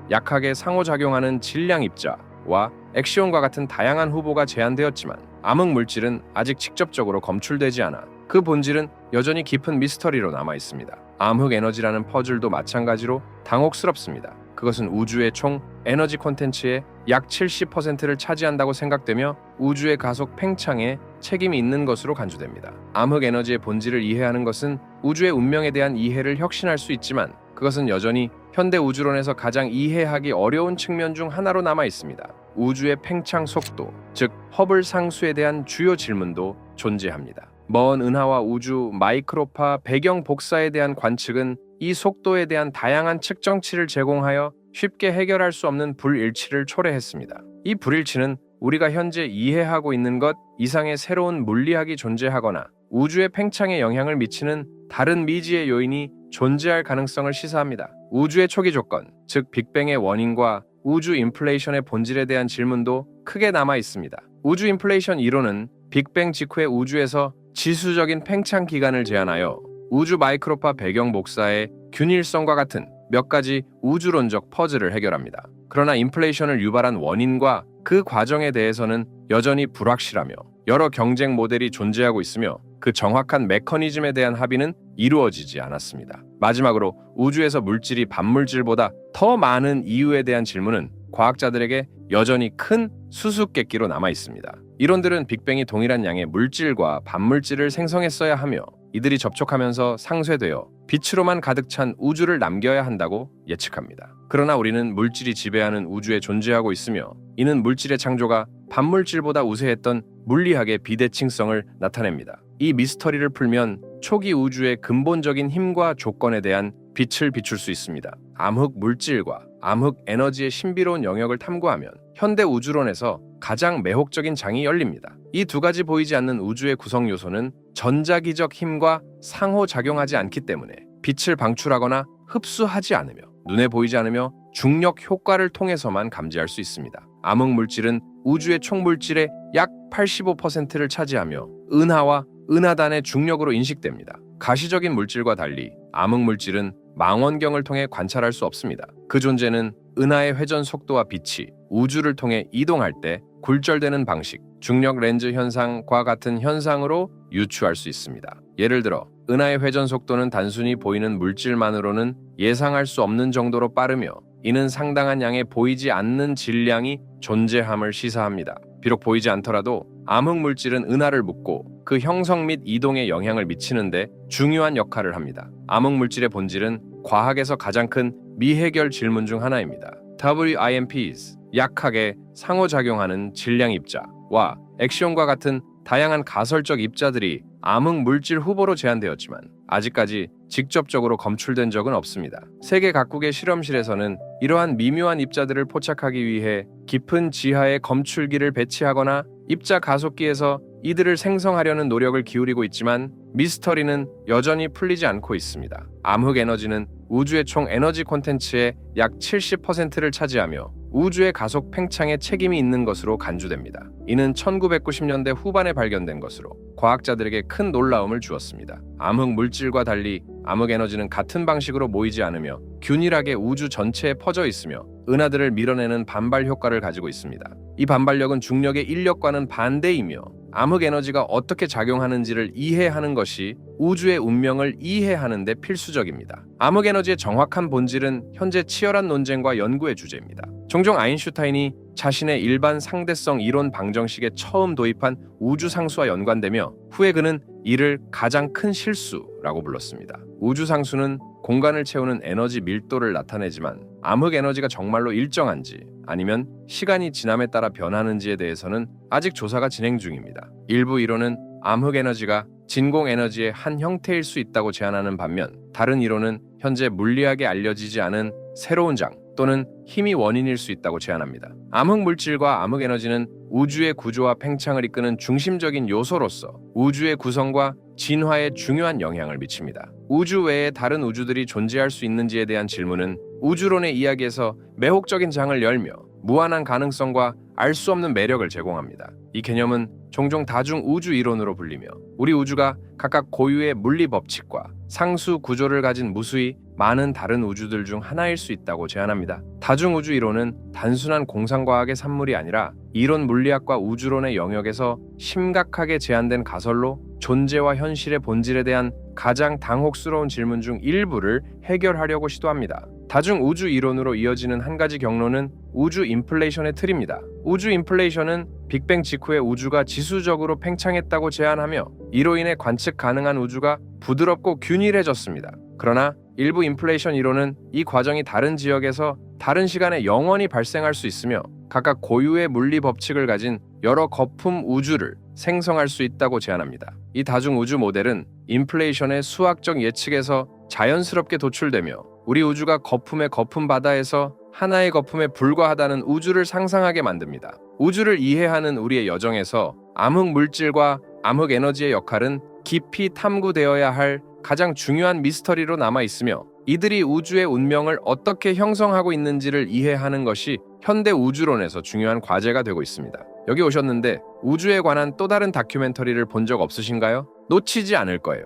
약하게 상호작용하는 질량 입자와 엑시온과 같은 다양한 후보가 제안되었지만 암흑 물질은 아직 직접적으로 검출되지 않아 그 본질은 여전히 깊은 미스터리로 남아 있습니다. 암흑 에너지라는 퍼즐도 마찬가지로 당혹스럽습니다. 그것은 우주의 총 에너지 콘텐츠의 약 70%를 차지한다고 생각되며 우주의 가속 팽창에 책임이 있는 것으로 간주됩니다. 암흑 에너지의 본질을 이해하는 것은 우주의 운명에 대한 이해를 혁신할 수 있지만 그것은 여전히 현대 우주론에서 가장 이해하기 어려운 측면 중 하나로 남아 있습니다. 우주의 팽창 속도, 즉 허블 상수에 대한 주요 질문도 존재합니다. 먼 은하와 우주 마이크로파 배경 복사에 대한 관측은 이 속도에 대한 다양한 측정치를 제공하여 쉽게 해결할 수 없는 불일치를 초래했습니다. 이 불일치는 우리가 현재 이해하고 있는 것 이상의 새로운 물리학이 존재하거나 우주의 팽창에 영향을 미치는 다른 미지의 요인이 존재할 가능성을 시사합니다. 우주의 초기 조건, 즉 빅뱅의 원인과 우주 인플레이션의 본질에 대한 질문도 크게 남아 있습니다. 우주 인플레이션 이론은 빅뱅 직후의 우주에서 지수적인 팽창 기간을 제한하여 우주 마이크로파 배경 복사의 균일성과 같은 몇 가지 우주론적 퍼즐을 해결합니다. 그러나 인플레이션을 유발한 원인과 그 과정에 대해서는 여전히 불확실하며 여러 경쟁 모델이 존재하고 있으며 그 정확한 메커니즘에 대한 합의는 이루어지지 않았습니다. 마지막으로 우주에서 물질이 반물질보다 더 많은 이유에 대한 질문은 과학자들에게 여전히 큰 수수께끼로 남아 있습니다. 이론들은 빅뱅이 동일한 양의 물질과 반물질을 생성했어야 하며 이들이 접촉하면서 상쇄되어 빛으로만 가득 찬 우주를 남겨야 한다고 예측합니다. 그러나 우리는 물질이 지배하는 우주에 존재하고 있으며 이는 물질의 창조가 반물질보다 우세했던 물리학의 비대칭성을 나타냅니다. 이 미스터리를 풀면 초기 우주의 근본적인 힘과 조건에 대한 빛을 비출 수 있습니다. 암흑 물질과 암흑 에너지의 신비로운 영역을 탐구하면 현대 우주론에서 가장 매혹적인 장이 열립니다. 이 두 가지 보이지 않는 우주의 구성 요소는 전자기적 힘과 상호작용하지 않기 때문에 빛을 방출하거나 흡수하지 않으며 눈에 보이지 않으며 중력 효과를 통해서만 감지할 수 있습니다. 암흑 물질은 우주의 총 물질의 약 85%를 차지하며 은하와 은하단의 중력으로 인식됩니다. 가시적인 물질과 달리 암흑 물질은 망원경을 통해 관찰할 수 없습니다. 그 존재는 은하의 회전 속도와 빛이 우주를 통해 이동할 때 굴절되는 방식, 중력 렌즈 현상과 같은 현상으로 유추할 수 있습니다. 예를 들어 은하의 회전 속도는 단순히 보이는 물질만으로는 예상할 수 없는 정도로 빠르며 이는 상당한 양의 보이지 않는 질량이 존재함을 시사합니다. 비록 보이지 않더라도 암흑 물질은 은하를 묶고 그 형성 및 이동에 영향을 미치는데 중요한 역할을 합니다. 암흑 물질의 본질은 과학에서 가장 큰 미해결 질문 중 하나입니다. WIMPs, 약하게 상호작용하는 질량 입자와 액시온과 같은 다양한 가설적 입자들이 암흑 물질 후보로 제안되었지만 아직까지 직접적으로 검출된 적은 없습니다. 세계 각국의 실험실에서는 이러한 미묘한 입자들을 포착하기 위해 깊은 지하에 검출기를 배치하거나 입자 가속기에서 이들을 생성하려는 노력을 기울이고 있지만 미스터리는 여전히 풀리지 않고 있습니다. 암흑 에너지는 우주의 총 에너지 콘텐츠의 약 70%를 차지하며 우주의 가속 팽창에 책임이 있는 것으로 간주됩니다. 이는 1990년대 후반에 발견된 것으로 과학자들에게 큰 놀라움을 주었습니다. 암흑 물질과 달리 암흑 에너지는 같은 방식으로 모이지 않으며 균일하게 우주 전체에 퍼져 있으며 은하들을 밀어내는 반발 효과를 가지고 있습니다. 이 반발력은 중력의 인력과는 반대이며 암흑 에너지가 어떻게 작용하는지를 이해하는 것이 우주의 운명을 이해하는 데 필수적입니다. 암흑 에너지의 정확한 본질은 현재 치열한 논쟁과 연구의 주제입니다. 종종 아인슈타인이 자신의 일반 상대성 이론 방정식에 처음 도입한 우주 상수와 연관되며 후에 그는 이를 가장 큰 실수라고 불렀습니다. 우주 상수는 공간을 채우는 에너지 밀도를 나타내지만 암흑 에너지가 정말로 일정한지 아니면 시간이 지남에 따라 변하는지에 대해서는 아직 조사가 진행 중입니다. 일부 이론은 암흑 에너지가 진공 에너지의 한 형태일 수 있다고 제안하는 반면 다른 이론은 현재 물리학에 알려지지 않은 새로운 장 또는 힘이 원인일 수 있다고 제안합니다. 암흑 물질과 암흑 에너지는 우주의 구조와 팽창을 이끄는 중심적인 요소로서 우주의 구성과 진화에 중요한 영향을 미칩니다. 우주 외에 다른 우주들이 존재할 수 있는지에 대한 질문은 우주론의 이야기에서 매혹적인 장을 열며 무한한 가능성과 알 수 없는 매력을 제공합니다. 이 개념은 종종 다중 우주 이론으로 불리며 우리 우주가 각각 고유의 물리 법칙과 상수 구조를 가진 무수히 많은 다른 우주들 중 하나일 수 있다고 제안합니다. 다중 우주 이론은 단순한 공상과학의 산물이 아니라 이론 물리학과 우주론의 영역에서 심각하게 제한된 가설로 존재와 현실의 본질에 대한 가장 당혹스러운 질문 중 일부를 해결하려고 시도합니다. 다중 우주 이론으로 이어지는 한 가지 경로는 우주 인플레이션의 틀입니다. 우주 인플레이션은 빅뱅 직후에 우주가 지수적으로 팽창했다고 제안하며 이로 인해 관측 가능한 우주가 부드럽고 균일해졌습니다. 그러나 일부 인플레이션 이론은 이 과정이 다른 지역에서 다른 시간에 영원히 발생할 수 있으며 각각 고유의 물리 법칙을 가진 여러 거품 우주를 생성할 수 있다고 제안합니다. 이 다중 우주 모델은 인플레이션의 수학적 예측에서 자연스럽게 도출되며 우리 우주가 거품의 거품 바다에서 하나의 거품에 불과하다는 우주를 상상하게 만듭니다. 우주를 이해하는 우리의 여정에서 암흑 물질과 암흑 에너지의 역할은 깊이 탐구되어야 할 가장 중요한 미스터리로 남아 있으며 이들이 우주의 운명을 어떻게 형성하고 있는지를 이해하는 것이 현대 우주론에서 중요한 과제가 되고 있습니다. 여기 오셨는데 우주에 관한 또 다른 다큐멘터리를 본 적 없으신가요? 놓치지 않을 거예요.